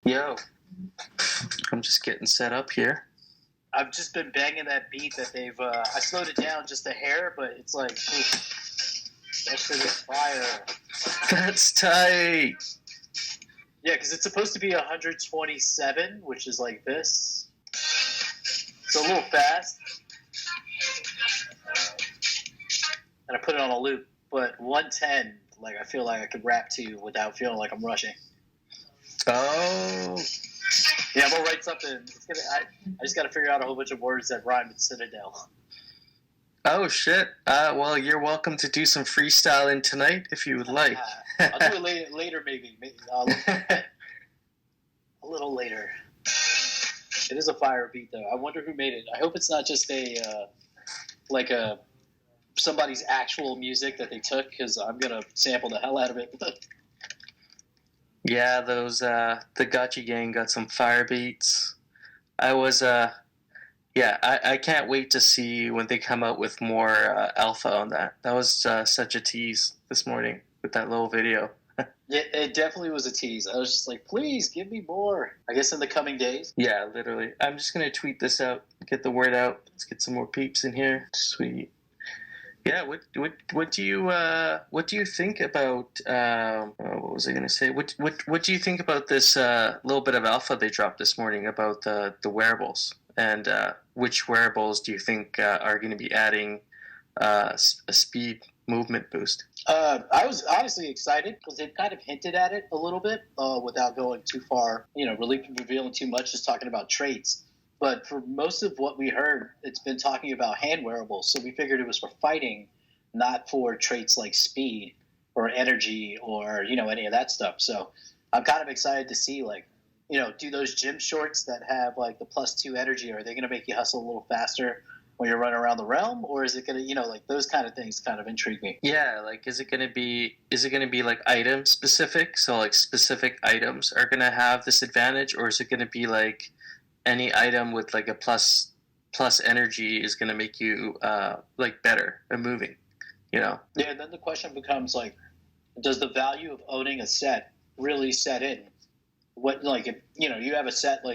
Yo, I'm just getting set up here. I've just been banging that beat that they've. I slowed it down just a hair, but it's like, oof, that shit is fire. That's tight. Yeah, because it's supposed to be 127, which is like this. It's a little fast. And I put it on a loop, but 110, like I feel like I could rap to without feeling like I'm rushing. Oh. Yeah, I'm gonna write something. I just gotta figure out a whole bunch of words that rhyme with Citadel. Oh, shit. Well, you're welcome to do some freestyling tonight if you would like. I'll do it later maybe. A little later. It is a fire beat, though. I wonder who made it. I hope it's not just somebody's actual music that they took, because I'm gonna sample the hell out of it. Yeah, those the Gotchi gang got some fire beats. I can't wait to see when they come out with more alpha on that. That was such a tease this morning with that little video. Yeah, it definitely was a tease. I was just like, please give me more. I guess in the coming days. Yeah, literally. I'm just gonna tweet this out, get the word out. Let's get some more peeps in here. Sweet. Yeah, what do you think about what was I gonna say? What do you think about this little bit of alpha they dropped this morning about the wearables, and which wearables do you think are going to be adding a speed movement boost? I was honestly excited because they've kind of hinted at it a little bit without going too far, really revealing too much, just talking about traits. But for most of what we heard, it's been talking about hand wearables. So we figured it was for fighting, not for traits like speed or energy or, any of that stuff. So I'm kind of excited to see, do those gym shorts that have, the +2 energy, are they going to make you hustle a little faster when you're running around the realm? Or is it going to, those kind of things kind of intrigue me. Yeah, is it going to be item specific? So, specific items are going to have this advantage? Or is it going to be, any item with a plus energy is going to make you better at moving, Yeah, and then the question becomes does the value of owning a set really set in? What if you have a set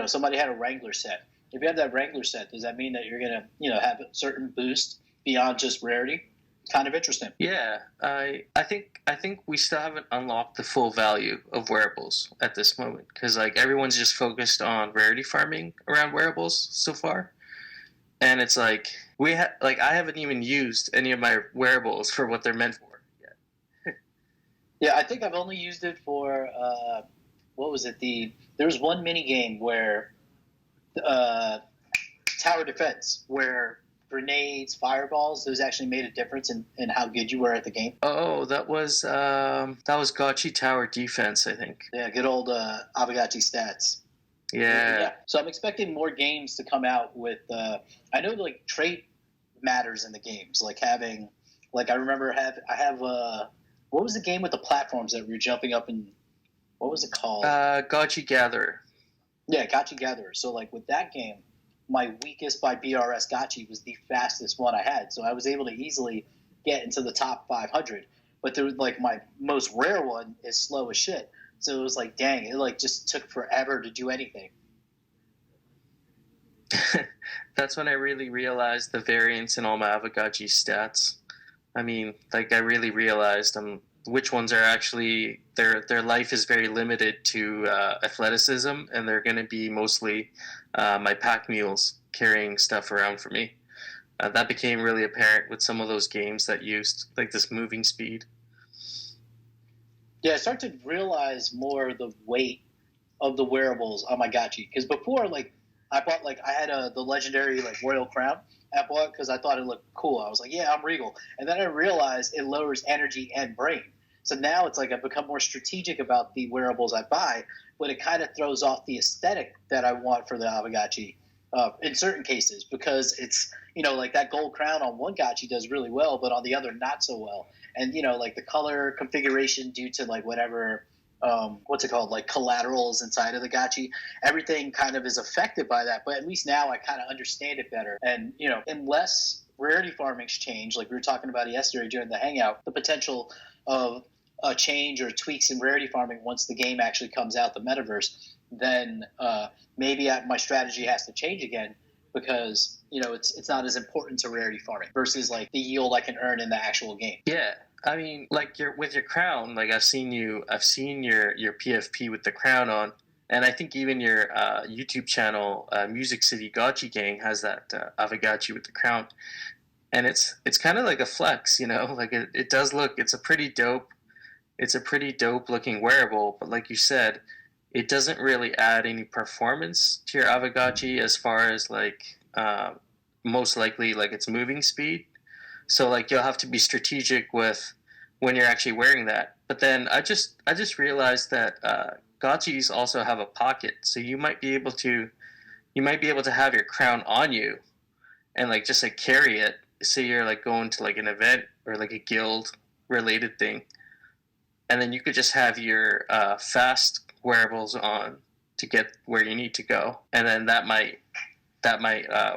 somebody had a Wrangler set. If you have that Wrangler set, does that mean that you're going to have a certain boost beyond just rarity? Kind of interesting. Yeah, I think we still haven't unlocked the full value of wearables at this moment, because everyone's just focused on rarity farming around wearables so far, and it's I haven't even used any of my wearables for what they're meant for yet. Yeah, I think I've only used it for what was it? There was one mini game where tower defense where grenades, fireballs, those actually made a difference in how good you were at the game. Oh, that was Gotchi Tower Defense, I think. Yeah, good old Aavegotchi stats. Yeah. So I'm expecting more games to come out with. I know trait matters in the games, having I remember I have what was the game with the platforms that we were jumping up and what was it called? Gotchi Gatherer. Yeah, Gotchi Gatherer. So with that game, my weakest by BRS Gotchi was the fastest one I had. So I was able to easily get into the top 500. But there was my most rare one is slow as shit. So it was dang, it just took forever to do anything. That's when I really realized the variance in all my Aavegotchi stats. I mean, I really realized which ones are actually their life is very limited to athleticism, and they're going to be mostly my pack mules carrying stuff around for me. That became really apparent with some of those games that used this moving speed. Yeah, I started to realize more the weight of the wearables on my Gotchi, because before I bought I had the legendary Royal Crown. I bought because I thought it looked cool. I was like, yeah, I'm regal. And then I realized it lowers energy and brain. So now it's I've become more strategic about the wearables I buy, but it kind of throws off the aesthetic that I want for the Aavegotchi in certain cases, because it's, that gold crown on one Gotchi does really well, but on the other not so well. And, the color configuration due to whatever, what's it called, collaterals inside of the Gotchi, everything kind of is affected by that. But at least now I kind of understand it better. And, unless rarity farming's change, like we were talking about yesterday during the hangout, the potential of a change or tweaks in rarity farming once the game actually comes out, the metaverse, then maybe my strategy has to change again because it's not as important to rarity farming versus like the yield I can earn in the actual game. Yeah, I mean, like with your crown, like I've seen your PFP with the crown on, and I think even your YouTube channel, Music City Gotchi Gang, has that Aavegotchi with the crown, and it's kind of like a flex, like it does look. It's a pretty dope looking wearable, but like you said, it doesn't really add any performance to your Aavegotchi as far as like most likely like its moving speed. So like you'll have to be strategic with when you're actually wearing that. But then I just realized that Gotchis also have a pocket, so you might be able to have your crown on you and like just like carry it. Say you're like going to like an event or like a guild related thing, and then you could just have your fast wearables on to get where you need to go, and then that might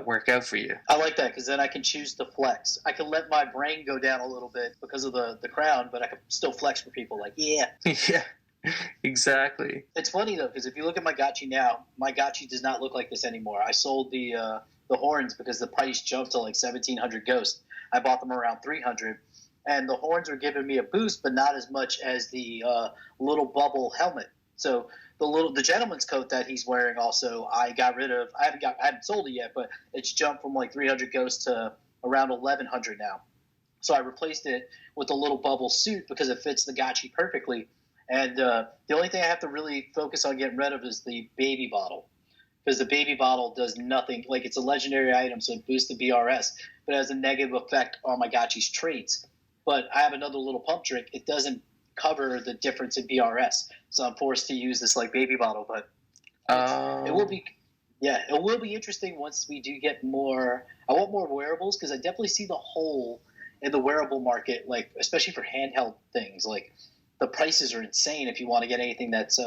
work out for you. I like that because then I can choose to flex. I can let my brain go down a little bit because of the crown, but I can still flex for people. Like, yeah. Yeah, exactly. It's funny, though, because if you look at my Gotchi now, my Gotchi does not look like this anymore. I sold the horns because the price jumped to like 1,700 Ghost. I bought them around 300. And the horns were giving me a boost, but not as much as the little bubble helmet. So the gentleman's coat that he's wearing also I got rid of. I haven't sold it yet, but it's jumped from like 300 Ghost to around 1,100 now. So I replaced it with a little bubble suit because it fits the Gotchi perfectly. And the only thing I have to really focus on getting rid of is the baby bottle. Because the baby bottle does nothing. Like, it's a legendary item, so it boosts the BRS, but it has a negative effect on my Gotchi's traits. But I have another little pump drink. It doesn't cover the difference in BRS, so I'm forced to use this like baby bottle. But it will be interesting once we do get more. I want more wearables because I definitely see the hole in the wearable market, like especially for handheld things. Like the prices are insane if you want to get anything that's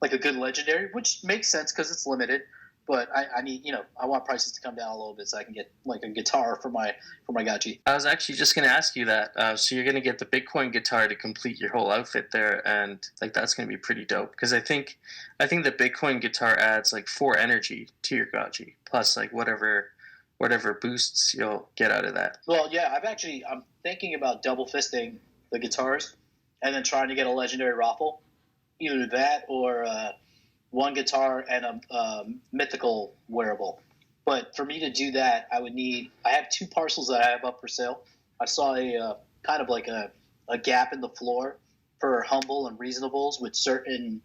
like a good legendary, which makes sense because it's limited. But I need, I want prices to come down a little bit so I can get like a guitar for my Gotchi. I was actually just going to ask you that. So you're going to get the Bitcoin guitar to complete your whole outfit there, and like that's going to be pretty dope. Because I think the Bitcoin guitar adds like 4 energy to your Gotchi, plus like whatever boosts you'll get out of that. Well, yeah, I'm thinking about double fisting the guitars, and then trying to get a legendary raffle, either that or. One guitar and a mythical wearable. But for me to do that, I have 2 parcels that I have up for sale. I saw a kind of like a gap in the floor for humble and reasonables with certain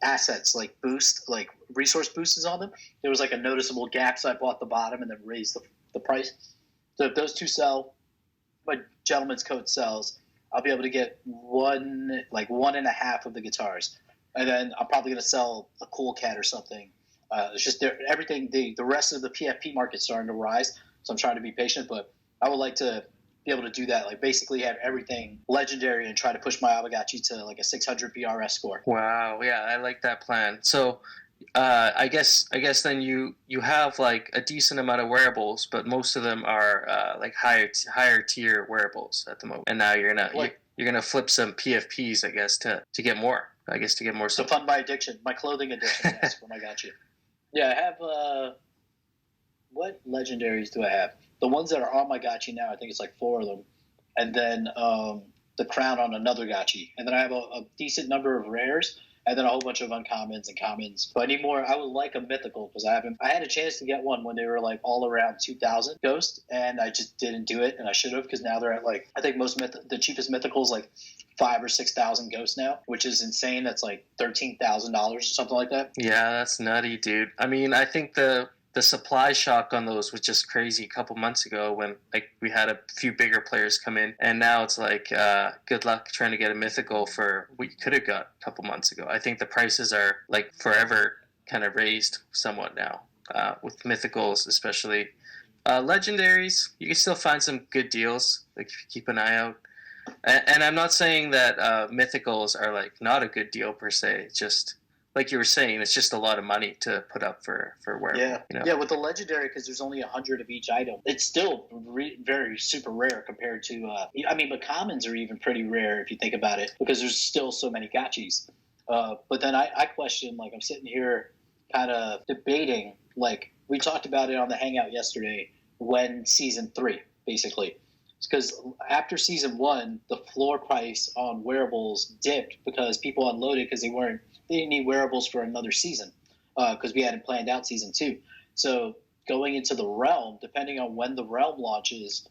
assets like boost, like resource boosts on them. There was like a noticeable gap, so I bought the bottom and then raised the price. So if those 2 sell, my gentleman's coat sells, I'll be able to get one and a half of the guitars. And then I'm probably going to sell a Cool Cat or something. It's just everything. The rest of the PFP market's starting to rise, so I'm trying to be patient. But I would like to be able to do that, like basically have everything legendary and try to push my Aavegotchi to like a 600 BRS score. Wow, yeah, I like that plan. So I guess then you have like a decent amount of wearables, but most of them are like higher tier wearables at the moment. And now you're gonna flip some PFPs, I guess, to get more. To get more stuff. To fund my addiction, my clothing addiction. Yes, for my Gotchi. Yeah, I have. What legendaries do I have? The ones that are on my Gotchi now, I think it's like 4 of them, and then the crown on another Gotchi, and then I have a decent number of rares, and then a whole bunch of uncommons and commons. But I need more. I would like a mythical because I had a chance to get one when they were like all around 2,000 Ghost, and I just didn't do it, and I should have because now they're at like I think the cheapest mythicals like 5,000 or 6,000 Ghost now, which is insane. That's like $13,000 or something like that. Yeah, that's nutty, dude. I mean, I think the supply shock on those was just crazy a couple months ago when like we had a few bigger players come in, and now it's like good luck trying to get a mythical for what you could have got a couple months ago. I think the prices are like forever kind of raised somewhat now with mythicals, especially legendaries. You can still find some good deals like if you keep an eye out. And I'm not saying that mythicals are like not a good deal per se. It's just like you were saying, it's just a lot of money to put up for wearable. Yeah, you know? yeah. With the legendary, because there's only 100 of each item, it's still very super rare compared to. But commons are even pretty rare if you think about it, because there's still so many gotchis. But then I question, like, I'm sitting here kind of debating, like, we talked about it on the Hangout yesterday, when Season 3, basically. Because after Season 1, the floor price on wearables dipped because people unloaded because they didn't need wearables for another season, because we hadn't planned out Season 2. So going into the Realm, depending on when the Realm launches,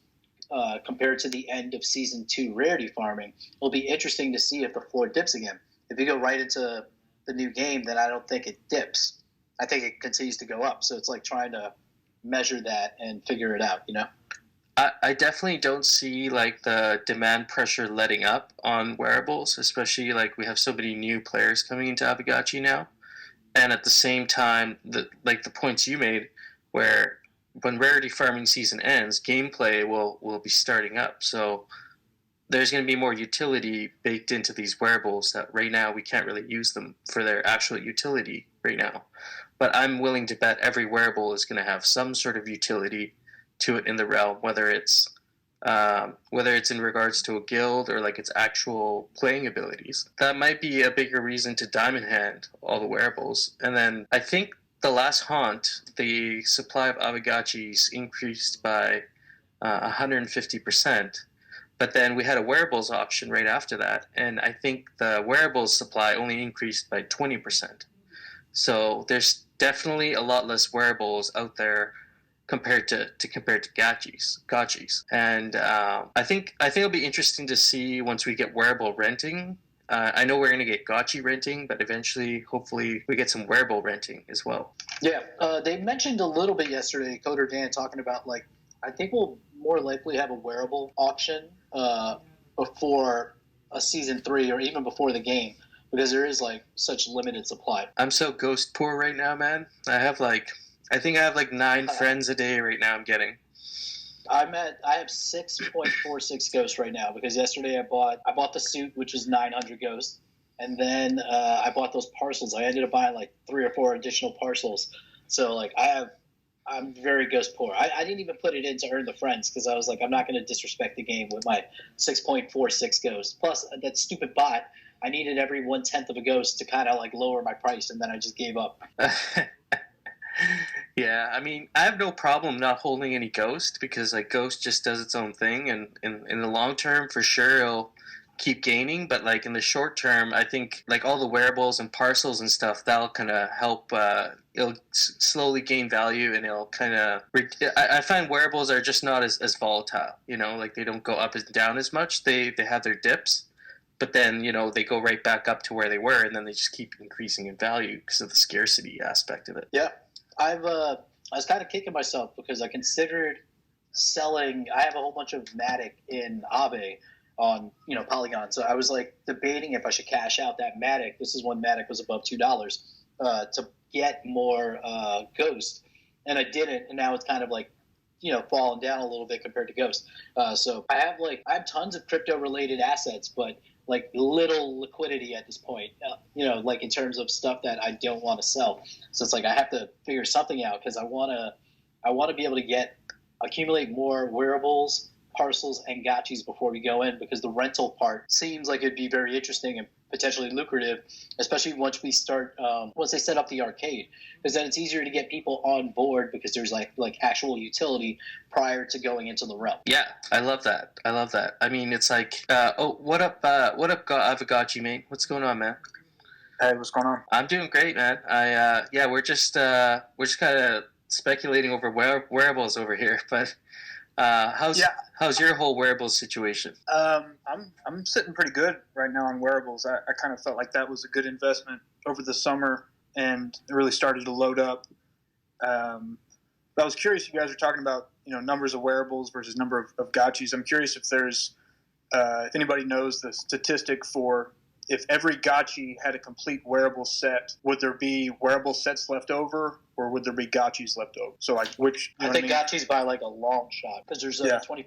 compared to the end of Season 2 rarity farming, it'll be interesting to see if the floor dips again. If you go right into the new game, then I don't think it dips. I think it continues to go up. So it's like trying to measure that and figure it out, you know? I definitely don't see like the demand pressure letting up on wearables, especially like we have so many new players coming into Aavegotchi now. And at the same time, the points you made, where when rarity farming season ends, gameplay will be starting up. So there's going to be more utility baked into these wearables that right now we can't really use them for their actual utility right now. But I'm willing to bet every wearable is going to have some sort of utility to it in the realm, whether it's in regards to a guild or like its actual playing abilities. That might be a bigger reason to diamond hand all the wearables. And then I think the last haunt, the supply of Aavegotchis increased by 150%. But then we had a wearables option right after that, and I think the wearables supply only increased by 20%. So there's definitely a lot less wearables out there compared to Gotchis. And I think it'll be interesting to see once we get wearable renting. I know we're going to get Gotchi renting, but eventually, hopefully, we get some wearable renting as well. Yeah, they mentioned a little bit yesterday, Coder Dan, talking about, like, I think we'll more likely have a wearable auction before a Season 3 or even before the game, because there is, like, such limited supply. I'm so ghost poor right now, man. I think I have like 9 friends a day right now I'm getting. I have 6.46 ghosts right now, because yesterday I bought the suit, which is 900 ghosts, and then I bought those parcels. I ended up buying like 3 or 4 additional parcels. So like I'm very ghost poor. I didn't even put it in to earn the friends, because I was like, I'm not going to disrespect the game with my 6.46 ghosts. Plus that stupid bot, I needed every 1/10 of a ghost to kind of like lower my price, and then I just gave up. Yeah, I mean, I have no problem not holding any Ghost, because like Ghost just does its own thing, and in the long term, for sure, it'll keep gaining. But like in the short term, I think like all the wearables and parcels and stuff, that'll kind of help. It'll slowly gain value, and it'll kind of. I find wearables are just not as volatile. You know, like they don't go up and down as much. They have their dips. But then, you know, they go right back up to where they were, and then they just keep increasing in value because of the scarcity aspect of it. Yeah. I was kind of kicking myself because I considered selling. I have a whole bunch of Matic in Aave on, Polygon. So I was like debating if I should cash out that Matic. This is when Matic was above $2, to get more Ghost, and I didn't. And now it's kind of like, fallen down a little bit compared to Ghost. So I have tons of crypto related assets, but like little liquidity at this point, like in terms of stuff that I don't want to sell. So it's like I have to figure something out, because I want to be able to accumulate more wearables, parcels, and gotchis before we go in, because the rental part seems like it'd be very interesting and potentially lucrative, especially once we start once they set up the arcade, because then it's easier to get people on board, because there's like actual utility prior to going into the realm. Yeah, I love that. I mean, it's like, what up, Aavegotchi, mate? What's going on, man? Hey, what's going on? I'm doing great, man. We're just kind of speculating over wearables over here, but how's your whole wearables situation? I'm sitting pretty good right now on wearables. I kind of felt like that was a good investment over the summer, and it really started to load up. But I was curious, you guys are talking about numbers of wearables versus number of gotchis. I'm curious if there's if anybody knows the statistic for if every Gotchi had a complete wearable set, would there be wearable sets left over, or would there be Gotchis left over? So like which? I think Gotchis by like a long shot, because there's Yeah. 20.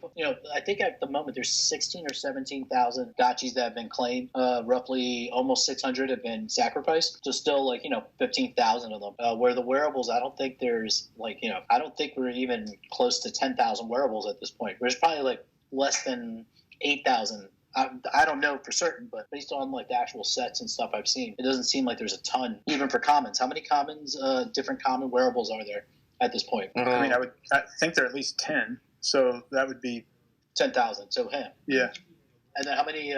I think at the moment there's 16 or 17,000 Gotchis that have been claimed. Roughly almost 600 have been sacrificed. So still like 15,000 of them. Where the wearables, I don't think there's I don't think we're even close to 10,000 wearables at this point. There's probably like less than 8,000. I don't know for certain, but based on like the actual sets and stuff I've seen, it doesn't seem like there's a ton, even for commons. How many commons, different common wearables are there at this point? I mean, I think there are at least 10, so that would be 10,000. So yeah. And then how many?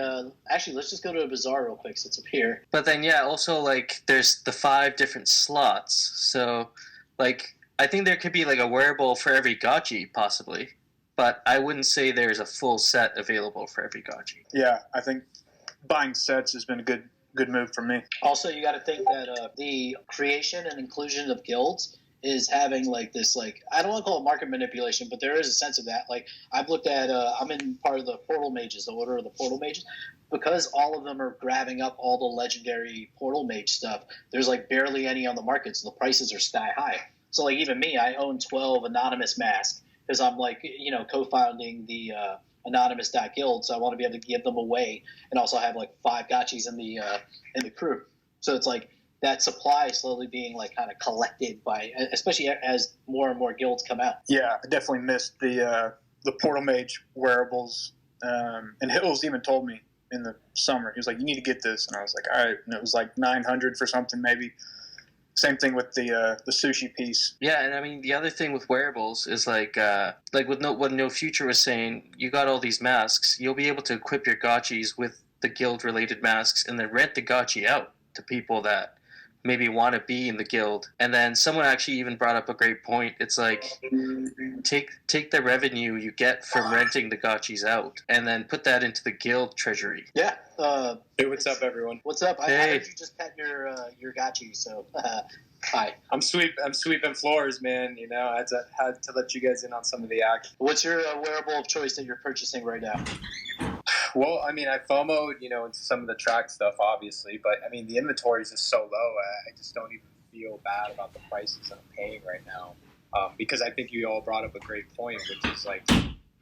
Actually, let's just go to a bazaar real quick since it's up here. But then also like there's the 5 different slots, so like I think there could be like a wearable for every Gotchi possibly. But I wouldn't say there's a full set available for every Gotchi. Yeah, I think buying sets has been a good move for me. Also, you got to think that the creation and inclusion of guilds is having like this, like, I don't want to call it market manipulation, but there is a sense of that. Like, I've looked at, I'm in part of the Portal Mages, the Order of the Portal Mages, because all of them are grabbing up all the legendary Portal Mage stuff. There's like barely any on the market, so the prices are sky high. So like even me, I own 12 anonymous masks, because I'm like, co-founding the anonymous.guild, so I want to be able to give them away and also have like 5 Gotchis in the crew. So it's like that supply is slowly being like kind of collected by, especially as more and more guilds come out. Yeah, I definitely missed the Portal Mage wearables, and Hills even told me in the summer, he was like, "You need to get this," and I was like, "All right," and it was like 900 for something maybe. Same thing with the sushi piece. Yeah, and I mean the other thing with wearables is like with what No Future was saying, you got all these masks. You'll be able to equip your Gotchis with the guild related masks, and then rent the Gotchi out to people that maybe want to be in the guild. And then someone actually even brought up a great point. It's like take the revenue you get from renting the Gotchis out, and then put that into the guild treasury. Yeah. Hey, what's up, everyone? What's up? Hey. I heard you just pet your Gotchi, so hi. I'm sweeping floors, man. I had to let you guys in on some of the action. What's your wearable of choice that you're purchasing right now? Well, I mean, I FOMO'd, into some of the track stuff, obviously, but I mean, the inventory is just so low. I just don't even feel bad about the prices I'm paying right now, because I think you all brought up a great point, which is like,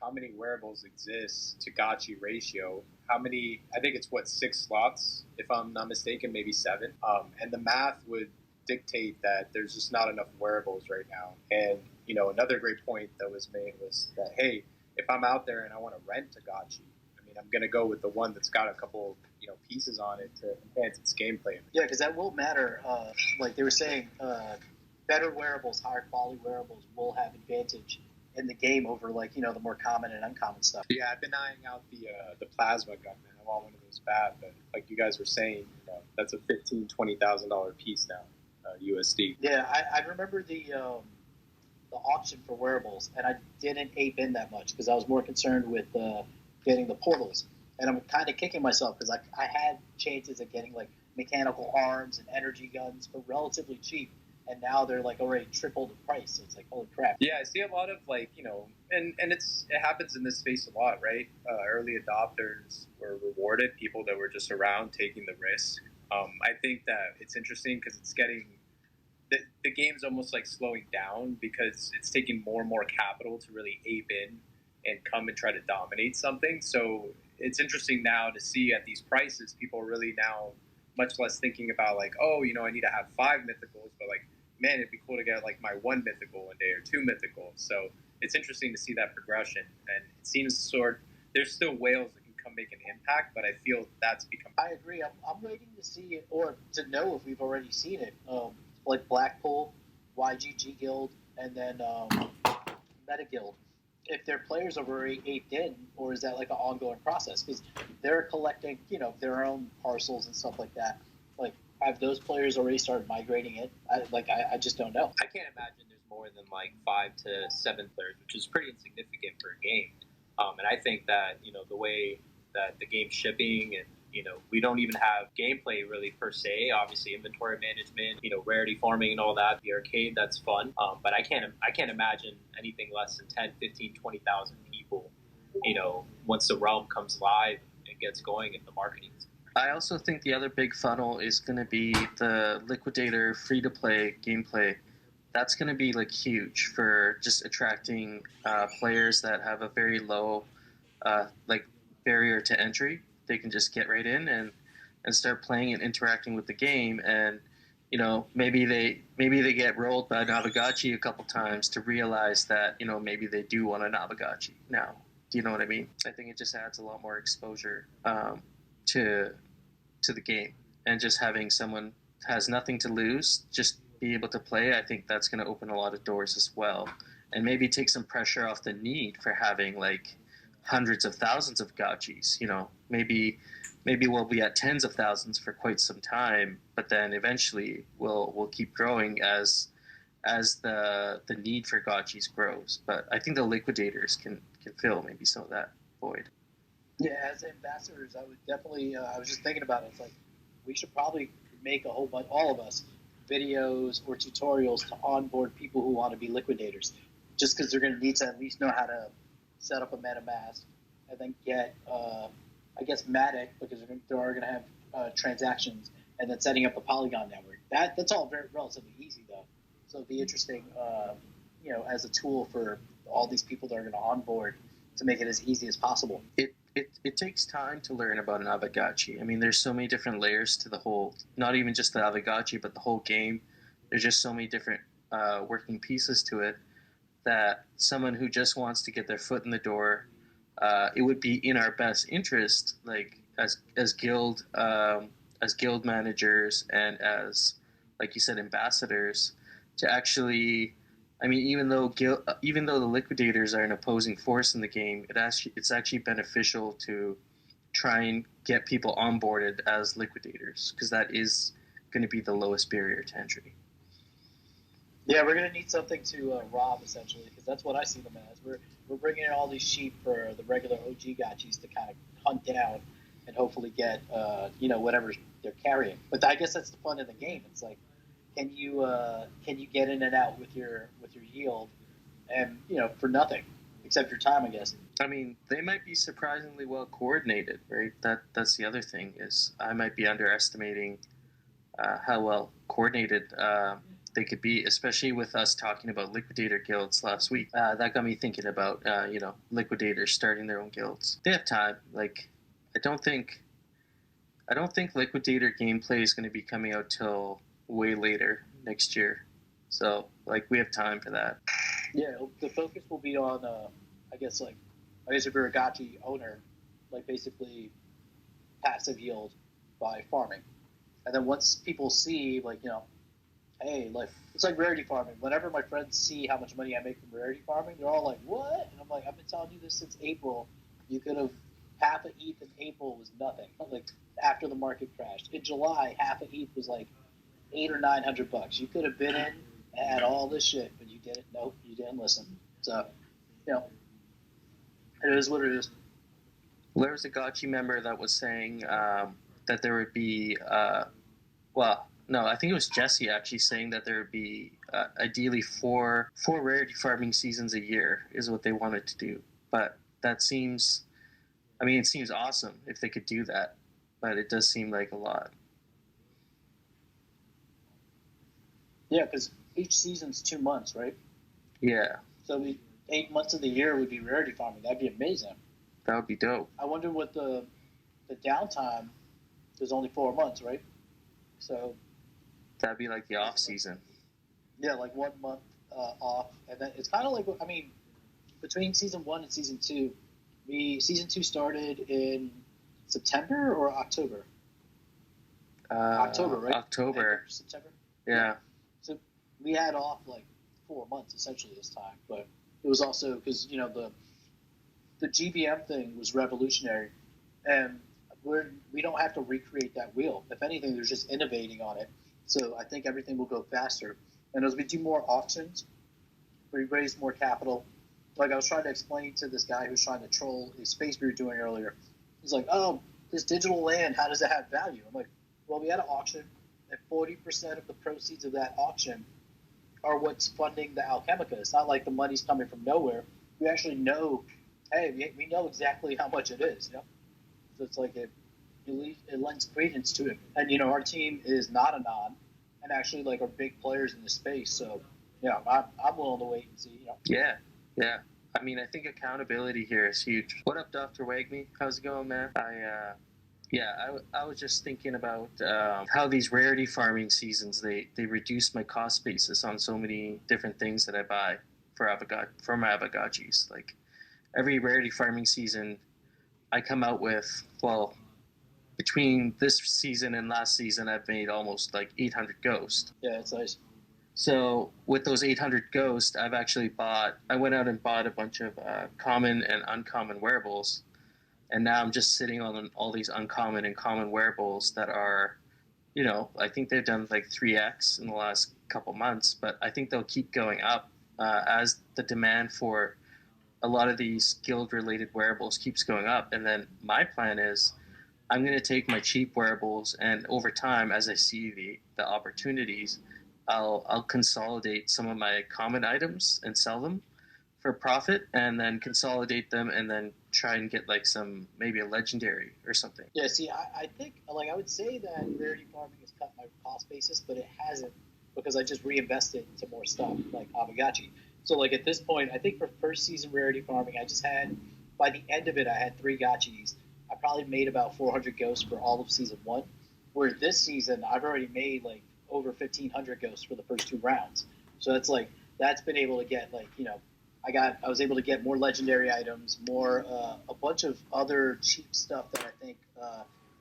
how many wearables exist to Gotchi ratio? How many? I think it's 6 slots, if I'm not mistaken, maybe 7. And the math would dictate that there's just not enough wearables right now. And another great point that was made was that, hey, if I'm out there and I want to rent a Gotchi, I'm going to go with the one that's got a couple, pieces on it to enhance its gameplay. Yeah, because that will matter. Like they were saying, better wearables, higher quality wearables will have advantage in the game over like the more common and uncommon stuff. Yeah, I've been eyeing out the plasma gun, man. I want one of those bad, but like you guys were saying, that's a $15,000-$20,000 piece now, USD. Yeah, I remember the auction for wearables, and I didn't ape in that much because I was more concerned with getting the portals. And I'm kind of kicking myself because I had chances of getting like mechanical arms and energy guns for relatively cheap, and now they're like already tripled in price. So it's like, holy crap. Yeah, I see a lot of like, and it happens in this space a lot, right? Early adopters were rewarded, people that were just around taking the risk. I think that it's interesting because it's getting the game's almost like slowing down because it's taking more and more capital to really ape in and come and try to dominate something. So it's interesting now to see at these prices, people are really now much less thinking about like, oh, I need to have 5 mythicals, but like, man, it'd be cool to get like my 1 mythical one day or 2 mythicals. So it's interesting to see that progression. And it seems there's still whales that can come make an impact, but I feel that's become. I agree. I'm waiting to see it or to know if we've already seen it. Like Blackpool, YGG Guild, and then Meta Guild. If their players are already aped in, or is that like an ongoing process? Because they're collecting, their own parcels and stuff like that. Like, have those players already started migrating it? I just don't know. I can't imagine there's more than like 5 to 7 players, which is pretty insignificant for a game. And I think that the way that the game's shipping and we don't even have gameplay really per se. Obviously, inventory management, rarity farming and all that. The arcade, that's fun. But I can't imagine anything less than 10, 15, 20,000 people. Once the realm comes live and gets going, and the marketing. I also think the other big funnel is going to be the Liquidator free-to-play gameplay. That's going to be like huge for just attracting players that have a very low like barrier to entry. They can just get right in and start playing and interacting with the game, and maybe they get rolled by Aavegotchi a couple times to realize that maybe they do want an Aavegotchi now. Do you know what I mean? I think it just adds a lot more exposure to the game, and just having someone has nothing to lose just be able to play. I think that's going to open a lot of doors as well, and maybe take some pressure off the need for having like hundreds of thousands of gotchis. Maybe we'll be at tens of thousands for quite some time, but then eventually we'll keep growing as the need for gotchis grows. But I think the liquidators can fill maybe some of that void. Yeah, as ambassadors, I would definitely. I was just thinking about it. It's like we should probably make a whole bunch, all of us, videos or tutorials to onboard people who want to be liquidators. Just because they're going to need to at least know how to set up a MetaMask and then get, I guess, Matic, because they are going to have transactions, and then setting up a Polygon network. That's all very relatively easy though. So it'd be interesting, as a tool for all these people that are going to onboard to make it as easy as possible. It takes time to learn about an Aavegotchi. I mean, there's so many different layers to the whole, not even just the Aavegotchi, but the whole game. There's just so many different working pieces to it that someone who just wants to get their foot in the door, it would be in our best interest, like as guild managers and as, like you said, ambassadors, to actually. I mean, even though the liquidators are an opposing force in the game, it's actually beneficial to try and get people onboarded as liquidators, because that is going to be the lowest barrier to entry. Yeah, we're going to need something to rob, essentially, because that's what I see them as. We're bringing in all these sheep for the regular OG gotchis to kind of hunt down and hopefully get whatever they're carrying. But I guess that's the fun of the game. It's like, can you get in and out with your yield, and for nothing except your time, I guess. I mean, they might be surprisingly well coordinated, right? That's the other thing, is I might be underestimating how well coordinated they could be, especially with us talking about liquidator guilds last week. That got me thinking about liquidators starting their own guilds. They have time. Like, I don't think liquidator gameplay is going to be coming out till way later next year, so like we have time for that. Yeah, the focus will be on I guess if you're a gotchi owner, like basically passive yield by farming, and then once people see hey, like it's like rarity farming. Whenever my friends see how much money I make from rarity farming, they're all like, what? And I'm like, I've been telling you this since April. You could have half an ETH in April was nothing, like after the market crashed. In July, half an ETH was like $800 or $900. You could have been in and had all this shit, but you didn't. Nope, you didn't listen. So, it is what it is. There was a Gotchi member that was saying that there would be, no, I think it was Jesse actually saying that there would be ideally four rarity farming seasons a year is what they wanted to do. But that seems, it seems awesome if they could do that, but it does seem like a lot. Yeah, because each season's 2 months, right? Yeah. So 8 months of the year would be rarity farming. That'd be amazing. That would be dope. I wonder what the downtime is. Only 4 months, right? So that'd be like the off season. Yeah, like 1 month off, and then it's kind of like between season 1 and season 2. Season 2 started in September or October. October, right? October. September. Yeah. So we had off like 4 months essentially this time, but it was also because the GVM thing was revolutionary, and we don't have to recreate that wheel. If anything, they're just innovating on it. So I think everything will go faster. And as we do more auctions, we raise more capital. Like I was trying to explain to this guy who's trying to troll a space we were doing earlier. He's like, "Oh, this digital land, how does it have value?" I'm like, "Well, we had an auction, and 40% of the proceeds of that auction are what's funding the Alchemica. It's not like the money's coming from nowhere. We actually know, hey, we know exactly how much it is. So it's like it lends credence to it. And you know, our team is not a non, and actually like are big players in the space. So yeah, I'm willing to wait and see. You know. Yeah. I mean, I think accountability here is huge. What up, Dr. Wagme? How's it going, man? I was just thinking about how these rarity farming seasons, they reduce my cost basis on so many different things that I buy from Aavegotchis. Like every rarity farming season, I come out with, well, between this season and last season, I've made almost like 800 ghosts. Yeah, that's nice. So with those 800 ghosts, I went out and bought a bunch of common and uncommon wearables. And now I'm just sitting on all these uncommon and common wearables that are, you know, I think they've done like 3x in the last couple months, but I think they'll keep going up as the demand for a lot of these guild related wearables keeps going up. And then my plan is I'm going to take my cheap wearables, and over time, as I see the opportunities, I'll consolidate some of my common items and sell them for profit, and then consolidate them, and then try and get like maybe a legendary or something. Yeah, see, I think like I would say that rarity farming has cut my cost basis, but it hasn't, because I just reinvested into more stuff like Aavegotchi. So like at this point, I think for first season rarity farming, I just had, by the end of it, I had 3 gotchis. I probably made about 400 ghosts for all of season 1. Where this season, I've already made like over 1,500 ghosts for the first 2 rounds. So that's been able to get like, you know, I was able to get more legendary items, more a bunch of other cheap stuff that I think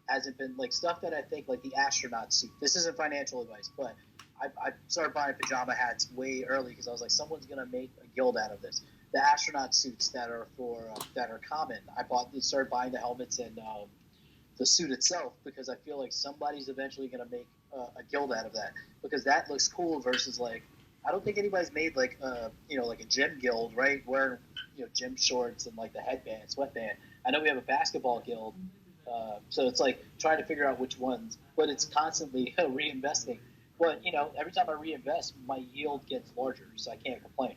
hasn't been, like stuff that I think like the astronaut suit. This isn't financial advice, but I started buying pajama hats way early because I was like, someone's gonna make a guild out of this. The astronaut suits that are that are common, started buying the helmets and the suit itself, because I feel like somebody's eventually gonna make a guild out of that, because that looks cool versus like, I don't think anybody's made like like a gym guild, right? Wearing gym shorts and like the headband, sweatband. I know we have a basketball guild, so it's like trying to figure out which ones. But it's constantly reinvesting. But every time I reinvest, my yield gets larger, so I can't complain.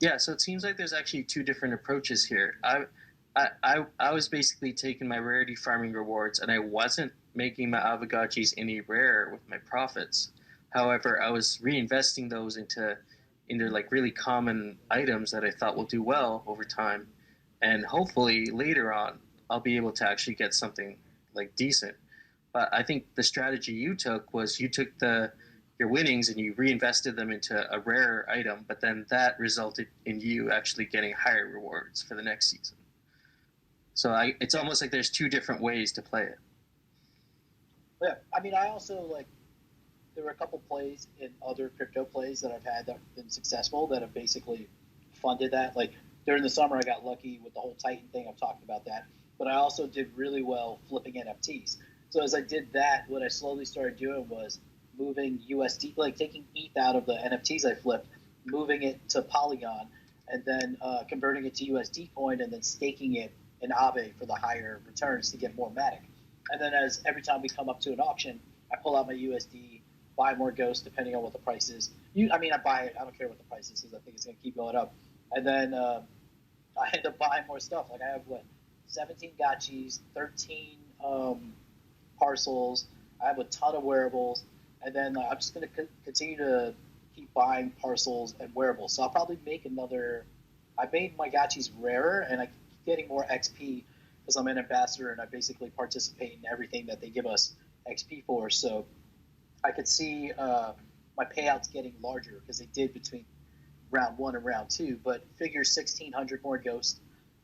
Yeah, so it seems like there's actually 2 different approaches here. I was basically taking my rarity farming rewards, and I wasn't making my Aavegotchis any rarer with my profits. However, I was reinvesting those into like really common items that I thought will do well over time, and hopefully later on I'll be able to actually get something like decent. But I think the strategy you took was you took your winnings and you reinvested them into a rarer item, but then that resulted in you actually getting higher rewards for the next season. So it's almost like there's 2 different ways to play it. Yeah, I mean, I also there were a couple plays in other crypto plays that I've had that have been successful that have basically funded that. Like during the summer, I got lucky with the whole Titan thing. I've talked about that. But I also did really well flipping NFTs. So as I did that, what I slowly started doing was moving USD, like taking ETH out of the NFTs I flipped, moving it to Polygon, and then converting it to USD coin, and then staking it in Aave for the higher returns to get more Matic. And then every time we come up to an auction, I pull out my USD, buy more ghosts depending on what the price is. I buy it. I don't care what the price is because I think it's going to keep going up. And then I end up buying more stuff. Like I have 17 gotchis, 13 parcels. I have a ton of wearables, and then I'm just going to continue to keep buying parcels and wearables. So I'll probably make another. I made my gotchis rarer, and I keep getting more XP because I'm an ambassador and I basically participate in everything that they give us XP for. So I could see my payouts getting larger because they did between round 1 and round 2. But figure 1,600 more ghosts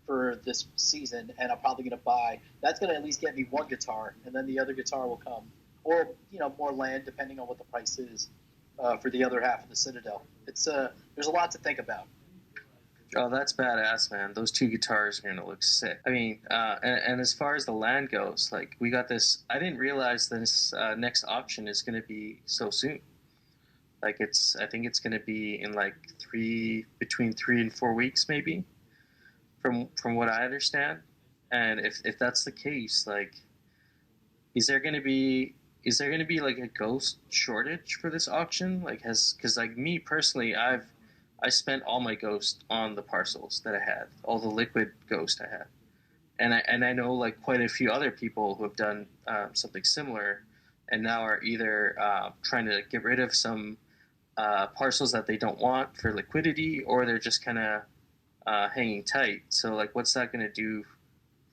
for this season, and I'm probably going to buy. That's going to at least get me 1 guitar, and then the other guitar will come, or more land depending on what the price is for the other half of the Citadel. It's there's a lot to think about. Oh, that's badass, man. Those 2 guitars are going to look sick. I mean, and as far as the land goes, like, we got this. I didn't realize this next auction is going to be so soon. Like, I think it's going to be in like between 3 and 4 weeks, maybe, from what I understand. And if that's the case, like, is there going to be like a ghost shortage for this auction? Like, because like me personally, I spent all my ghosts on the parcels that I had, all the liquid ghost I had. and I know like quite a few other people who have done something similar, and now are either trying to get rid of some parcels that they don't want for liquidity, or they're just kind of hanging tight. So like, what's that going to do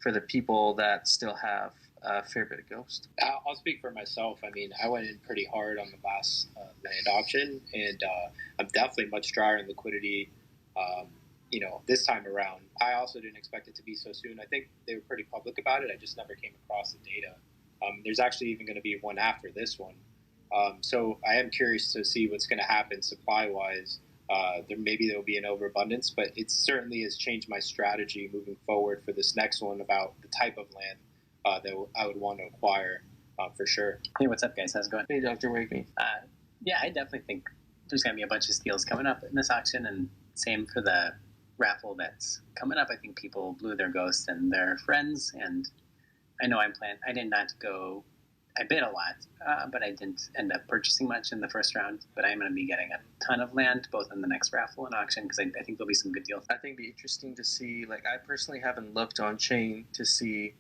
for the people that still have a fair bit of Ghost? I'll speak for myself. I mean, I went in pretty hard on the last land auction, and I'm definitely much drier in liquidity. This time around, I also didn't expect it to be so soon. I think they were pretty public about it. I just never came across the data. There's actually even going to be one after this one. So I am curious to see what's going to happen supply-wise. There will be an overabundance, but it certainly has changed my strategy moving forward for this next one about the type of land that I would want to acquire for sure. Hey, what's up, guys? How's it going? Hey, Dr. Wakeme. Yeah, I definitely think there's going to be a bunch of steals coming up in this auction, and same for the raffle that's coming up. I think people blew their Ghosts and their Friends, and I know I did not go. I bid a lot, but I didn't end up purchasing much in the first round. But I'm going to be getting a ton of land, both in the next raffle and auction, because I think there'll be some good deals. I think it'd be interesting to see, like, I personally haven't looked on chain to see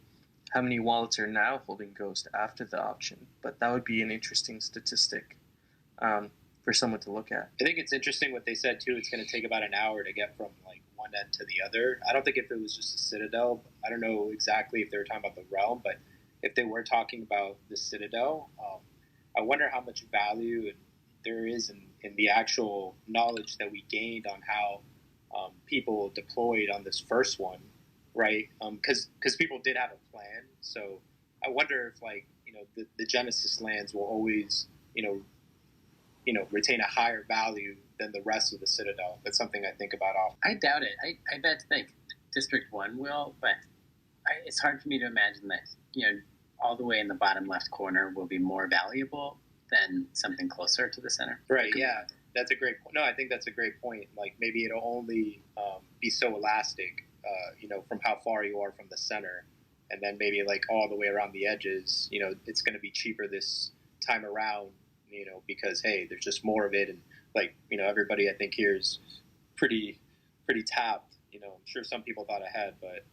how many wallets are now holding Ghost after the auction, but that would be an interesting statistic for someone to look at. I think it's interesting what they said too. It's going to take about an hour to get from like one end to the other. I don't think if it was just a Citadel, I don't know exactly if they were talking about the Realm, but if they were talking about the Citadel, I wonder how much value there is in the actual knowledge that we gained on how people deployed on this first one, right? Because people did have a plan. So I wonder if the Genesis lands will always retain a higher value than the rest of the Citadel. That's something I think about often. I doubt it. I bet to think District 1 will, but it's hard for me to imagine that, all the way in the bottom left corner will be more valuable than something closer to the center. Right, yeah. That's a great point. No, I think that's a great point. Like, maybe it'll only be so elastic, from how far you are from the center. And then maybe, like, all the way around the edges, it's going to be cheaper this time around, because, hey, there's just more of it. And, everybody, I think, here is pretty tapped. I'm sure some people thought ahead, but,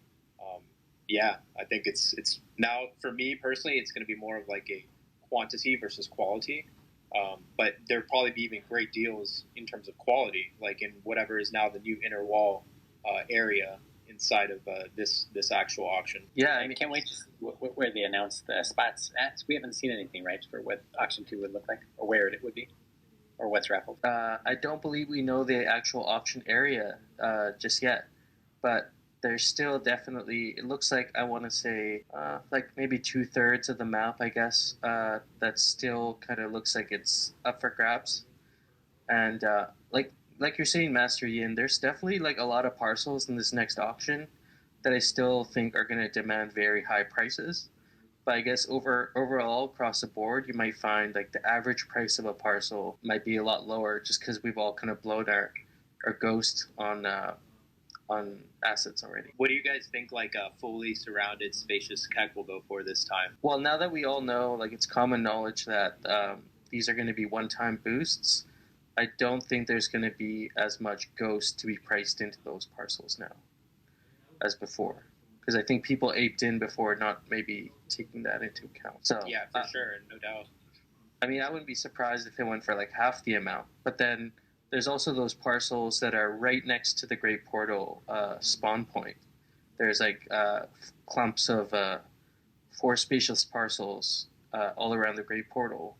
yeah, I think it's now, for me personally, it's going to be more of like a quantity versus quality. But there'll probably be even great deals in terms of quality, like in whatever is now the new inner wall area inside of this actual auction. Yeah, I can't wait to see where they announce the spots at. We haven't seen anything, right, for what auction 2 would look like, or where it would be, or what's raffled. I don't believe we know the actual auction area just yet, but there's still definitely, it looks like, I want to say, like maybe 2/3 of the map, I guess, that still kind of looks like it's up for grabs. And like you're saying, Master Yin, there's definitely like a lot of parcels in this next auction that I still think are going to demand very high prices. But I guess overall, across the board, you might find like the average price of a parcel might be a lot lower just because we've all kind of blown our Ghost on assets already. What do you guys think like a fully surrounded spacious Keck will go for this time? Well, now that we all know, like it's common knowledge that these are going to be one-time boosts, I don't think there's going to be as much Ghost to be priced into those parcels now as before. Because I think people aped in before, not maybe taking that into account. So yeah, for sure, no doubt. I mean, I wouldn't be surprised if it went for like half the amount. But then there's also those parcels that are right next to the Great Portal spawn point. There's like clumps of 4 spacious parcels all around the Great Portal.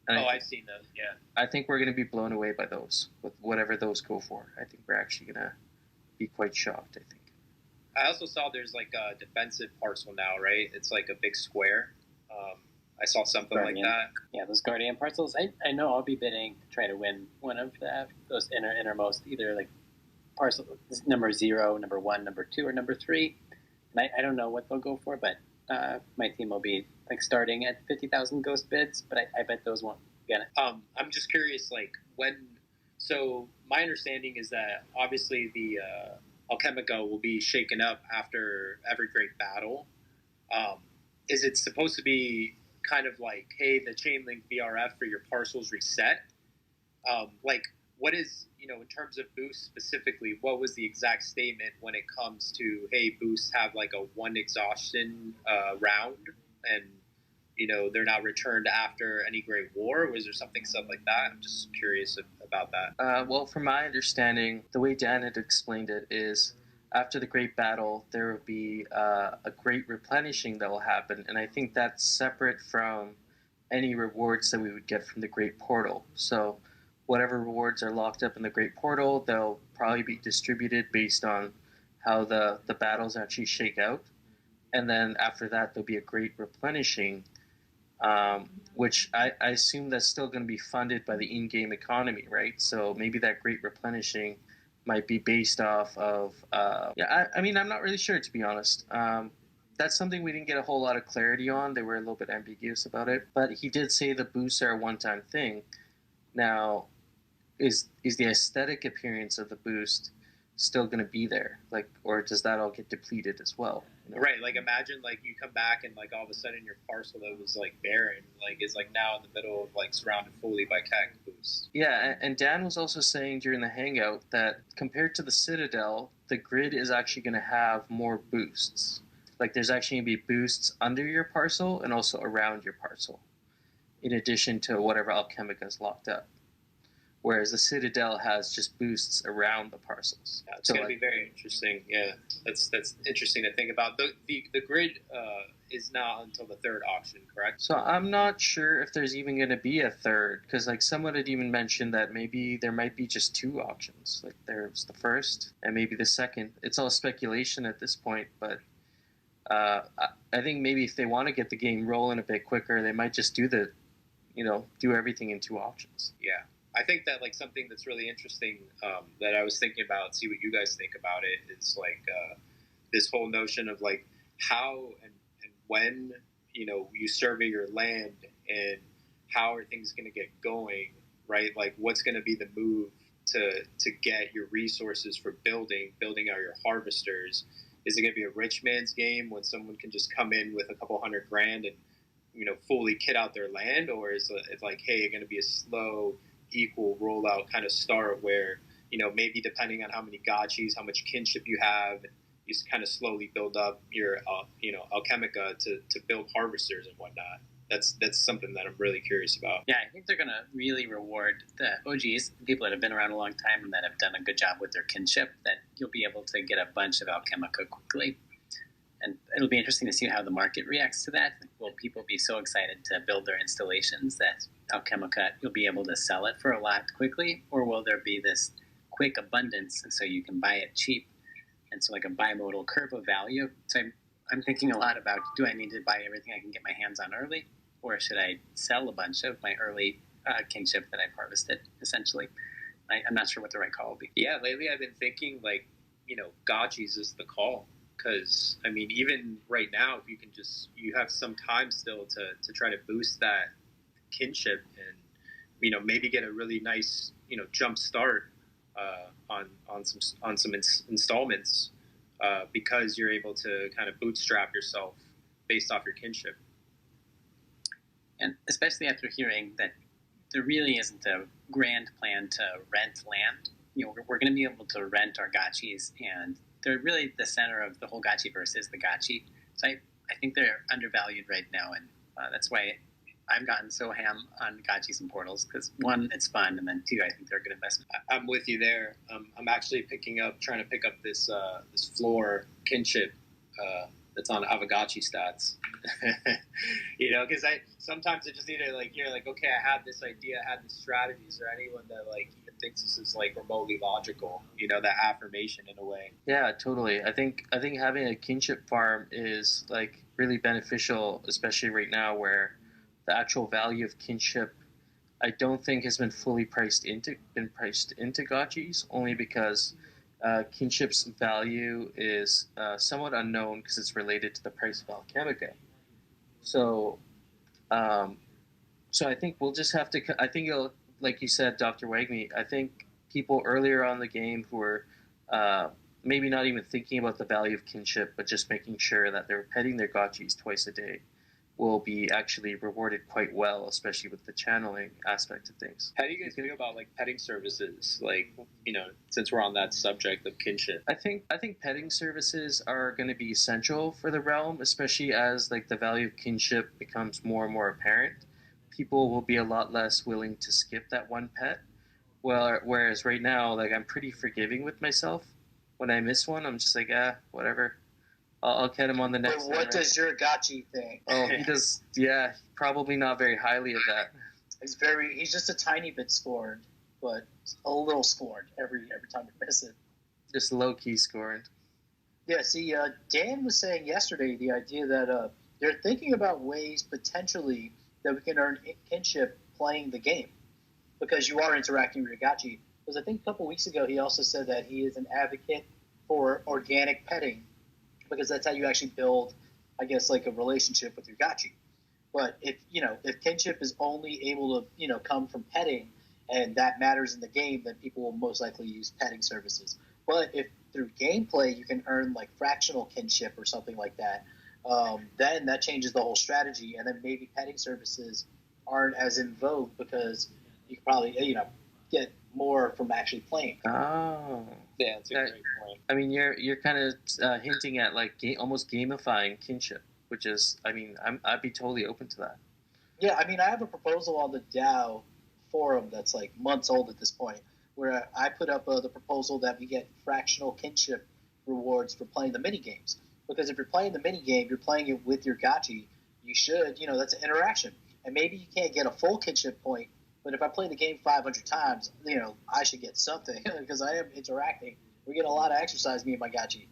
And I've seen those, yeah. I think we're going to be blown away by those, with whatever those go for. I think we're actually going to be quite shocked, I think. I also saw there's like a defensive parcel now, right? It's like a big square. I saw something Guardian. Like that. Yeah, those Guardian parcels. I know I'll be bidding to try to win one of those innermost, either like parcel number 0, number 1, number 2, or number 3. And I don't know what they'll go for, but my team will be like starting at 50,000 Ghost bids, but I bet those won't get it. I'm just curious, like when. So my understanding is that obviously the Alchemica will be shaken up after every great battle. Is it supposed to be kind of like, hey, the Chainlink BRF for your parcels reset? Like what is, in terms of boosts specifically, what was the exact statement when it comes to, hey, boosts have like a one exhaustion round, and they're not returned after any Great War? Was there something like that? I'm just curious about that. Well, from my understanding, the way Dan had explained it is after the Great Battle, there will be a great replenishing that will happen, and I think that's separate from any rewards that we would get from the Great Portal. So whatever rewards are locked up in the Great Portal, they'll probably be distributed based on how the battles actually shake out. And then after that, there'll be a great replenishing, which I assume that's still going to be funded by the in-game economy, right? So maybe that great replenishing might be based off of... I mean, I'm not really sure, to be honest. That's something we didn't get a whole lot of clarity on. They were a little bit ambiguous about it. But he did say the boosts are a one-time thing. Now, is the aesthetic appearance of the boost still going to be there? Like, or does that all get depleted as well? Right, like imagine like you come back and like all of a sudden your parcel that was like barren like is like now in the middle of like surrounded fully by cactus boosts. Yeah, and Dan was also saying during the hangout that compared to the Citadel, the grid is actually going to have more boosts. Like there's actually going to be boosts under your parcel and also around your parcel, in addition to whatever Alchemica is locked up. Whereas the Citadel has just boosts around the parcels. Yeah, it's going to be very interesting. Yeah, that's interesting to think about. The grid is not until the third auction, correct? So I'm not sure if there's even going to be a third, because like someone had even mentioned that maybe there might be just two auctions. Like there's the first and maybe the second. It's all speculation at this point, but I think maybe if they want to get the game rolling a bit quicker, they might just do do everything in two auctions. Yeah. I think that like something that's really interesting that I was thinking about, see what you guys think about it, is like this whole notion of like how and when you survey your land and how are things going to get going, right? Like what's going to be the move to get your resources for building out your harvesters? Is it going to be a rich man's game when someone can just come in with a couple $100,000 and fully kit out their land, or is it like, hey, you're going to be a slow equal rollout kind of start where maybe depending on how many gotchis, how much kinship you have, you kind of slowly build up your Alchemica to build harvesters and whatnot. That's something that I'm really curious about. Yeah, I think they're going to really reward the OGs, the people that have been around a long time and that have done a good job with their kinship, that you'll be able to get a bunch of Alchemica quickly. And it'll be interesting to see how the market reacts to that. Will people be so excited to build their installations that Alchemica, you'll be able to sell it for a lot quickly? Or will there be this quick abundance and so you can buy it cheap? And so like a bimodal curve of value. So I'm thinking a lot about, do I need to buy everything I can get my hands on early? Or should I sell a bunch of my early kinship that I've harvested, essentially? I'm not sure what the right call will be. Yeah, lately I've been thinking like, Gotchis is the call. Because, I mean, even right now, if you have some time still to try to boost that kinship and, maybe get a really nice, jump start on some installments because you're able to kind of bootstrap yourself based off your kinship. And especially after hearing that there really isn't a grand plan to rent land. We're going to be able to rent our gotchis, and they're really the center of the whole Gotchiverse is the Gotchi. So I think they're undervalued right now, and that's why I've gotten so ham on Gotchis and portals, because one, it's fun, and then two, I think they're a good investment. I'm with you there. I'm actually trying to pick up this floor kinship that's on Aavegotchi stats. Because sometimes I just need to like hear like, okay, I had this idea, I had this strategy. Is there anyone that like even thinks this is like remotely logical? That affirmation in a way. Yeah, totally. I think having a kinship farm is like really beneficial, especially right now where the actual value of kinship I don't think has been fully priced into Gotchis, only because kinship's value is somewhat unknown because it's related to the price of Alchemica. So I think we'll just have to. I think it'll, like you said, Dr. Wagme. I think people earlier on the game who were maybe not even thinking about the value of kinship, but just making sure that they're petting their Gotchis twice a day, will be actually rewarded quite well, especially with the channeling aspect of things. How do you guys feel about like petting services? Like, since we're on that subject of kinship. I think petting services are going to be essential for the realm, especially as like the value of kinship becomes more and more apparent. People will be a lot less willing to skip that one pet. Well, whereas right now, like I'm pretty forgiving with myself. When I miss one, I'm just like, whatever. I'll get him on the next But one. what does your Gotchi think? Oh, he does. Yeah, probably not very highly of that. He's just a tiny bit scorned, but a little scorned every time you miss it. Just low key scorned. Yeah. See, Dan was saying yesterday the idea that they're thinking about ways potentially that we can earn kinship playing the game because you are interacting with your Gotchi. Because I think a couple weeks ago he also said that he is an advocate for organic petting, because that's how you actually build, I guess, like a relationship with your Gotchi. But if kinship is only able to, come from petting, and that matters in the game, then people will most likely use petting services. But if through gameplay you can earn like fractional kinship or something like that, then that changes the whole strategy, and then maybe petting services aren't as in vogue because you can probably, get more from actually playing. Oh. Yeah, that's a great point. I mean, you're kind of hinting at like almost gamifying kinship, which is, I mean, I'd be totally open to that. Yeah, I mean, I have a proposal on the DAO forum that's like months old at this point, where I put up the proposal that we get fractional kinship rewards for playing the mini games. Because if you're playing the mini game, you're playing it with your Gotchi. You should, that's an interaction. And maybe you can't get a full kinship point, but if I play the game 500 times, I should get something because I am interacting. We get a lot of exercise, me and my Gotchi.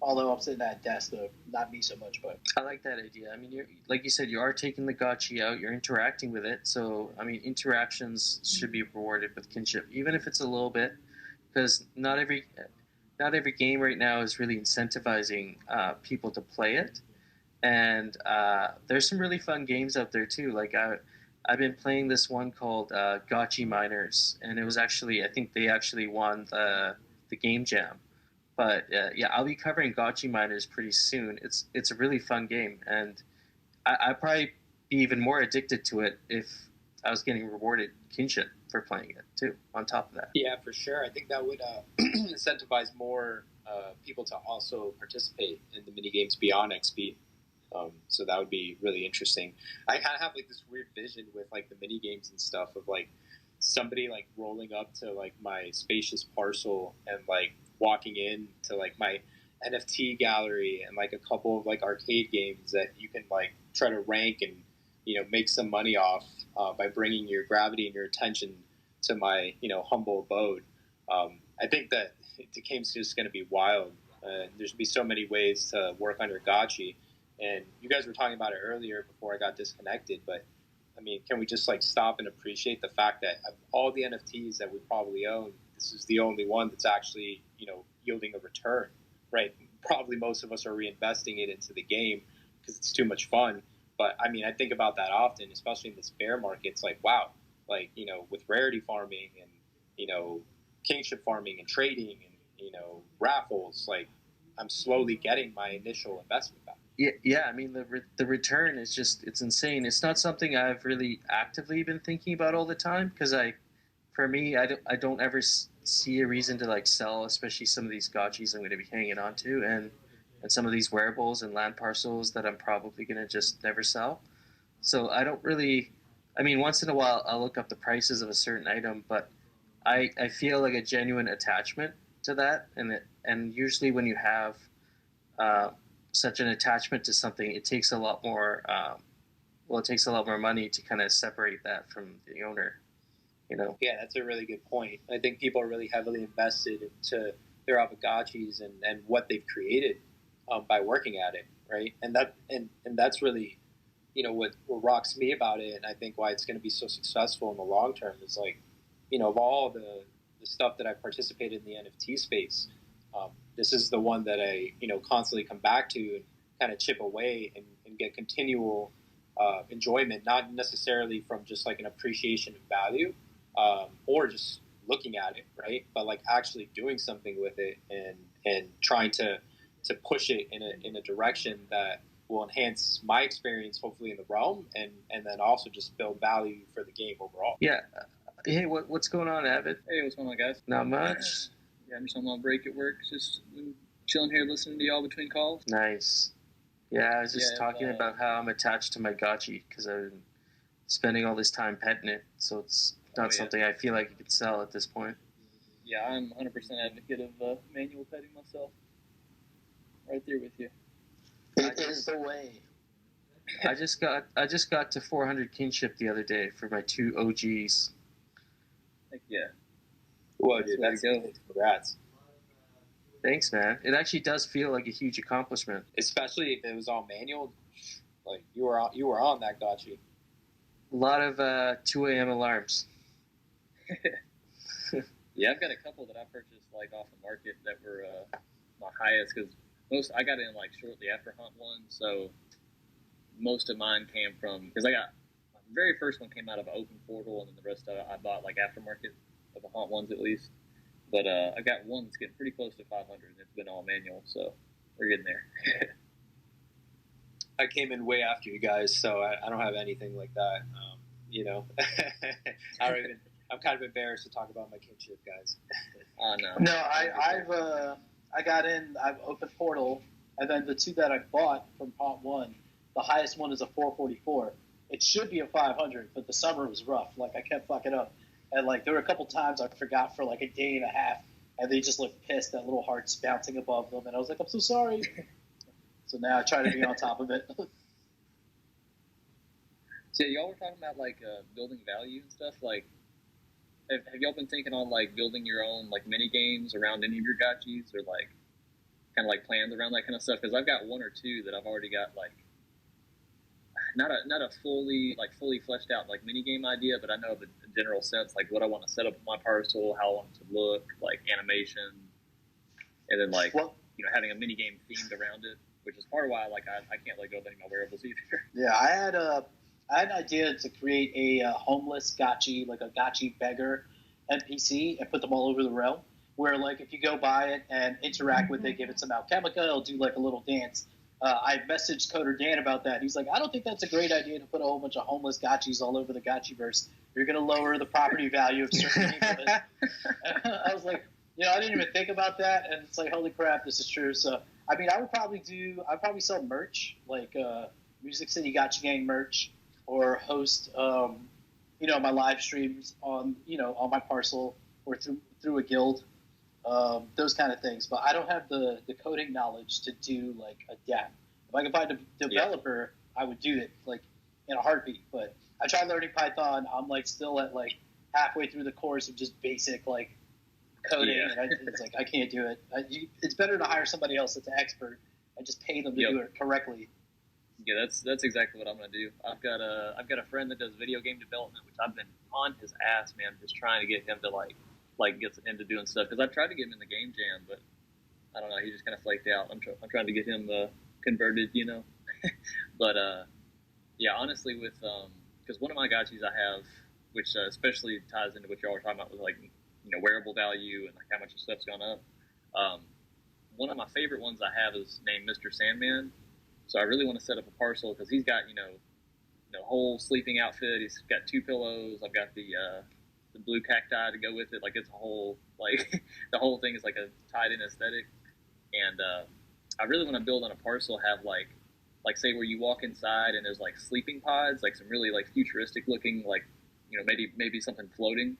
Although I'm sitting at a desk, though, not me so much. But I like that idea. I mean, like you said, you are taking the Gotchi out. You're interacting with it. So, I mean, interactions should be rewarded with kinship, even if it's a little bit, because not every game right now is really incentivizing people to play it. And there's some really fun games out there too. Like I've been playing this one called Gotchi Miners, and it was actually, I think they actually won the game jam. But yeah, I'll be covering Gotchi Miners pretty soon. It's a really fun game, and I'd probably be even more addicted to it if I was getting rewarded kinship for playing it too. On top of that, yeah, for sure. I think that would incentivize more people to also participate in the mini games beyond XP. So that would be really interesting. I kind of have like this weird vision with like the mini games and stuff of like somebody like rolling up to like my spacious parcel and like walking in to like my NFT gallery and like a couple of like arcade games that you can like try to rank and make some money off by bringing your gravity and your attention to my humble abode. I think that the game's just going to be wild. There's going to be so many ways to work on your Gotchi. And you guys were talking about it earlier before I got disconnected, but I mean, can we just like stop and appreciate the fact that of all the NFTs that we probably own, this is the only one that's actually, yielding a return, right? Probably most of us are reinvesting it into the game because it's too much fun. But I mean, I think about that often, especially in this bear market. It's like, wow, like, with rarity farming and, kingship farming and trading and, raffles, like I'm slowly getting my initial investment back. Yeah. I mean, the return is just, it's insane. It's not something I've really actively been thinking about all the time because I don't ever see a reason to like sell, especially some of these Gotchis I'm going to be hanging on to, and some of these wearables and land parcels that I'm probably going to just never sell. So I don't really. I mean, once in a while I'll look up the prices of a certain item, but I feel like a genuine attachment to that, and usually when you have such an attachment to something, it takes a lot more. It takes a lot more money to kind of separate that from the owner. Yeah, that's a really good point. I think people are really heavily invested into their Aavegotchis and what they've created by working at it, right? And that's really, what rocks me about it, and I think why it's going to be so successful in the long term is like, of all the stuff that I've participated in the NFT space, this is the one that I constantly come back to and kind of chip away and get continual enjoyment, not necessarily from just like an appreciation of value. Or just looking at it, right? But like actually doing something with it and trying to push it in a direction that will enhance my experience, hopefully in the realm, and then also just build value for the game overall. Yeah. Hey, what's going on, Avid? Hey, what's going on, guys? Not much. Yeah, I'm just on my break at work, just chilling here, listening to y'all between calls. Nice. Yeah, I was just talking about how I'm attached to my Gotchi because I've been spending all this time petting it, so it's not something I feel like I could sell at this point. Yeah, I'm 100% advocate of manual petting myself. Right there with you. It is the way. I just got to 400 kinship the other day for my 2 OGs. Heck yeah. Whoa, dude, that's congrats. Thanks, man. It actually does feel like a huge accomplishment, especially if it was all manual. Like you were on that Gotchi. A lot of 2 a.m. alarms. Yeah, I've got a couple that I purchased like off the market that were my highest because I got in like shortly after Hunt 1, so most of mine came from because I got my very first one came out of an open portal, and then the rest of it I bought like aftermarket of the Hunt 1s at least. But I got one that's getting pretty close to 500, and it's been all manual, so we're getting there. I came in way after you guys, so I don't have anything like that. I'm kind of embarrassed to talk about my kinship, guys. Oh no. No, I got in. I've opened Portal, and then the 2 that I bought from Pot 1, the highest one is a 444. It should be a 500, but the summer was rough. Like I kept fucking up, and like there were a couple times I forgot for like a day and a half, and they just looked pissed. That little heart's bouncing above them, and I was like, I'm so sorry. So now I try to be on top of it. So y'all were talking about like building value and stuff. Like, have y'all been thinking on like building your own like mini games around any of your gotchis, or like kind of like plans around that kind of stuff? Because I've got 1 or 2 that I've already got like not a fully fleshed out like mini game idea, but I know of a general sense like what I want to set up with my parcel, how I want it to look, like animation, and then like having a mini game themed around it, which is part of why like I can't let go of any of my wearables either. Yeah, I had an idea to create a homeless Gotchi, like a Gotchi beggar NPC, and put them all over the realm. Where like if you go by it and interact with it, give it some Alchemica, it'll do like a little dance. I messaged Coder Dan about that. He's like, I don't think that's a great idea to put a whole bunch of homeless Gotchis all over the Gotchiverse. You're going to lower the property value of certain neighborhoods. I was like, I didn't even think about that, and it's like, holy crap, this is true. So, I mean, I'd probably sell merch, like Music City Gotchi Gang merch, or host, my live streams on my parcel or through a guild, those kind of things. But I don't have the coding knowledge to do like a dev. If I could find a developer, I would do it like in a heartbeat. But I tried learning Python. I'm like still at like halfway through the course of just basic like coding, and it's like I can't do it. It's better to hire somebody else that's an expert and just pay them to do it correctly. Yeah, that's exactly what I'm gonna do. I've got a friend that does video game development, which I've been on his ass, man, just trying to get him to like get into doing stuff, because I've tried to get him in the game jam, but I don't know, he just kind of flaked out. I'm trying to get him converted, but yeah, honestly, with because one of my gotchis I have, which especially ties into what y'all were talking about with like wearable value and like how much the stuff's gone up. One of my favorite ones I have is named Mr. Sandman. So I really want to set up a parcel because he's got whole sleeping outfit. He's got 2 pillows. I've got the blue cacti to go with it. Like it's a whole the whole thing is like a tied in aesthetic. And I really want to build on a parcel, have like say where you walk inside and there's like sleeping pods, like some really like futuristic looking maybe something floating,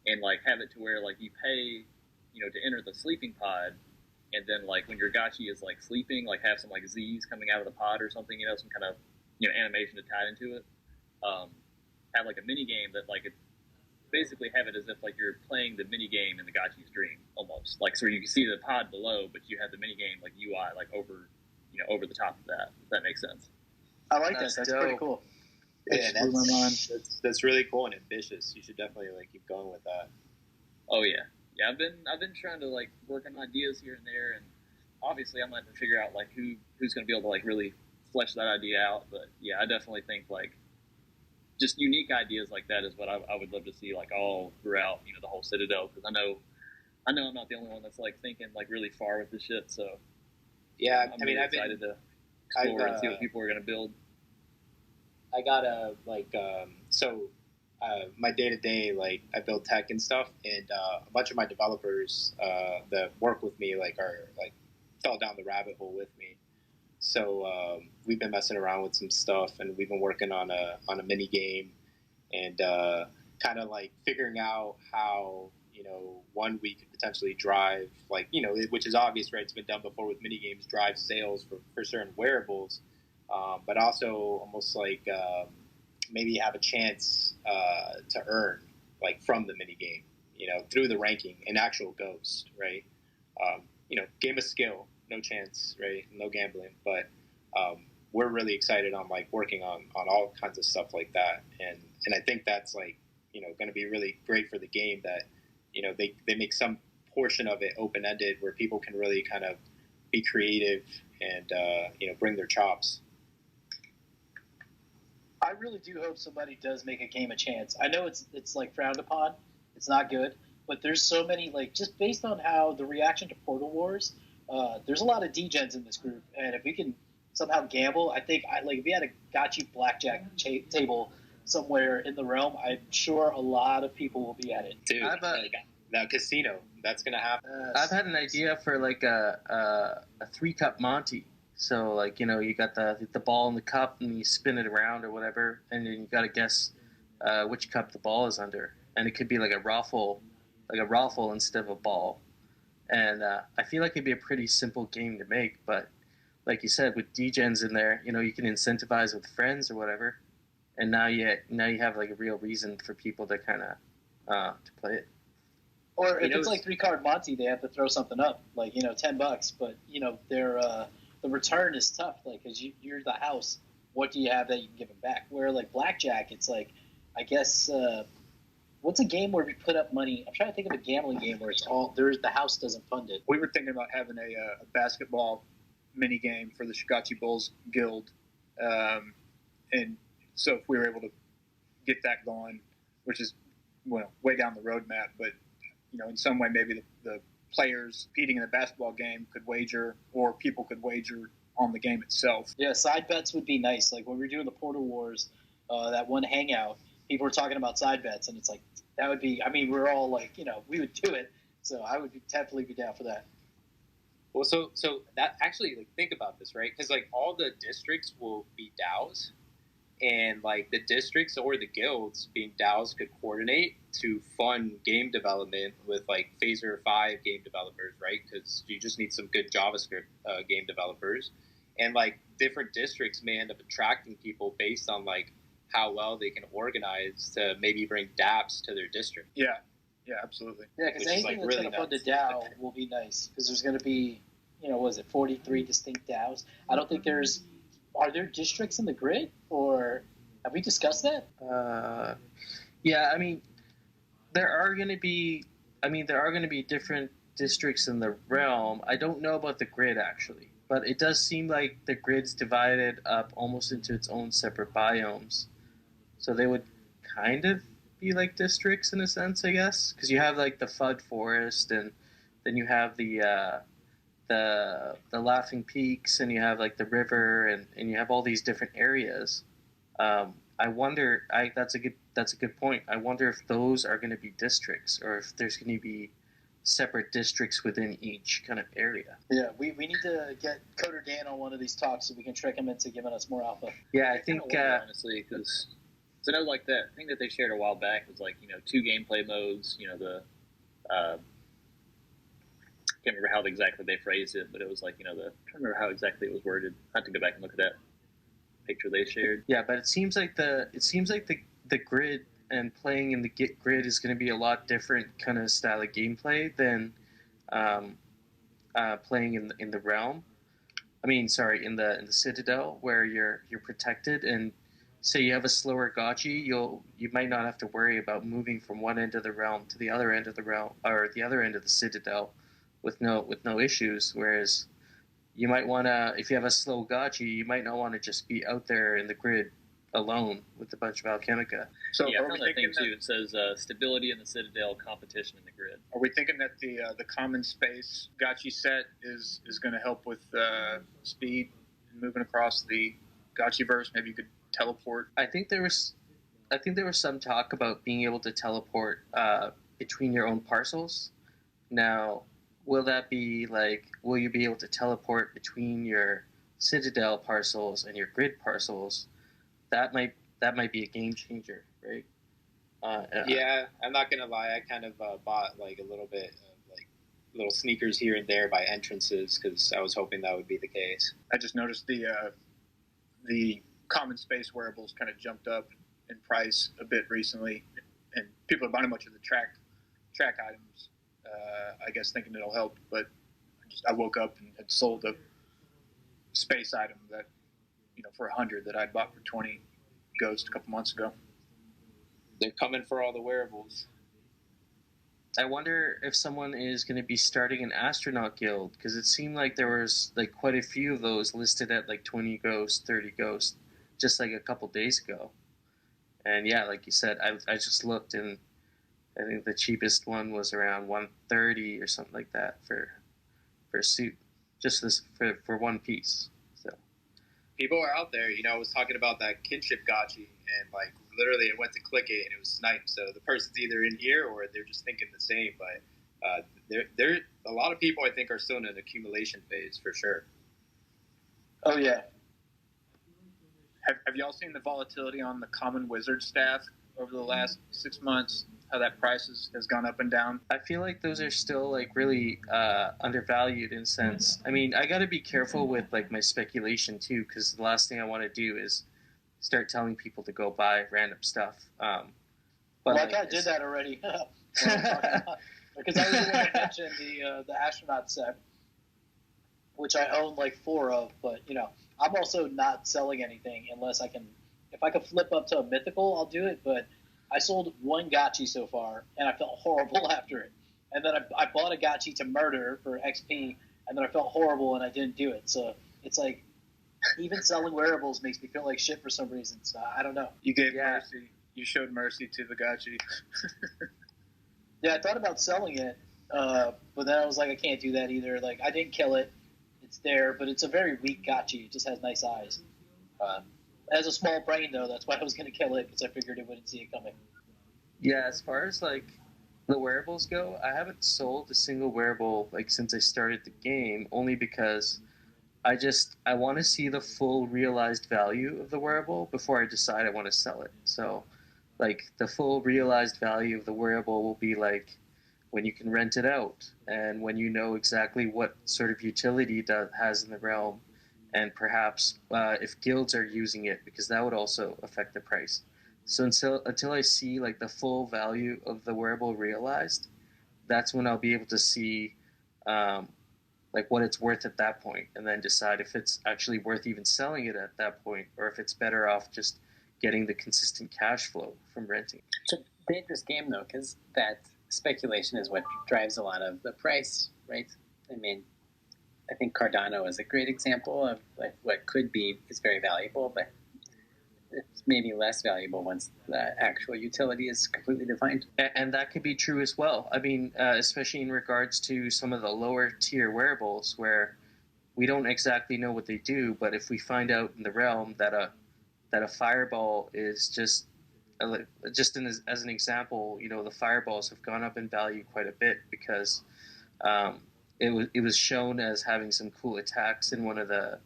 and like have it to where like you pay to enter the sleeping pod. And then, like, when your Gotchi is, like, sleeping, like, have some, like, Z's coming out of the pod or something, some kind of, animation to tie into it. Have, like, a mini game that, like, basically have it as if, like, you're playing the mini game in the Gotchi's dream, almost. Like, so you can see the pod below, but you have the mini game, like, UI, like, over the top of that, if that makes sense. I like that. That's pretty cool. Yeah, that's really cool and ambitious. You should definitely, like, keep going with that. Oh, yeah. Yeah, I've been trying to like work on ideas here and there, and obviously I'm gonna have to figure out like who's gonna be able to like really flesh that idea out. But yeah, I definitely think like just unique ideas like that is what I would love to see like all throughout the whole Citadel, because I know I'm not the only one that's like thinking like really far with this shit. So yeah, I'm really excited to explore and see what people are going to build. I got my day to day, like I build tech and stuff, and a bunch of my developers that work with me are fell down the rabbit hole with me. So we've been messing around with some stuff, and we've been working on a mini game, and kind of like figuring out how one we could potentially drive, which is obvious, right? It's been done before with mini games, drive sales for certain wearables, but also almost maybe have a chance to earn from the mini game, through the ranking, an actual ghost, right? Game of skill, no chance, right? No gambling, but we're really excited on working on all kinds of stuff like that, and I think that's going to be really great for the game that they make some portion of it open ended where people can really kind of be creative and bring their chops. I really do hope somebody does make a game a chance. I know it's frowned upon, it's not good, but there's so many just based on how the reaction to Portal Wars. There's a lot of degens in this group, and if we can somehow gamble, I think if we had a Gotchi blackjack table somewhere in the realm, I'm sure a lot of people will be at it. Dude, now casino, that's gonna happen. I've had an idea for a 3-cup Monty. So you got the ball in the cup and you spin it around or whatever, and then you got to guess which cup the ball is under, and it could be like a raffle instead of a ball. And I feel like it'd be a pretty simple game to make, but like you said, with degens in there, you can incentivize with friends or whatever, and now you have a real reason for people to kind of to play it. Or if it's 3-card Monty, they have to throw something up, $10, but they're the return is tough, because you're the house. What do you have that you can give them back? Where blackjack, it's I guess. What's a game where we put up money? I'm trying to think of a gambling game where it's the house doesn't fund it. We were thinking about having a basketball mini game for the Gotchi Bulls Guild, and so if we were able to get that going, which is way down the roadmap, but in some way maybe the players competing in the basketball game could wager, or people could wager on the game itself. Yeah, side bets would be nice. When we were doing the Portal Wars, that one hangout, people were talking about side bets, and it's that would be. I mean, we're all we would do it, so I would definitely be down for that. Well, so that actually think about this, right? Because all the districts will be DAOs, and the districts or the guilds being DAOs could coordinate to fund game development with Phaser 5 game developers, right? Because you just need some good JavaScript game developers, and different districts may end up attracting people based on how well they can organize to maybe bring dApps to their district. Yeah, absolutely. Yeah, because anything that's really going to fund a DAO will be nice, because there's going to be 43 distinct DAOs. I don't think are there districts in the grid, or have we discussed that? Yeah, I mean, there are going to be different districts in the realm. I don't know about the grid actually, but it does seem like the grid's divided up almost into its own separate biomes. So they would kind of be like districts in a sense, I guess, because you have the Fud Forest, and then you have the Laughing Peaks, and you have the river, and you have all these different areas. I wonder. That's a good point. I wonder if those are going to be districts, or if there's going to be separate districts within each kind of area. Yeah, we need to get Coder Dan on one of these talks so we can trick him into giving us more alpha. Yeah, I think honestly, because I know that thing that they shared a while back was 2 gameplay modes. Can't remember how exactly they phrased it, but it was I can't remember how exactly it was worded. I have to go back and look at that picture they shared. Yeah, but it seems like the grid and playing in the grid is going to be a lot different kind of style of gameplay than playing in the realm. I mean, sorry, in the Citadel, where you're protected, and say you have a slower Gotchi, you might not have to worry about moving from one end of the realm to the other end of the realm, or the other end of the Citadel, with no issues. Whereas you might want to, if you have a slow Gotchi, you might not want to just be out there in the grid alone with a bunch of Alchemica. So yeah, I found that thing too. It says stability in the Citadel, competition in the grid. Are we thinking that the common space Gotchi set is going to help with speed and moving across the Gotchiverse, maybe you could teleport. I think there was some talk about being able to teleport between your own parcels. Now, will you be able to teleport between your Citadel parcels and your grid parcels? That might be a game changer, right? Yeah, I'm not gonna lie. I kind of bought like a little bit of like little sneakers here and there by entrances because I was hoping that would be the case. I just noticed the common space wearables kind of jumped up in price a bit recently, and people are buying a bunch of the track items. I guess thinking it'll help, but I woke up and had sold a space item that for 100 that I'd bought for 20 Ghost a couple months ago. They're coming for all the wearables. I wonder if someone is going to be starting an astronaut guild, because it seemed like there was like quite a few of those listed at like 20 Ghost, 30 Ghost, just like a couple days ago. And yeah, like you said, I just looked, and I think the cheapest one was around 130 or something like that for a suit, just this for one piece. So people are out there. I was talking about that kinship gotchi, and like literally I went to click it and it was sniped. So the person's either in here or they're just thinking the same. But there a lot of people I think are still in an accumulation phase for sure. Oh yeah. Have y'all seen the volatility on the common wizard staff over the last 6 months? How that price has gone up and down? I feel like those are still like really undervalued in a sense. I mean, I got to be careful with like my speculation too, because the last thing I want to do is start telling people to go buy random stuff. But well, I kind of did that already. Because I was the one that mentioned the astronaut set, which I own like 4 of. But I'm also not selling anything unless I can. If I could flip up to a mythical, I'll do it. But I sold 1 Gotchi so far, and I felt horrible after it. And then I bought a Gotchi to murder for XP, and then I felt horrible, and I didn't do it. So it's like, even selling wearables makes me feel like shit for some reason. So I don't know. You gave mercy. You showed mercy to the Gotchi. Yeah, I thought about selling it, but then I was like, I can't do that either. Like, I didn't kill it. It's there, but it's a very weak Gotchi. It just has nice eyes. It has a small brain, though. That's why I was going to kill it, because I figured it wouldn't see it coming. Yeah, as far as like the wearables go, I haven't sold a single wearable like since I started the game, only because I want to see the full realized value of the wearable before I decide I want to sell it. So like the full realized value of the wearable will be like when you can rent it out, and when you know exactly what sort of utility it has in the realm, and perhaps if guilds are using it, because that would also affect the price. So until I see like the full value of the wearable realized, that's when I'll be able to see like what it's worth at that point, and then decide if it's actually worth even selling it at that point, or if it's better off just getting the consistent cash flow from renting. It's a dangerous game though, because that speculation is what drives a lot of the price, right? I mean, I think Cardano is a great example of like what could be is very valuable, but it's maybe less valuable once the actual utility is completely defined. And that could be true as well. I mean, especially in regards to some of the lower tier wearables where we don't exactly know what they do, but if we find out in the realm that a fireball is just as an example, the fireballs have gone up in value quite a bit because it was shown as having some cool attacks in one of the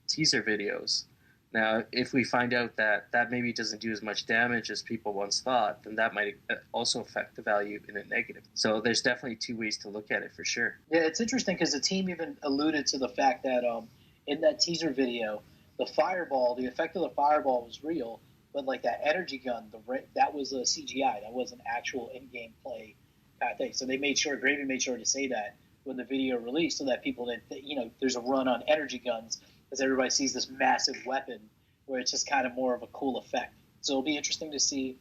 teaser videos. Now, if we find out that maybe doesn't do as much damage as people once thought, then that might also affect the value in a negative. So there's definitely 2 ways to look at it for sure. Yeah, it's interesting because the team even alluded to the fact that in that teaser video, the effect of the fireball was real, but like that energy gun, that was a CGI. That was an actual in-game play kind of thing. So Gravy made sure to say that when the video released, so that people didn't, there's a run on energy guns, because everybody sees this massive weapon where it's just kind of more of a cool effect. So it'll be interesting to see,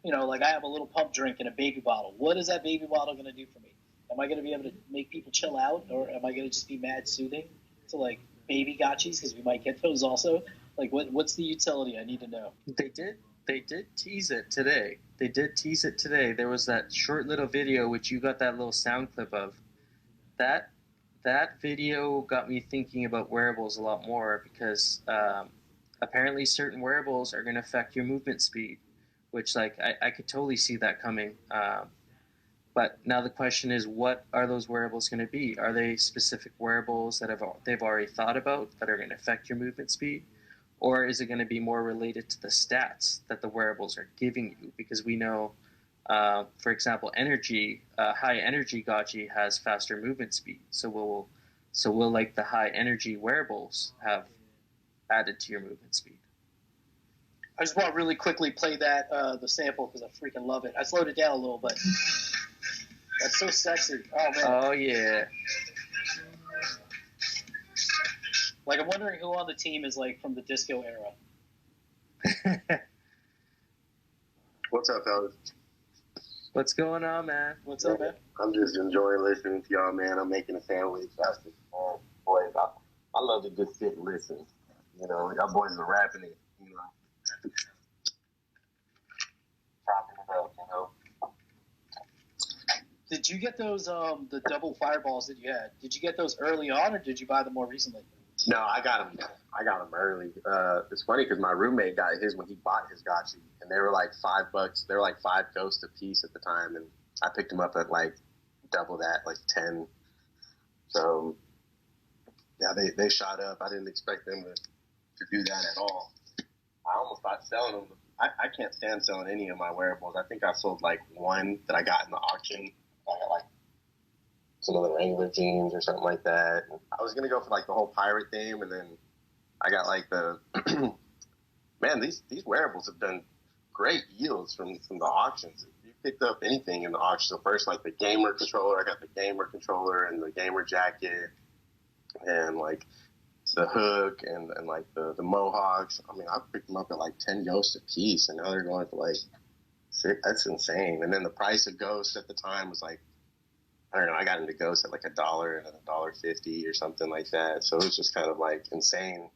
like I have a little pump drink in a baby bottle. What is that baby bottle going to do for me? Am I going to be able to make people chill out, or am I going to just be mad soothing to like baby gotchis, because we might get those also? Like what's the utility? I need to know. They did tease it today. There was that short little video which you got that little sound clip of. That that video got me thinking about wearables a lot more because apparently certain wearables are going to affect your movement speed, which like I could totally see that coming. But now the question is, what are those wearables going to be? Are they specific wearables that they've already thought about that are going to affect your movement speed? Or is it going to be more related to the stats that the wearables are giving you? Because we know, for example, high energy Gotchi has faster movement speed. So will like the high energy wearables have added to your movement speed? I just want to really quickly play that the sample because I freaking love it. I slowed it down a little, but that's so sexy. Oh man. Oh yeah. Like I'm wondering who on the team is like from the disco era. What's up, fellas? What's going on, man? What's up, man? I'm just enjoying listening to y'all, man. I'm making a sandwich. Boys, I love to just sit and listen. You know, y'all boys are rapping it, you know. Chopping it up, you know. Did you get those the double fireballs that you had? Did you get those early on, or did you buy them more recently? No, I got them early. It's funny because my roommate got his when he bought his Gotchi, and they were like $5. They were like 5 ghosts a piece at the time, and I picked them up at like double that, like 10. So yeah, they shot up. I didn't expect them to do that at all. I almost thought selling them. I can't stand selling any of my wearables. I think I sold like one that I got in the auction. I got like some of the Wrangler jeans or something like that. I was gonna go for like the whole pirate theme, and then I got like the man. These wearables have done great yields from the auctions. If you picked up anything in the auction, so first like the gamer controller, I got the gamer controller and the gamer jacket, and like the hook and like the mohawks. I mean, I picked them up at like 10 ghosts a piece, and now they're going for like 6. That's insane. And then the price of ghosts at the time was like, I don't know, I got into ghosts at like $1 and $1.50 or something like that. So it was just kind of like insane,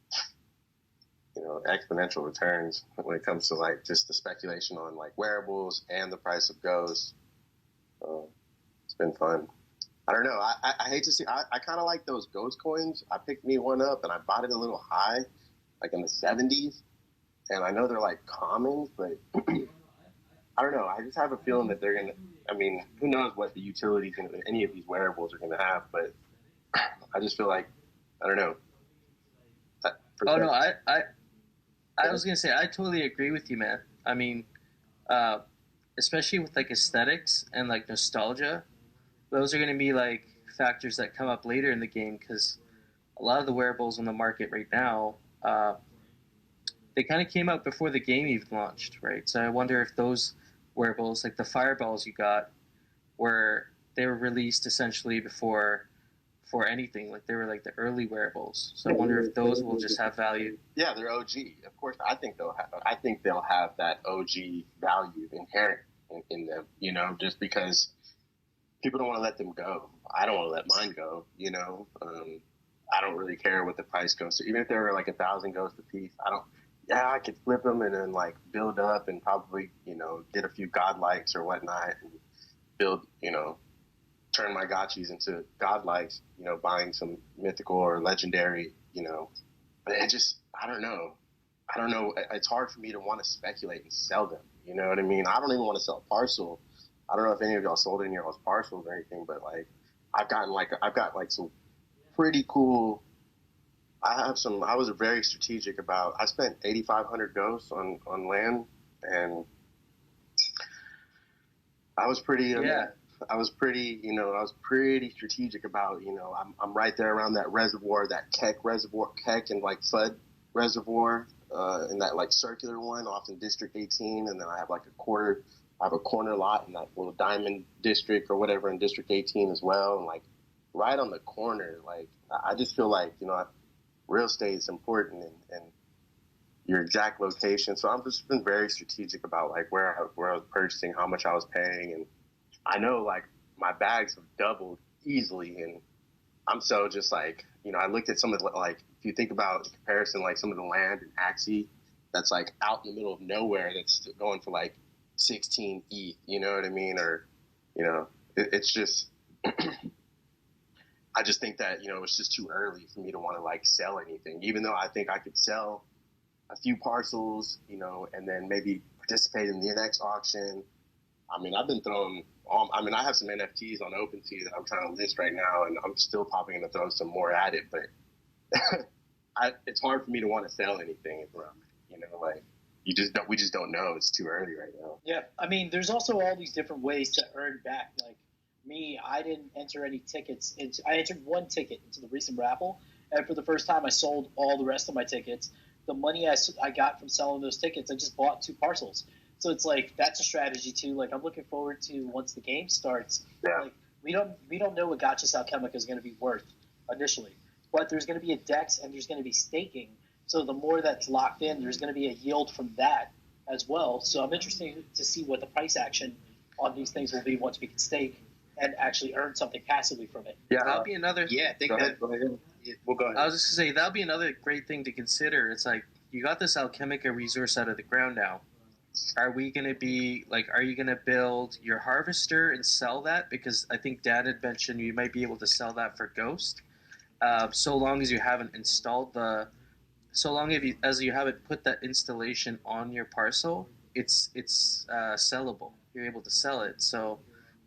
you know, exponential returns when it comes to like just the speculation on like wearables and the price of ghosts. It's been fun. I don't know. I hate to see. I kind of like those ghost coins. I picked me one up and I bought it a little high, like in the 70s. And I know they're like commons, but I don't know. I just have a feeling that they're gonna. I mean, who knows what the utilities any of these wearables are gonna have? But I just feel like I don't know. Oh no, I was gonna say I totally agree with you, man. I mean, especially with like aesthetics and like nostalgia, those are gonna be like factors that come up later in the game because a lot of the wearables on the market right now, they kind of came out before the game even launched, right? So I wonder if those wearables, like the fireballs you got, were released essentially before anything. Like they were like the early wearables. So I wonder if those will just have value. Yeah, they're OG. Of course, I think they'll have that OG value inherent in them. You know, just because people don't want to let them go. I don't want to let mine go. You know, I don't really care what the price goes to. Even if they were like 1,000 goes a piece, I don't. Yeah, I could flip them and then like build up and probably, you know, get a few godlikes or whatnot and build, you know, turn my gotchis into godlikes, you know, buying some mythical or legendary, you know. But it just, I don't know. It's hard for me to want to speculate and sell them. You know what I mean? I don't even want to sell a parcel. I don't know if any of y'all sold any of y'all's parcels or anything, but like I've got like some pretty cool. I was very strategic about. I spent 8,500 ghosts on land, and I was pretty. I was pretty strategic about. You know, I'm right there around that reservoir, that Keck and like Flood reservoir, and that like circular one off in District 18, and then I have like I have a corner lot in that little Diamond District or whatever in District 18 as well, and like right on the corner. Like I just feel like, you know, real estate is important and your exact location. So I've just been very strategic about like where I was purchasing, how much I was paying. And I know like my bags have doubled easily. And I'm so just like, you know, I looked at some of the, like, if you think about the comparison, like some of the land in Axie that's like out in the middle of nowhere that's going for like 16 ETH, you know what I mean? Or, you know, it's just, I just think that, it's just too early for me to want to like sell anything, even though I think I could sell a few parcels, and then maybe participate in the next auction. I mean, I've been throwing I have some NFTs on OpenSea that I'm trying to list right now, and I'm still probably going to throw some more at it, but it's hard for me to want to sell anything, like we just don't know. It's too early right now. Yeah, I mean, there's also all these different ways to earn back. Like me, I didn't enter any tickets. I entered one ticket into the recent raffle, and for the first time, I sold all the rest of my tickets. The money I got from selling those tickets, I just bought 2 parcels. So it's like that's a strategy too. Like I'm looking forward to once the game starts. Yeah. Like we don't know what Gotchi Alchemica is going to be worth initially, but there's going to be a DEX and there's going to be staking. So the more that's locked in, there's going to be a yield from that as well. So I'm interested to see what the price action on these things will be once we can stake and actually earn something passively from it. Yeah, that'll be another. Yeah, I think Go that. ahead. We'll go ahead. I was just gonna say that'll be another great thing to consider. It's like you got this Alchemica resource out of the ground now. Are you going to build your harvester and sell that? Because I think Dad had mentioned you might be able to sell that for Ghost. So long as you haven't installed as you haven't put that installation on your parcel, it's sellable. You're able to sell it. So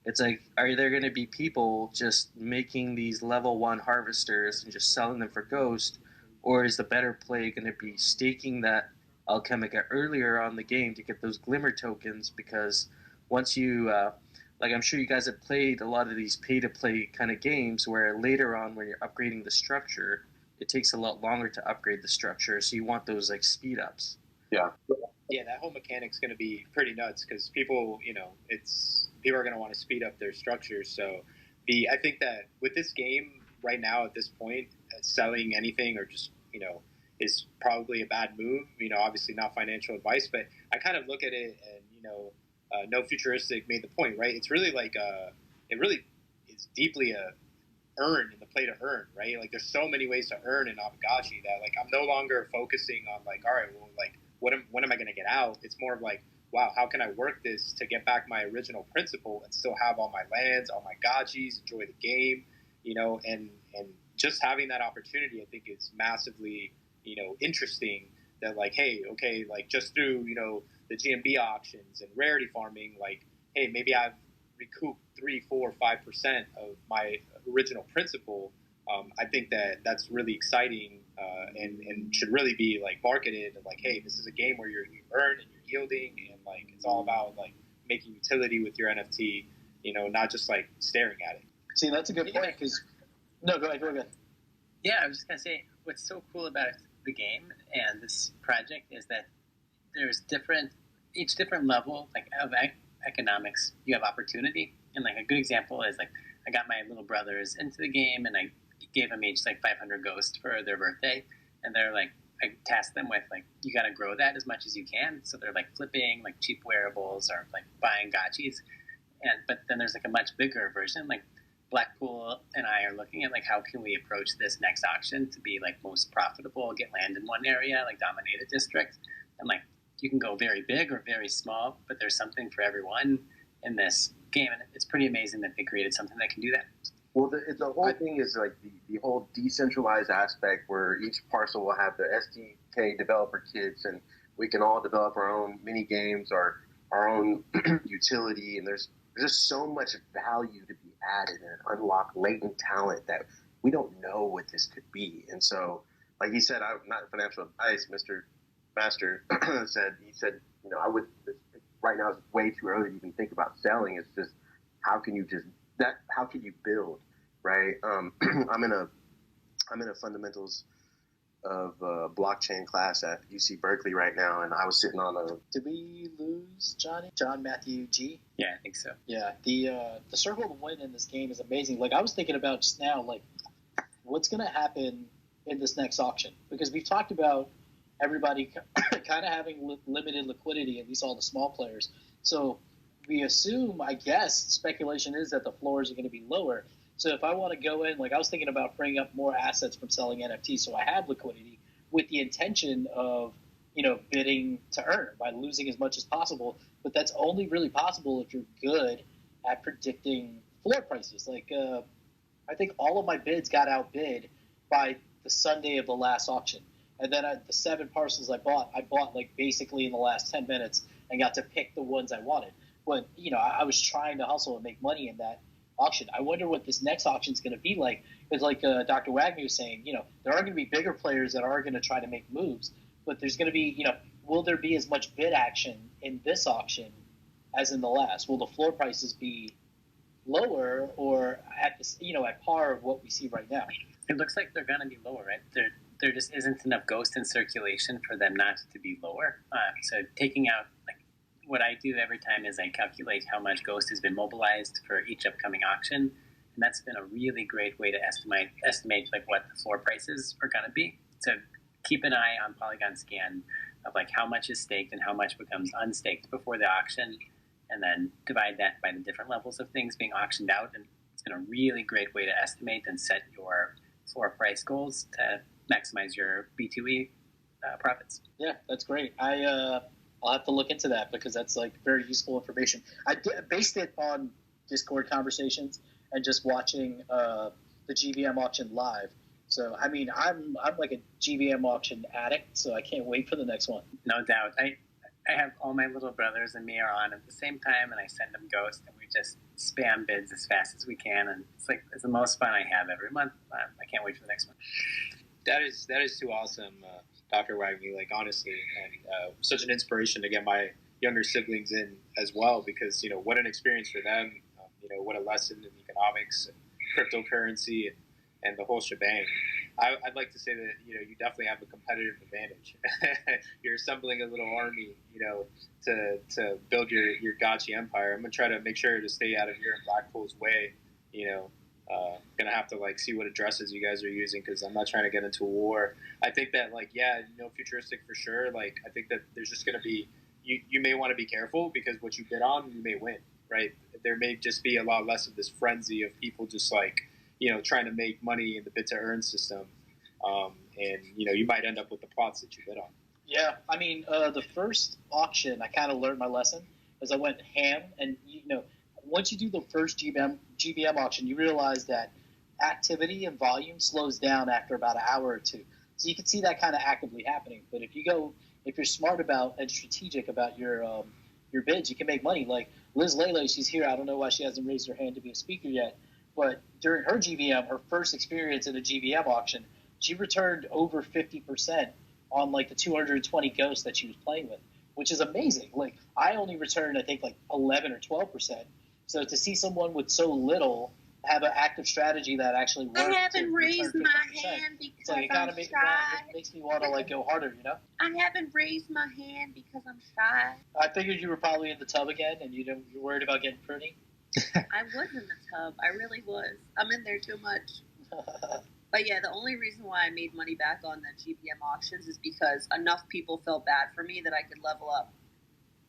it's like, are there going to be people just making these level 1 harvesters and just selling them for Ghost? Or is the better play going to be staking that Alchemica earlier on the game to get those glimmer tokens? Because once you I'm sure you guys have played a lot of these pay to play kind of games where later on when you're upgrading the structure, it takes a lot longer to upgrade the structure, so you want those like speed ups. Yeah, that whole mechanic's going to be pretty nuts because people are going to want to speed up their structures. So I think that with this game right now at this point, selling anything or just is probably a bad move. Obviously not financial advice, but I kind of look at it and, No Futuristic made the point, right? It's really like, it really is deeply a earn in the play to earn, right? Like there's so many ways to earn in Aavegotchi that like, I'm no longer focusing on like, all right, well, like when am I going to get out? It's more of like, wow, how can I work this to get back my original principle and still have all my lands, all my gotchis, enjoy the game, and just having that opportunity, I think is massively, interesting that like, hey, okay, like just through, the GMB auctions and rarity farming, like, hey, maybe I've recouped 3, 4, 5% of my original principle. I think that that's really exciting and should really be like marketed and like, hey, this is a game where you earn and you're yielding and like it's all about like making utility with your NFT, not just like staring at it. See, that's a good point because no, go ahead. Yeah, I was just gonna say what's so cool about the game and this project is that there's each different level like of economics. You have opportunity, and like a good example is like I got my little brothers into the game, and I gave them each like 500 ghosts for their birthday, and they're like I tasked them with like you got to grow that as much as you can. So they're like flipping like cheap wearables or like buying gotchis, but then there's like a much bigger version like. Blackpool and I are looking at like how can we approach this next auction to be like most profitable, get land in one area, like dominate a district, and like you can go very big or very small, but there's something for everyone in this game, and it's pretty amazing that they created something that can do that. Well, the whole thing is like the whole decentralized aspect where each parcel will have the SDK developer kits, and we can all develop our own mini games or our own utility, and there's just so much value to be added and unlock latent talent that we don't know what this could be. And so, like he said, not financial advice, Mr. Master he said, I would, right now it's way too early to even think about selling. It's just, how can you build, right? I'm in a fundamentals of blockchain class at UC Berkeley right now, and I was sitting on a. Did we lose Johnny? John Matthew G? Yeah, I think so. Yeah, the circle to win in this game is amazing. Like I was thinking about just now, like what's going to happen in this next auction, because we've talked about everybody kind of having limited liquidity, at least all the small players. So we assume, I guess, speculation is that the floors are going to be lower. So if I want to go in, like I was thinking about bringing up more assets from selling NFTs, so I have liquidity with the intention of, bidding to earn by losing as much as possible. But that's only really possible if you're good at predicting floor prices. Like I think all of my bids got outbid by the Sunday of the last auction. And then the 7 parcels I bought like basically in the last 10 minutes and got to pick the ones I wanted. But, I was trying to hustle and make money in that auction. I wonder what this next auction is going to be like. Because like Dr. Wagner was saying, there are going to be bigger players that are going to try to make moves. But there's going to be, will there be as much bid action in this auction as in the last? Will the floor prices be lower or at at par of what we see right now? It looks like they're going to be lower, right? There just isn't enough ghost in circulation for them not to be lower. So taking out, like, what I do every time is I calculate how much ghost has been mobilized for each upcoming auction, and that's been a really great way to estimate like what the floor prices are going to be. So keep an eye on Polygon Scan of like how much is staked and how much becomes unstaked before the auction, and then divide that by the different levels of things being auctioned out, and it's been a really great way to estimate and set your floor price goals to maximize your B2E profits. Yeah, that's great. I'll have to look into that because that's like very useful information. I based it on Discord conversations and just watching the GVM auction live. So I mean, I'm like a GVM auction addict, so I can't wait for the next one. No doubt. I have all my little brothers and me are on at the same time, and I send them ghost, and we just spam bids as fast as we can, and it's the most fun I have every month. I can't wait for the next one. That is too awesome, Dr. Wagner. Like, honestly, and such an inspiration to get my younger siblings in as well, because what an experience for them. What a lesson in economics and cryptocurrency and the whole shebang. I'd like to say that you definitely have a competitive advantage. You're assembling a little army, to build your Gotchi empire. I'm gonna try to make sure to stay out of your and Blackpool's way. Gonna have to see what addresses you guys are using because I'm not trying to get into a war. I think that futuristic for sure. I think that there's just gonna be you may want to be careful because what you bid on you may win, right? There may just be a lot less of this frenzy of people just trying to make money in the bid to earn system, and you might end up with the plots that you bid on. Yeah, I mean the first auction I kind of learned my lesson as I went ham, and once you do the first GBM auction, you realize that activity and volume slows down after about an hour or two. So you can see that kind of actively happening. But if you're smart about and strategic about your bids, you can make money. Like Liz Lele, she's here. I don't know why she hasn't raised her hand to be a speaker yet. But during her GVM, her first experience in a GVM auction, she returned over 50% on the 220 ghosts that she was playing with, which is amazing. I only returned, I think, 11 or 12%. So to see someone with so little have an active strategy that actually works. I haven't raised my hand because I'm shy. It makes me want to go harder, I haven't raised my hand because I'm shy. I figured you were probably in the tub again, and you're worried about getting pretty. I was in the tub. I really was. I'm in there too much. But yeah, the only reason why I made money back on the GBM auctions is because enough people felt bad for me that I could level up,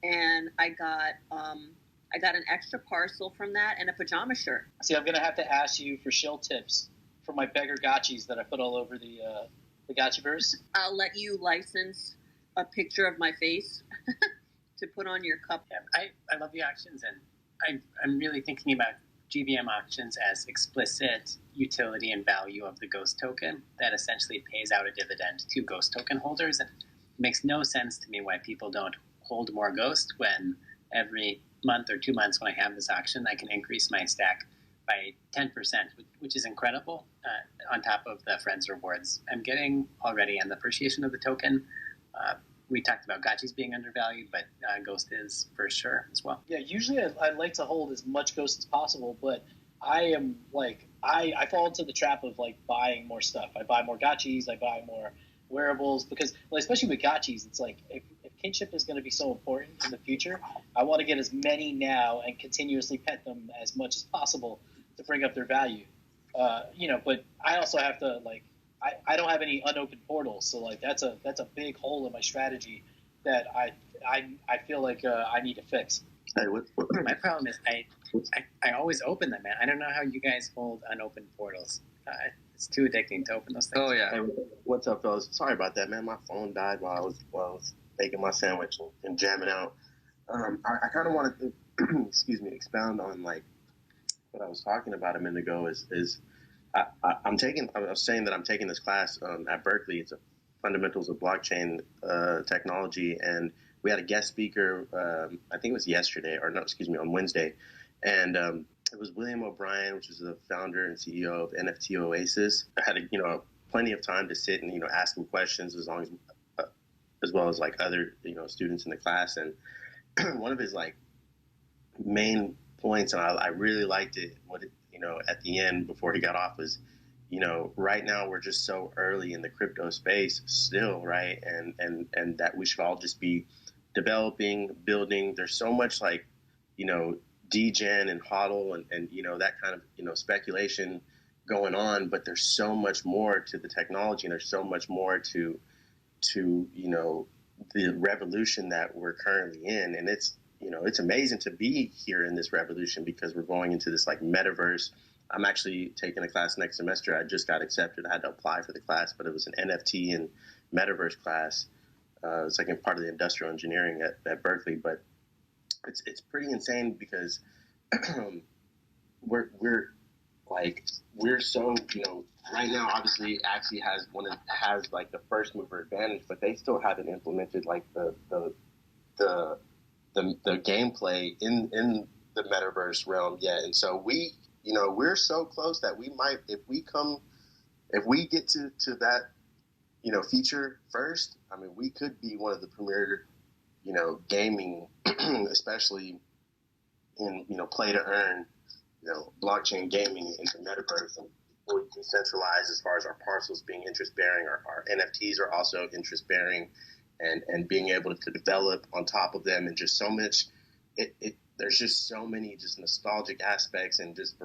and I got an extra parcel from that and a pajama shirt. See, I'm going to have to ask you for shill tips for my beggar gotchis that I put all over the Gotchiverse. I'll let you license a picture of my face to put on your cup. Yeah, I love the auctions, and I'm really thinking about GVM auctions as explicit utility and value of the ghost token that essentially pays out a dividend to ghost token holders. And it makes no sense to me why people don't hold more ghost when every month or 2 months when I have this auction, I can increase my stack by 10%, which is incredible, on top of the Frens rewards I'm getting already and the appreciation of the token. We talked about Gotchis being undervalued, but Ghost is for sure as well. Yeah, usually I like to hold as much Ghost as possible, but I am I fall into the trap of buying more stuff. I buy more Gotchis, I buy more wearables, because especially with Gotchis, it's if kinship is going to be so important in the future, I want to get as many now and continuously pet them as much as possible to bring up their value. But I also have to I don't have any unopened portals, so that's a big hole in my strategy that I feel I need to fix. Hey, my problem is I always open them, man. I don't know how you guys hold unopened portals. It's too addicting to open those things. Oh yeah. Hey, what's up, fellas? Sorry about that, man. My phone died while I was making my sandwich and jamming out. I kind of wanted to, expound on what I was talking about a minute ago is I was saying that I'm taking this class at Berkeley. It's a fundamentals of blockchain technology, and we had a guest speaker. I think it was yesterday, or no, excuse me, on Wednesday, and it was William O'Brien, which is the founder and CEO of NFT Oasis. I had plenty of time to sit and ask him questions as well as like other students in the class, and one of his like main points, and I really liked it. At the end before he got off was, right now we're just so early in the crypto space still, right? And that we should all just be developing, building. There's so much like, degen and hodl and that kind of speculation going on, but there's so much more to the technology, and there's so much more to the revolution that we're currently in, and it's amazing to be here in this revolution because we're going into this like metaverse. I'm actually taking a class next semester. I just got accepted. I had to apply for the class, but it was an NFT and metaverse class. It's like part of the industrial engineering at Berkeley, but it's pretty insane because we're so right now. Obviously, Axie has like the first mover advantage, but they still haven't implemented like the gameplay in the metaverse realm yet. And so we're so close that we might, if we get to that, feature first, I mean, we could be one of the premier, gaming, especially in, play to earn, blockchain gaming in the metaverse, and fully decentralized as far as our parcels being interest bearing. Our NFTs are also interest bearing. And being able to develop on top of them, and just so much, there's just so many just nostalgic aspects and just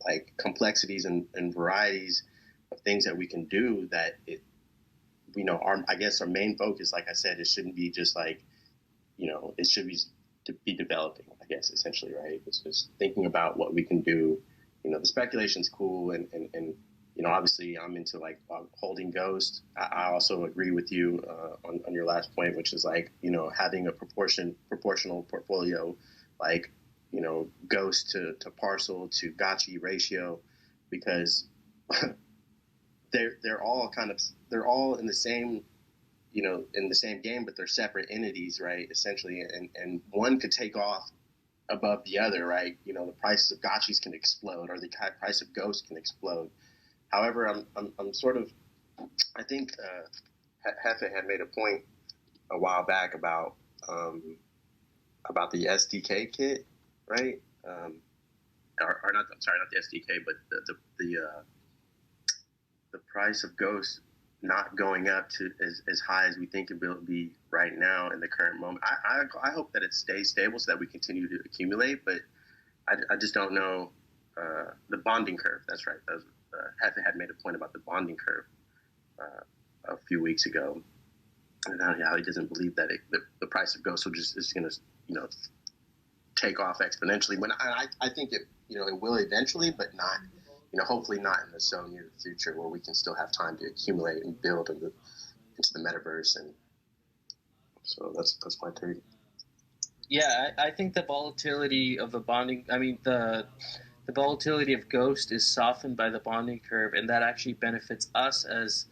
like complexities and varieties of things that we can do that I guess our main focus, like I said, it shouldn't be just like it should be to be developing, I guess, essentially, right? It's just thinking about what we can do. The speculation's cool, and obviously I'm into like holding Ghost. I also agree with you on your last point, which is like, having a proportional portfolio, like, Ghost to parcel to Gotchi ratio, because they're all in the same, in the same game, but they're separate entities, right? Essentially. And one could take off above the other, right? The prices of Gotchis can explode, or the price of Ghost can explode. However, I'm sort of, I think Hefe had made a point a while back about the SDK kit, right? Or not? I'm sorry, not the SDK, but the price of Ghost not going up to as high as we think it will be right now in the current moment. I hope that it stays stable so that we continue to accumulate, but I just don't know the bonding curve. That's right. Hefe had made a point about the bonding curve a few weeks ago, and how he doesn't believe that the price of Ghost is going to take off exponentially. When I think it will eventually, but not hopefully not in the so near future, where we can still have time to accumulate and build into the metaverse. And so that's my take. Yeah, I think the volatility of the bonding. I mean the volatility of Ghost is softened by the bonding curve, and that actually benefits us as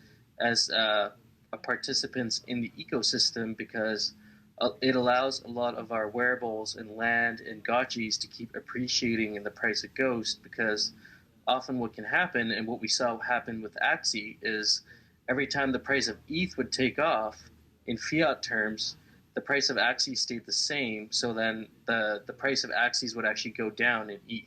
participants in the ecosystem, because it allows a lot of our wearables and land and gotchis to keep appreciating in the price of Ghost, because often what can happen, and what we saw happen with Axie, is every time the price of ETH would take off in fiat terms, the price of Axie stayed the same, so then the price of Axies would actually go down in ETH.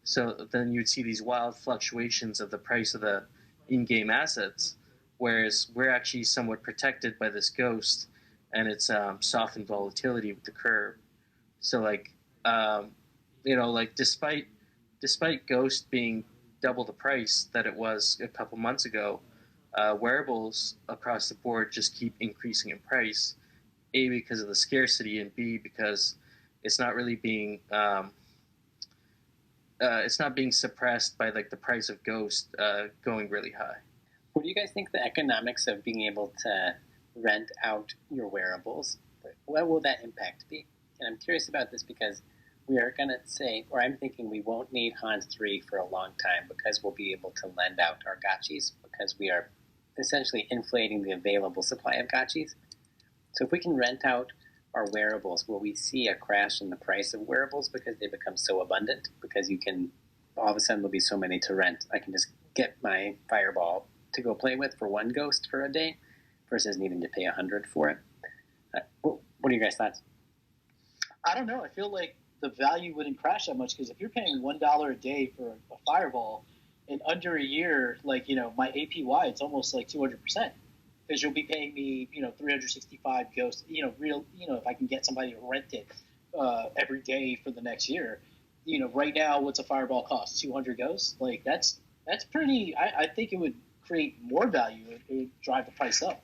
So then you'd see these wild fluctuations of the price of the in-game assets, whereas we're actually somewhat protected by this Ghost and its softened volatility with the curve. So despite Ghost being double the price that it was a couple months ago, wearables across the board just keep increasing in price. A, because of the scarcity, and B, because it's not really being suppressed by like the price of Ghost going really high. What do you guys think the economics of being able to rent out your wearables? What will that impact be? And I'm curious about this because we are going to say, or I'm thinking we won't need Han 3 for a long time because we'll be able to lend out our gotchis because we are essentially inflating the available supply of gotchis. So if we can rent out our wearables, will we see a crash in the price of wearables because they become so abundant? Because you can, all of a sudden there'll be so many to rent. I can just get my Fireball to go play with for one ghost for a day versus needing to pay 100 for it. What are your guys' thoughts? I don't know. I feel like the value wouldn't crash that much because if you're paying $1 a day for a Fireball in under a year, like, my APY, it's almost like 200% because you'll be paying me, 365 ghosts, if I can get somebody to rent it every day for the next year. Right now, what's a Fireball cost? 200 ghosts? Like, that's pretty, I think it would create more value. It would drive the price up.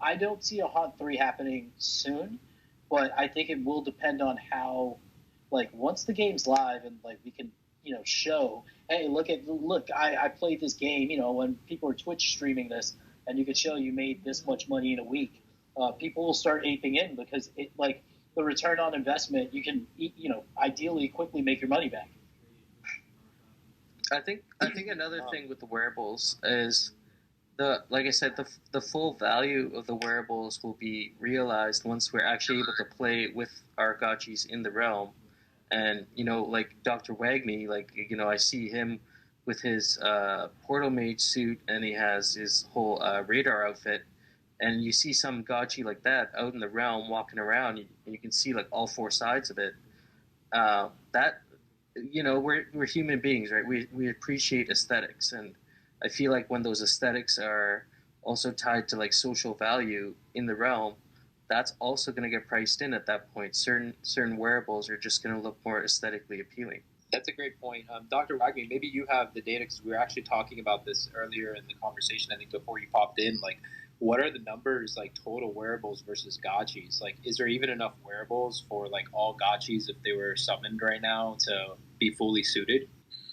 I don't see a Haunt 3 happening soon, but I think it will depend on how, once the game's live and, we can, show, hey, look, I played this game, when people are Twitch streaming this, and you could show you made this much money in a week, people will start aping in because, the return on investment, you can, ideally quickly make your money back. I think another thing with the wearables is like I said, the full value of the wearables will be realized once we're actually able to play with our gotchis in the realm. And, like Dr. Wagme, I see him with his Portal Mage suit and he has his whole radar outfit. And you see some gotchi like that out in the realm walking around and you can see all four sides of it. We're human beings, right? We appreciate aesthetics, and I feel like when those aesthetics are also tied to social value in the realm, that's also going to get priced in at that point. Certain wearables are just going to look more aesthetically appealing. That's a great point. Dr. Wagner, maybe you have the data because we were actually talking about this earlier in the conversation, I think before you popped in. What are the numbers, total wearables versus gotchis? Is there even enough wearables for, all gotchis if they were summoned right now to be fully suited?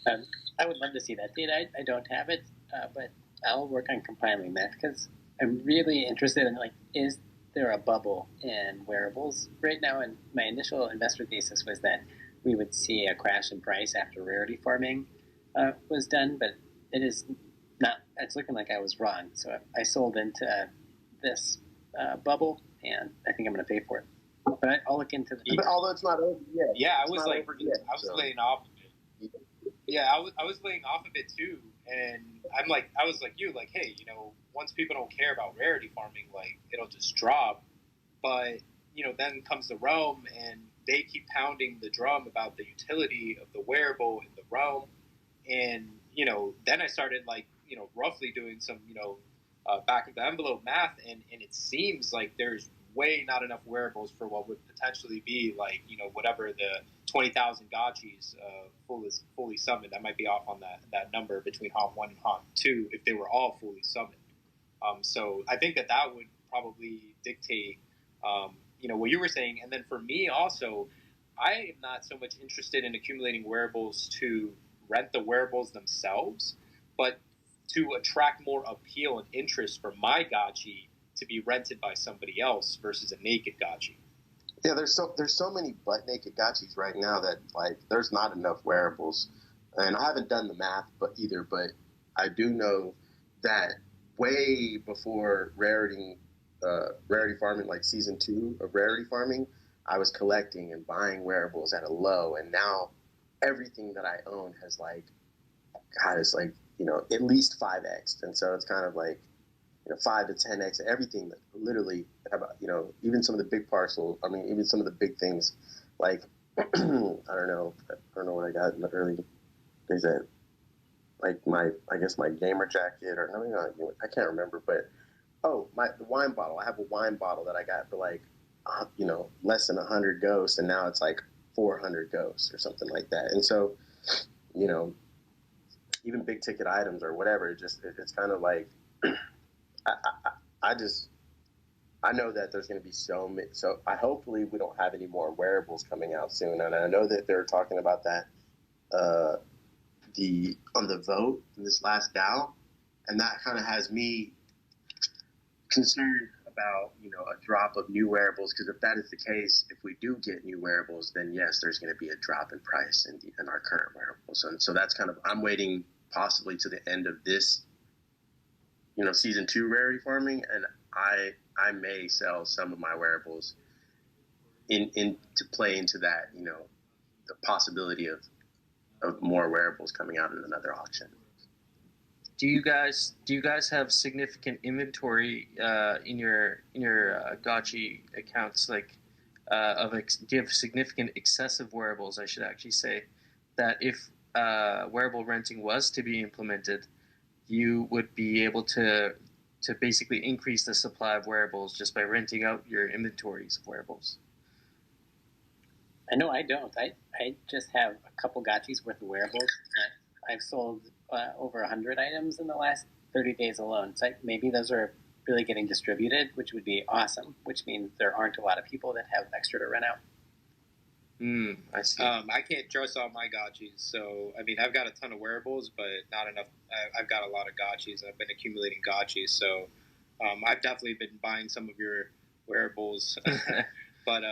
I would love to see that data. I don't have it, but I'll work on compiling that because I'm really interested in, is there a bubble in wearables right now? And my initial investor thesis was that we would see a crash in price after rarity farming was done, but it is not. It's looking like I was wrong. So I sold into this bubble, and I think I'm going to pay for it. But I'll look into the. But although it's not over yet. Yeah, I was laying off of it. Yeah, I was laying off of it too, and I was like you, hey, once people don't care about rarity farming, it'll just drop. But then comes the realm, and they keep pounding the drum about the utility of the wearable in the realm, and then I started roughly doing some back of the envelope math, and it seems like there's way not enough wearables for what would potentially be whatever the 20,000 gotchis fully summoned. I might be off on that number between Haunt 1 and Haunt 2 if they were all fully summoned. So I think that would probably dictate what you were saying. And then for me also, I am not so much interested in accumulating wearables to rent the wearables themselves, but to attract more appeal and interest for my gotchi to be rented by somebody else versus a naked gotchi. Yeah, there's so many butt naked gotchis right now that there's not enough wearables, and I haven't done the math, but I do know that way before rarity farming, season 2 of rarity farming, I was collecting and buying wearables at a low, and now everything that I own has at least 5x, and so it's kind of 5 to 10x everything that literally about even some of the big parcels. I mean, even some of the big things I don't know what I got in the early days that my gamer jacket or no, I can't remember, but the wine bottle. I have a wine bottle that I got for less than 100 ghosts, and now it's 400 ghosts or something like that. And so even big ticket items or whatever, it's kind of I know that there's going to be so many. So hopefully we don't have any more wearables coming out soon. And I know that they're talking about that on the vote in this last DAO, and that kind of has me concerned about, a drop of new wearables, because if that is the case, if we do get new wearables, then yes, there's going to be a drop in price in our current wearables. And so that's I'm waiting possibly to the end of this, season 2 rarity farming, and I may sell some of my wearables in to play into that, the possibility of more wearables coming out in another auction. Do you guys have significant inventory in your Gotchi accounts, like give significant excessive wearables? I should actually say that if wearable renting was to be implemented, you would be able to basically increase the supply of wearables just by renting out your inventories of wearables. I know I don't. I just have a couple Gotchis worth of wearables. I've sold over 100 items in the last 30 days alone. So maybe those are really getting distributed, which would be awesome, which means there aren't a lot of people that have extra to rent out. I see. I can't trust all my Gotchis. So, I mean, I've got a ton of wearables, but not enough. I've got a lot of Gotchis. I've been accumulating Gotchis. So, I've definitely been buying some of your wearables. But,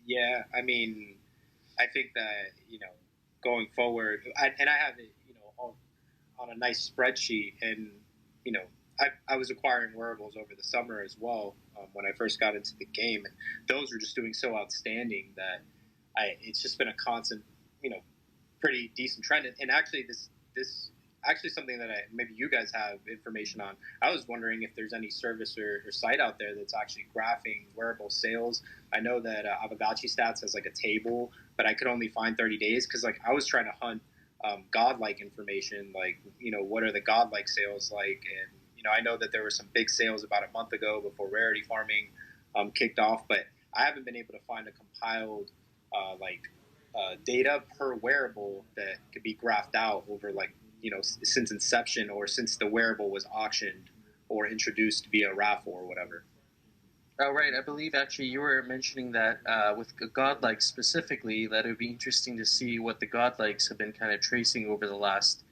yeah, I mean, I think that, going forward, I have it, on a nice spreadsheet, and, I was acquiring wearables over the summer as well when I first got into the game, and those were just doing so outstanding that it's just been a constant, pretty decent trend. And actually, this actually something that maybe you guys have information on. I was wondering if there's any service or site out there that's actually graphing wearable sales. I know that Aavegotchi Stats has like a table, but I could only find 30 days because I was trying to hunt godlike information, like what are the godlike sales like, and I know that there were some big sales about a month ago before rarity farming kicked off, but I haven't been able to find a compiled data per wearable that could be graphed out over since inception or since the wearable was auctioned or introduced via raffle or whatever. Oh, right. I believe actually you were mentioning that with godlikes specifically, that it would be interesting to see what the godlikes have been kind of tracing over the last,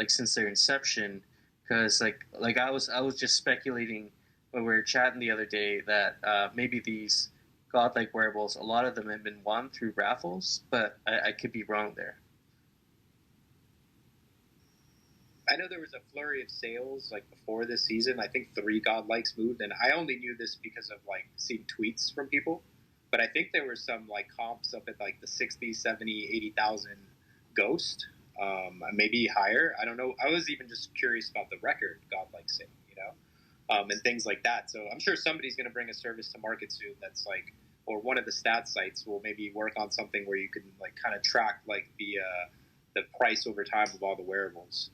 since their inception. Because I was just speculating when we were chatting the other day that maybe these godlike wearables, a lot of them have been won through raffles, but I could be wrong there. I know there was a flurry of sales before this season. I think 3 godlikes moved, and I only knew this because of seeing tweets from people. But I think there were some comps up at the 60, 70, 80,000 ghost, maybe higher. I don't know. I was even just curious about the record godlike sale, and things like that. So I'm sure somebody's going to bring a service to market soon that's or one of the stats sites will maybe work on something where you can kind of track the price over time of all the wearables.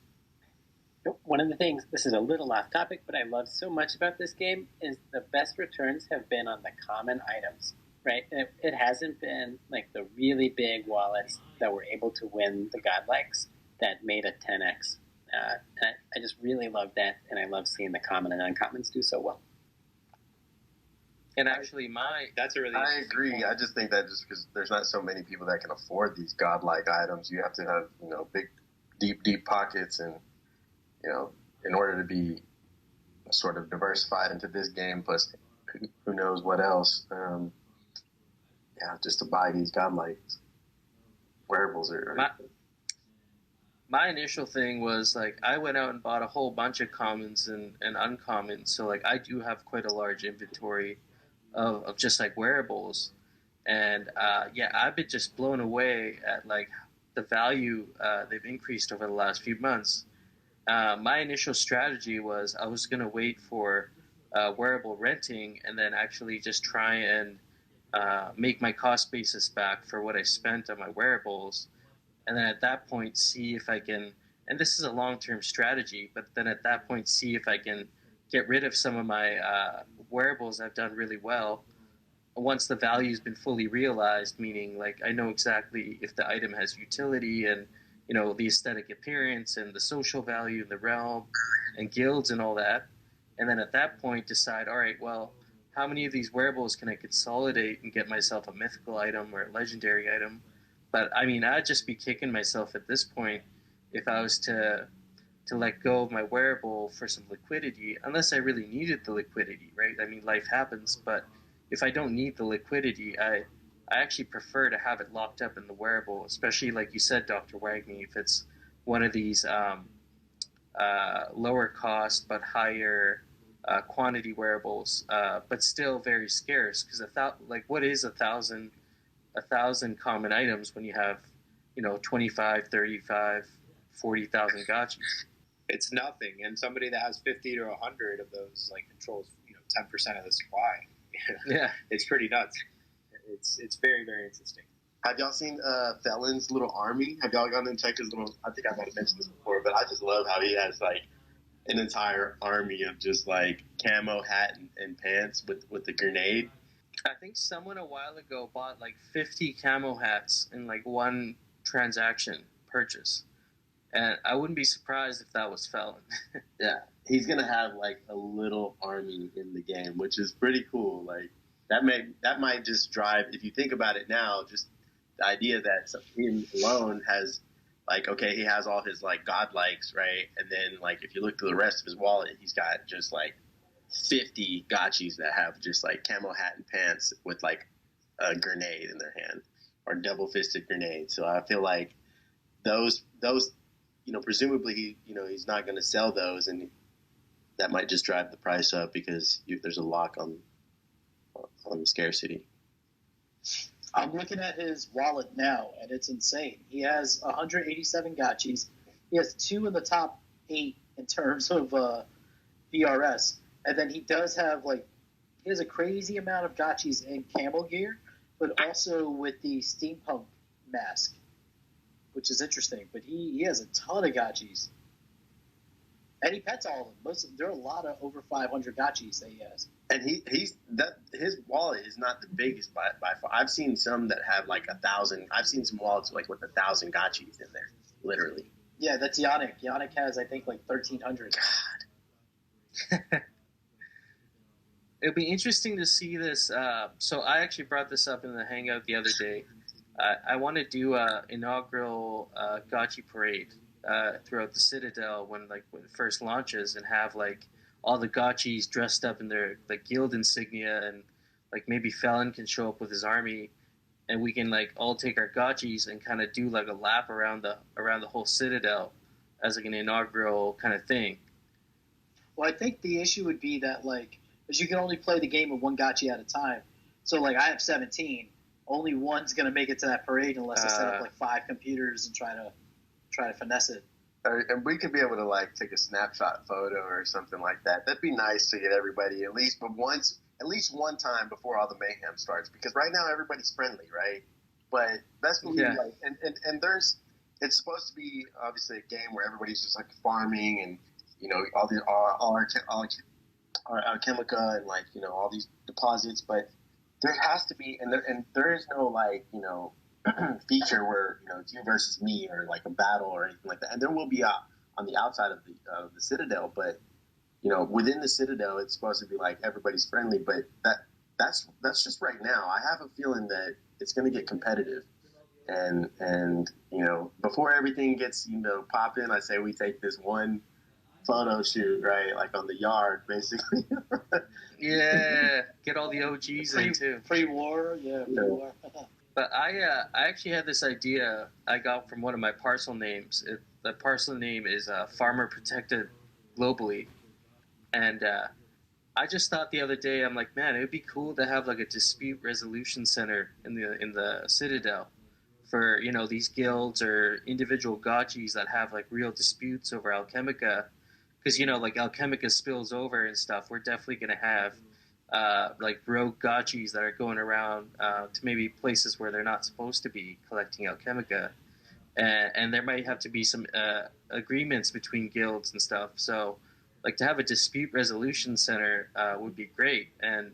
One of the things, this is a little off topic, but I love so much about this game is the best returns have been on the common items, right? It hasn't been the really big wallets that were able to win the godlikes that made a 10x. And I just really love that, and I love seeing the common and uncommons do so well. And actually, that's a really I agree. Point. I just think that just because there's not so many people that can afford these godlike items, you have to have big, deep pockets, and in order to be sort of diversified into this game, plus who knows what else, just to buy these godlike wearables are. My initial thing was I went out and bought a whole bunch of commons and uncommons, so I do have quite a large inventory of just wearables, and I've been just blown away at the value they've increased over the last few months. My initial strategy was I was going to wait for wearable renting and then actually just try and make my cost basis back for what I spent on my wearables. And then at that point, see if I can, and this is a long-term strategy, but then at that point, see if I can get rid of some of my wearables I've done really well once the value's been fully realized, meaning I know exactly if the item has utility and the aesthetic appearance and the social value in the realm and guilds and all that. And then at that point decide, all right, well, how many of these wearables can I consolidate and get myself a mythical item or a legendary item? But I mean, I'd just be kicking myself at this point if I was to to let go of my wearable for some liquidity, unless I really needed the liquidity, right? I mean, life happens, but if I don't need the liquidity, I actually prefer to have it locked up in the wearable, especially like you said, Dr. Wagner, if it's one of these lower cost but higher quantity wearables, but still very scarce. Because what is a thousand common items when you have 25, 35, 40,000 gotchis? It's nothing, and somebody that has 50 to 100 of those like controls 10% of the supply. Yeah, it's pretty nuts. It's very, very interesting. Have y'all seen Felon's little army? Have y'all gone and checked his little? I think I might have mentioned this before, but I just love how he has like an entire army of just like camo hat and pants with the grenade. I think someone a while ago bought like 50 camo hats in like one transaction purchase, and I wouldn't be surprised if that was Felon. Yeah, he's gonna have like a little army in the game, which is pretty cool. Like that might just drive. If you think about it now, just the idea that him alone has like, okay, he has all his like godlikes, right? And then like if you look to the rest of his wallet, he's got just like 50 gotchis that have just like camo hat and pants with like a grenade in their hand or double fisted grenade. So I feel like those presumably he's not going to sell those, and that might just drive the price up because there's a lock on the scarcity. I'm looking at his wallet now, and it's insane. He has 187 gotchis. He has 2 in the top 8 in terms of BRS. And then he does have, he has a crazy amount of gotchis in camel gear, but also with the steampunk mask, which is interesting. But he has a ton of gotchis. And he pets all of them. There are a lot of over 500 gotchis that he has. And his wallet is not the biggest by far. I've seen some that have like 1,000. I've seen some wallets like with 1,000 gotchis in there, literally. Yeah, that's Yannick. Yannick has, I think, like 1,300. God. It'll be interesting to see this. So I actually brought this up in the Hangout the other day. I want to do an inaugural Gotchi parade throughout the Citadel when it first launches, and have like all the Gotchis dressed up in their like guild insignia, and like maybe Felon can show up with his army, and we can like all take our Gotchis and kind of do like a lap around the whole Citadel as like an inaugural kind of thing. Well, I think the issue would be that because you can only play the game with one Gotchi at a time. So I have 17. Only one's gonna make it to that parade unless I set up like 5 computers and try to finesse it. And we could be able to take a snapshot photo or something like that. That'd be nice to get everybody at least one time before all the mayhem starts. Because right now everybody's friendly, right? But that's what we like. And it's supposed to be obviously a game where everybody's just farming and all our Alchemica and all these deposits. But there has to be, and there is no feature where it's you versus me or a battle or anything like that. And there will be on the outside of the Citadel, but within the Citadel it's supposed to be everybody's friendly. But that's just right now. I have a feeling that it's going to get competitive, and before everything gets popping, I say we take this one photo shoot right on the yard basically. Yeah, get all the OGs in too. Pre-war, pre-war. But I actually had this idea I got from one of my parcel names. The parcel name is Farmer Protected Globally. And I just thought the other day, I'm like, man, it would be cool to have a dispute resolution center in the Citadel for, these guilds or individual gotchis that have real disputes over Alchemica. Because, Alchemica spills over and stuff. We're definitely going to have rogue gotchis that are going around to maybe places where they're not supposed to be collecting Alchemica, and there might have to be some agreements between guilds and stuff. So, to have a dispute resolution center would be great. And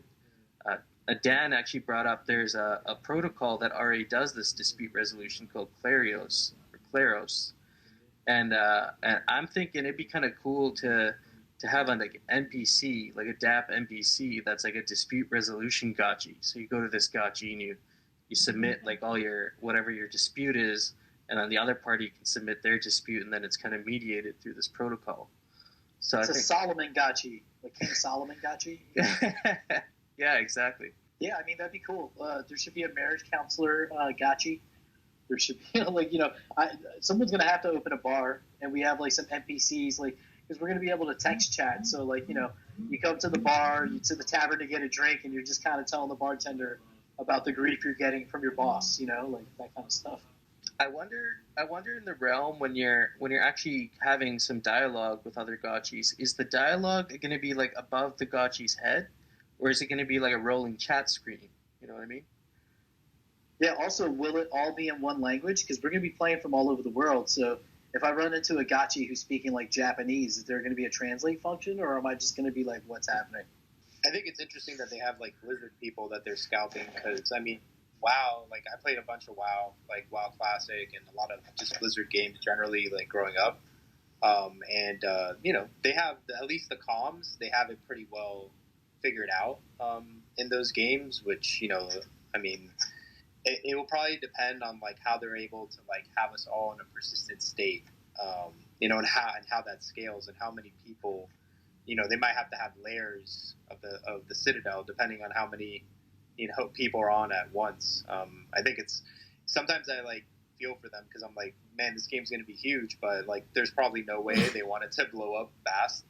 Dan actually brought up there's a protocol that already does this dispute resolution called Clarios. And I'm thinking it'd be kind of cool to have an NPC, a DAP NPC that's a dispute resolution gotchi. So you go to this gotchi and you submit all your whatever your dispute is, and then the other party can submit their dispute, and then it's kind of mediated through this protocol. So It's I a think, Solomon Gotchi, like King Solomon Gotchi. yeah, exactly. Yeah, I mean that'd be cool. There should be a marriage counselor Gotchi. There should be like someone's gonna have to open a bar, and we have like some NPCs like because we're gonna be able to text chat. So like you come to the bar, you to the tavern to get a drink, and you're just kind of telling the bartender about the grief you're getting from your boss. Like that kind of stuff. I wonder in the realm when you're actually having some dialogue with other gotchis, is the dialogue going to be like above the gotchi's head, or is it going to be like a rolling chat screen? You know what I mean? Yeah. Also, will it all be in one language? Because we're going to be playing from all over the world. So if I run into a gotchi who's speaking like Japanese, is there going to be a translate function, or am I just going to be like, what's happening? I think it's interesting that they have like Blizzard people that they're scalping because I mean, WoW, like I played a bunch of WoW, like WoW Classic and a lot of just Blizzard games generally, like growing up. They have at least the comms, they have it pretty well figured out in those games, which I mean, it will probably depend on like how they're able to like have us all in a persistent state, and how that scales and how many people. They might have to have layers of the Citadel depending on how many people are on at once. I think it's sometimes I like feel for them because I'm like, man, this game's going to be huge, but like, there's probably no way they want it to blow up fast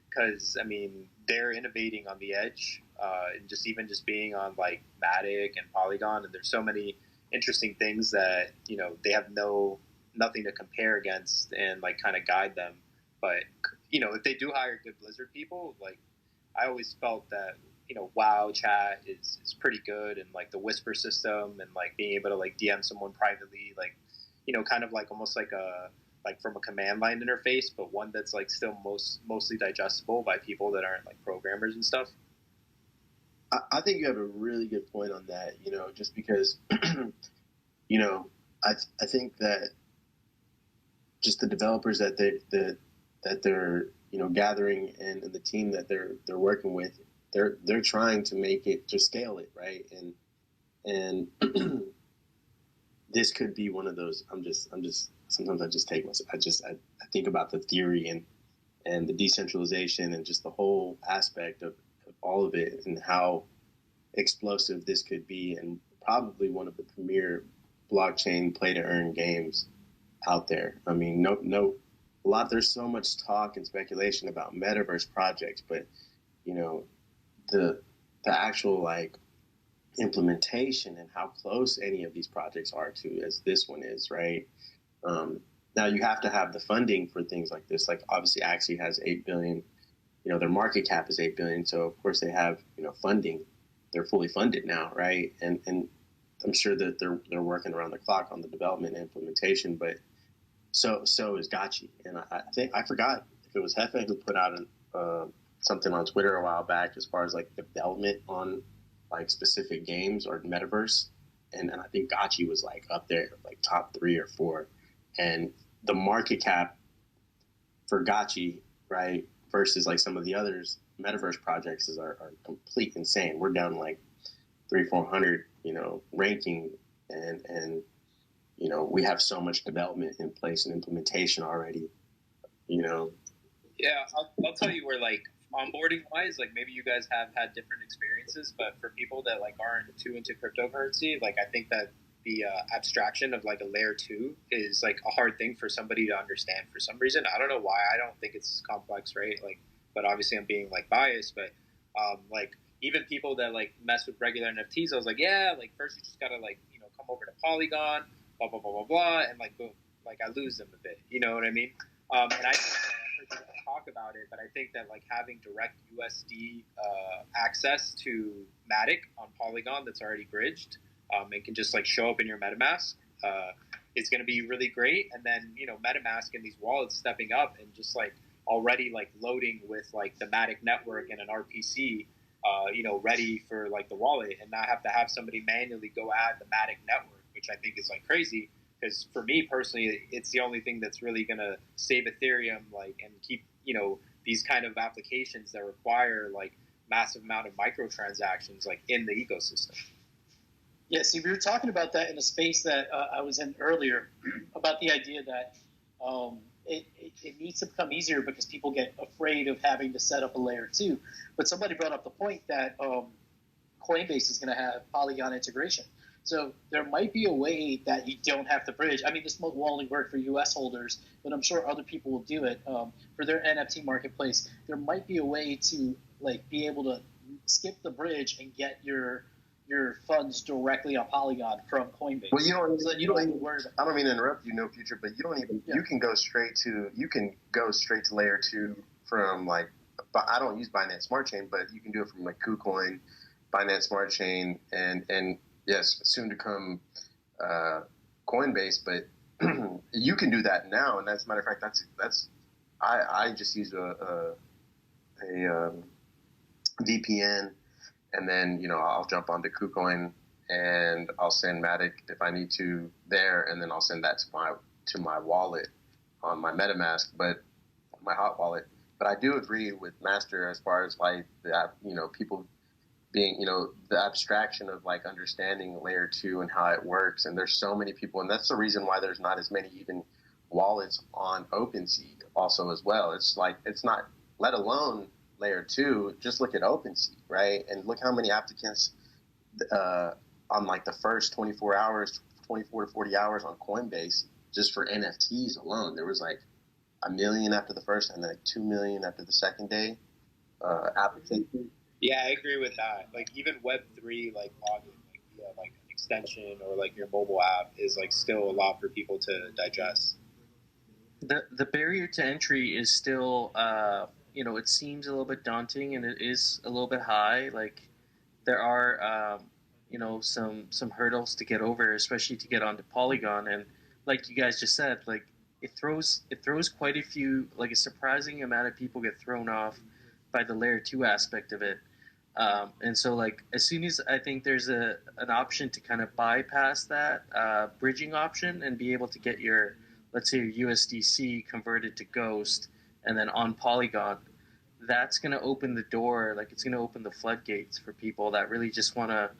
because I mean they're innovating on the edge, and just being on like Matic and Polygon, and there's so many interesting things that they have nothing to compare against and like kind of guide them. But if they do hire good Blizzard people, like I always felt that WoW chat is pretty good, and like the whisper system and like being able to like DM someone privately, like kind of like almost like from a command line interface, but one that's like still mostly digestible by people that aren't like programmers and stuff. I think you have a really good point on that. Just because I think that just the developers that they're gathering and the team that they're working with, they're trying to make it to scale it, right? And this could be one of those. I'm just sometimes I just take myself. I think about the theory and the decentralization and just the whole aspect of all of it and how explosive this could be, and probably one of the premier blockchain play to earn games out there. I mean, there's so much talk and speculation about metaverse projects, but the actual like implementation and how close any of these projects are to as this one is, right? Now you have to have the funding for things like this. Like obviously Axie has 8 billion, their market cap is 8 billion. So of course they have, funding. They're fully funded now, right? And I'm sure that they're working around the clock on the development and implementation, but so is Gotchi. And I think I forgot if it was Hefe who put out something on Twitter a while back as far as like development on like specific games or metaverse, and I think Gotchi was like up there like top 3 or 4, and the market cap for Gotchi, right, versus like some of the others metaverse projects are complete insane. We're down like 300-400 ranking, and we have so much development in place and implementation already. Yeah, I'll tell you where like onboarding wise, like maybe you guys have had different experiences, but for people that like aren't too into cryptocurrency, like I think that the abstraction of like a layer 2 is like a hard thing for somebody to understand for some reason. I don't know why. I don't think it's complex, right? Like, but obviously I'm being like biased, but like even people that like mess with regular NFTs, I was like, yeah, like first you just gotta like come over to Polygon, blah blah blah blah blah, and like boom, like I lose them a bit. You know what I mean? And I think that talk about it, but I think that like having direct USD access to Matic on Polygon that's already bridged and can just like show up in your MetaMask is going to be really great. And then MetaMask and these wallets stepping up and just like already like loading with like the Matic network and an RPC, ready for like the wallet, and not have to have somebody manually go add the Matic network, which I think is like crazy. Because for me personally, it's the only thing that's really going to save Ethereum, like, and keep these kind of applications that require like massive amount of microtransactions like in the ecosystem. Yeah, see, we were talking about that in a space that I was in earlier about the idea that it needs to become easier because people get afraid of having to set up a layer 2. But somebody brought up the point that Coinbase is going to have Polygon integration. So there might be a way that you don't have to bridge. I mean, this will only work for U.S. holders, but I'm sure other people will do it for their NFT marketplace. There might be a way to like be able to skip the bridge and get your funds directly on Polygon from Coinbase. Well, you don't even worry about. I don't mean to interrupt you, No Future, but you don't even. Yeah. You can go straight to layer 2 from like. But I don't use Binance Smart Chain, but you can do it from like KuCoin, Binance Smart Chain, and yes, soon to come Coinbase. But you can do that now, and as a matter of fact, that's I just use a VPN. And then, I'll jump onto KuCoin and I'll send Matic if I need to there, and then I'll send that to my wallet on my MetaMask, but my hot wallet. But I do agree with Master as far as like people being, the abstraction of like understanding layer 2 and how it works. And there's so many people, and that's the reason why there's not as many even wallets on OpenSea also as well. It's like, it's not, let alone layer 2, just look at OpenSea, right? And look how many applicants on like the first 24 to 40 hours on Coinbase just for NFTs alone. There was like 1 million after the first and like 2 million after the second day applications. Yeah, I agree with that. Like even Web3, like login, like via like an extension or like your mobile app is like still a lot for people to digest. The barrier to entry is still it seems a little bit daunting, and it is a little bit high. Like there are, some hurdles to get over, especially to get onto Polygon. And like you guys just said, like it throws quite a few, like a surprising amount of people get thrown off by the layer 2 aspect of it. And so like as soon as I think there's an option to kind of bypass that bridging option and be able to get your, let's say your USDC converted to Ghost and then on Polygon, that's going to open the door, like it's going to open the floodgates for people that really just want to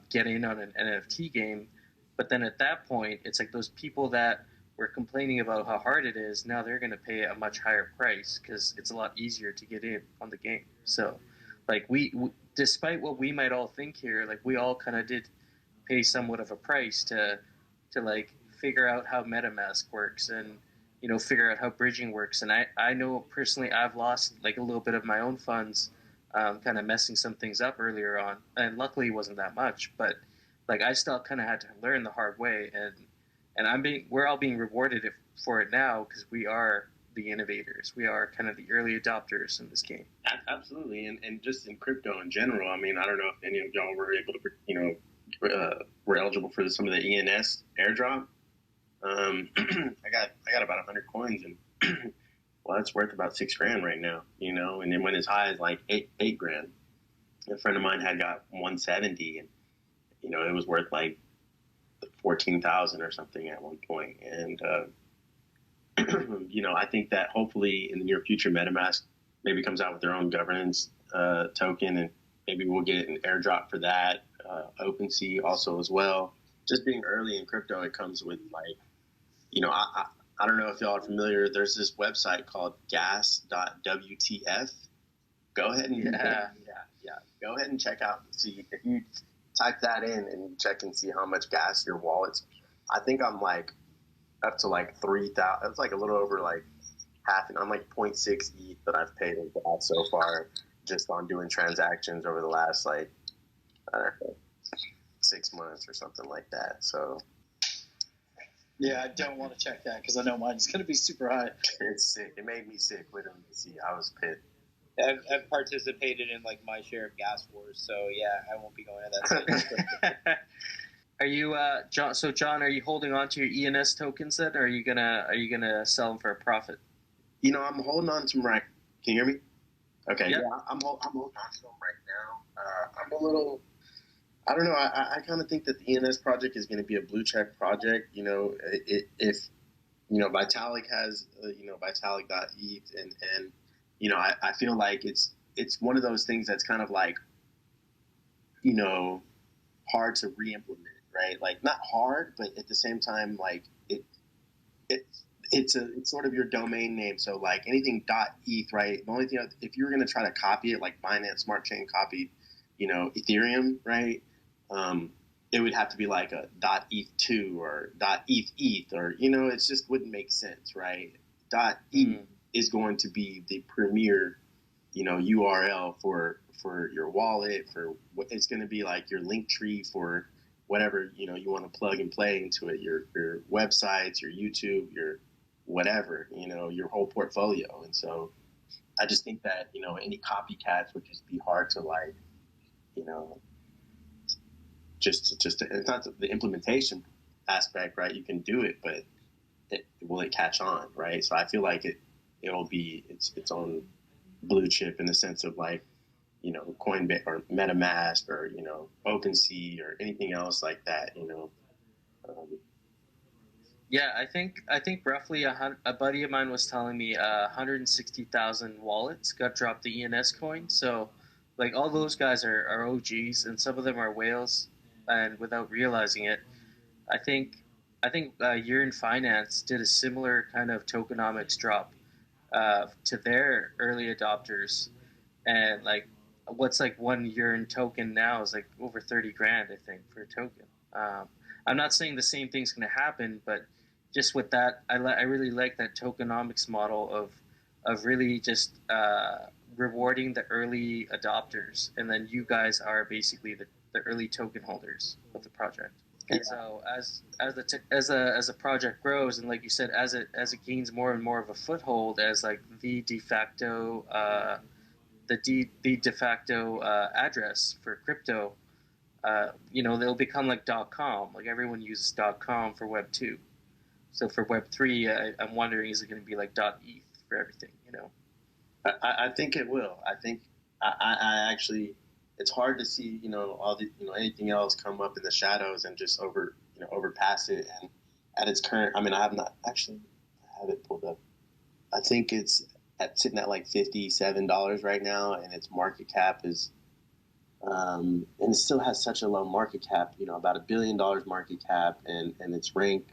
get in on an NFT game. But then at that point, it's like those people that were complaining about how hard it is, now they're going to pay a much higher price because it's a lot easier to get in on the game. So like we despite what we might all think here, like we all kind of did pay somewhat of a price to like figure out how MetaMask works and figure out how bridging works. And I know personally I've lost like a little bit of my own funds kind of messing some things up earlier on, and luckily it wasn't that much, but like I still kind of had to learn the hard way, and we're all being rewarded for it now because we are the innovators. We are kind of the early adopters in this game. Absolutely, and just in crypto in general. I mean, I don't know if any of y'all were able to, were eligible for some of the ENS airdrop. I got about 100 coins, and well, that's worth about $6,000 right now, and it went as high as like eight grand. A friend of mine had got 170, and it was worth like 14,000 or something at one point. And I think that hopefully in the near future, MetaMask maybe comes out with their own governance token, and maybe we'll get an airdrop for that. OpenSea also as well. Just being early in crypto, it comes with like, I don't know if y'all are familiar. There's this website called gas.wtf. Go ahead and go ahead and check out. See if you type that in and check and see how much gas your wallet's. I think I'm like up to like 3,000. It's like a little over like half, and I'm like 0.6 ETH that I've paid in gas so far, just on doing transactions over the last like I don't know, 6 months or something like that. So. Yeah, I don't want to check that because I know mine's going to be super high. It's sick. It made me sick literally to see. I was pissed. I've participated in like my share of gas wars, so yeah, I won't be going to that stage. Are you, John? So John, are you holding on to your ENS tokens then, or are you gonna sell them for a profit? I'm holding on to them right. Can you hear me? Okay. Yep. Yeah, I'm holding on to them right now. I'm a little. I don't know. I kind of think that the ENS project is going to be a blue check project. If Vitalik has Vitalik.eth and I feel like it's one of those things that's kind of like hard to re-implement, right? Like not hard, but at the same time, like it's sort of your domain name. So like anything .eth, right? The only thing, if you were going to try to copy it, like Binance Smart Chain copied, Ethereum, right? It would have to be like a .eth2 or .eth, or, it just wouldn't make sense, right? .eth is going to be the premier, URL for your wallet, for what it's going to be like your link tree for whatever, you want to plug and play into it, your websites, your YouTube, your whatever, your whole portfolio. And so I just think that, any copycats would just be hard to like, just it's not the implementation aspect, right? You can do it, but will it catch on, right? So I feel like it'll be its own blue chip in the sense of like, Coinbase or MetaMask or, OpenSea or anything else like that, Yeah, I think roughly a buddy of mine was telling me 160,000 wallets got dropped the ENS coin. So, like, all those guys are OGs, and some of them are whales, and without realizing it, I think Year in Finance did a similar kind of tokenomics drop to their early adopters, and like what's like 1 year in token now is like over 30 grand, I think, for a token. I'm not saying the same thing's going to happen, but just with that, I really like that tokenomics model of really just rewarding the early adopters, and then you guys are basically the early token holders of the project. And so as a project grows, and like you said, as it gains more and more of a foothold as like the de facto address for crypto, they'll become like .com. Like everyone uses .com for Web 2. So for Web 3, I'm wondering, is it going to be like .eth for everything? I think it will. I think I actually, it's hard to see, all the, anything else come up in the shadows and just overpass it. And at its current, I mean, I have not actually, I have it pulled up. I think it's sitting at like $57 right now, and its market cap is, and it still has such a low market cap, about $1 billion market cap, and its rank,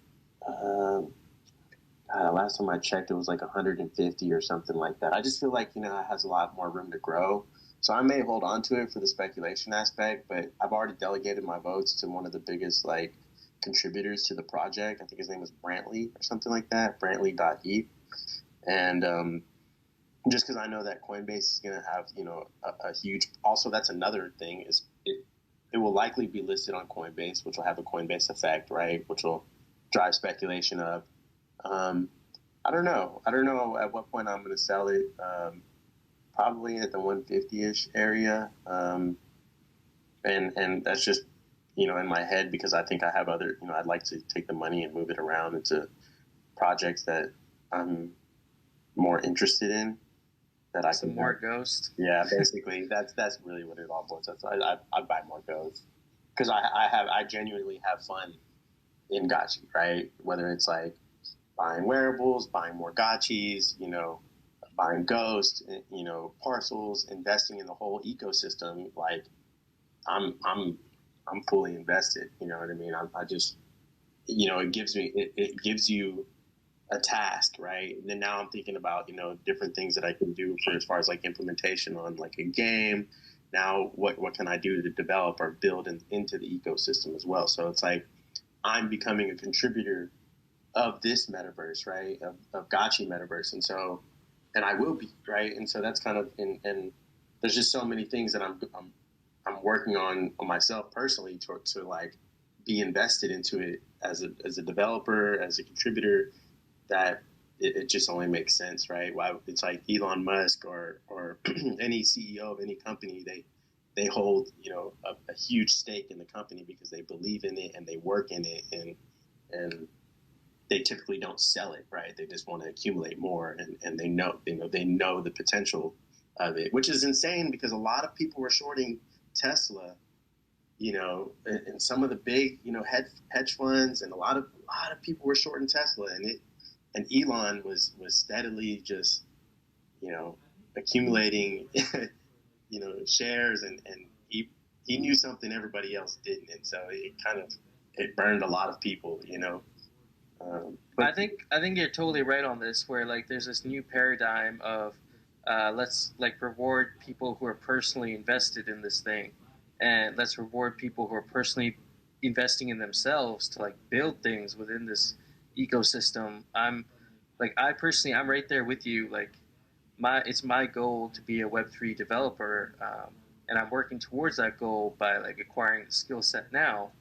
last time I checked, it was like 150 or something like that. I just feel like, it has a lot more room to grow. So I may hold on to it for the speculation aspect, but I've already delegated my votes to one of the biggest like contributors to the project. I think his name was Brantley or something like that, Brantley.eth. And just because I know that Coinbase is going to have, a huge, also that's another thing is it will likely be listed on Coinbase, which will have a Coinbase effect, right? Which will drive speculation up. I don't know at what point I'm going to sell it. Probably at the 150-ish area. And that's just, in my head, because I think I have other, I'd like to take the money and move it around into projects that I'm more interested in. That I Some can more Ghost. Yeah, basically that's really what it all boils down to. I buy more Ghost because I genuinely have fun in Gotchi, right? Whether it's like buying wearables, buying more Gotchis, buying Ghost, parcels, investing in the whole ecosystem. Like I'm fully invested. You know what I mean? I just, it gives you a task, right? And then now I'm thinking about, different things that I can do for as far as like implementation on like a game. Now, what can I do to develop or build into the ecosystem as well? So it's like I'm becoming a contributor of this metaverse, right? Of Gotchi metaverse, and I will be, right? And so that's kind of and there's just so many things that I'm working on myself personally to like be invested into it as a developer, as a contributor, that it just only makes sense, right? Why it's like Elon Musk or any CEO of any company, they hold a huge stake in the company because they believe in it and they work in it, and they typically don't sell it, right? They just want to accumulate more, and they know the potential of it, which is insane because a lot of people were shorting Tesla, and some of the big hedge funds, and a lot of people were shorting Tesla, and Elon was steadily just accumulating shares, and he knew something everybody else didn't, and so it burned a lot of people, you know. But I think you're totally right on this. Where like there's this new paradigm of let's like reward people who are personally invested in this thing, and let's reward people who are personally investing in themselves to like build things within this ecosystem. I'm right there with you. Like it's my goal to be a Web3 developer, and I'm working towards that goal by like acquiring the skill set now.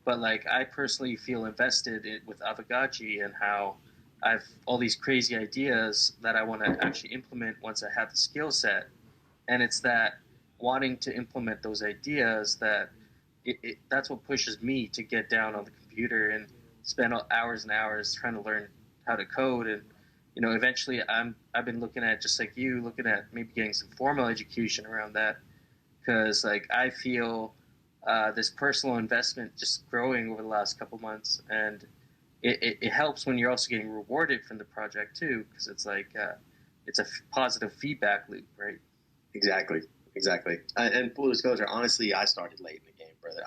But like I personally feel invested with Aavegotchi and how I've all these crazy ideas that I want to actually implement once I have the skill set, and it's that wanting to implement those ideas that that's what pushes me to get down on the computer and spend hours and hours trying to learn how to code. And eventually I've been looking at, just like you, looking at maybe getting some formal education around that, because like I feel this personal investment just growing over the last couple months, and it helps when you're also getting rewarded from the project too, because it's like it's a positive feedback loop, right? Exactly. And full disclosure, honestly, I started late in the game, brother.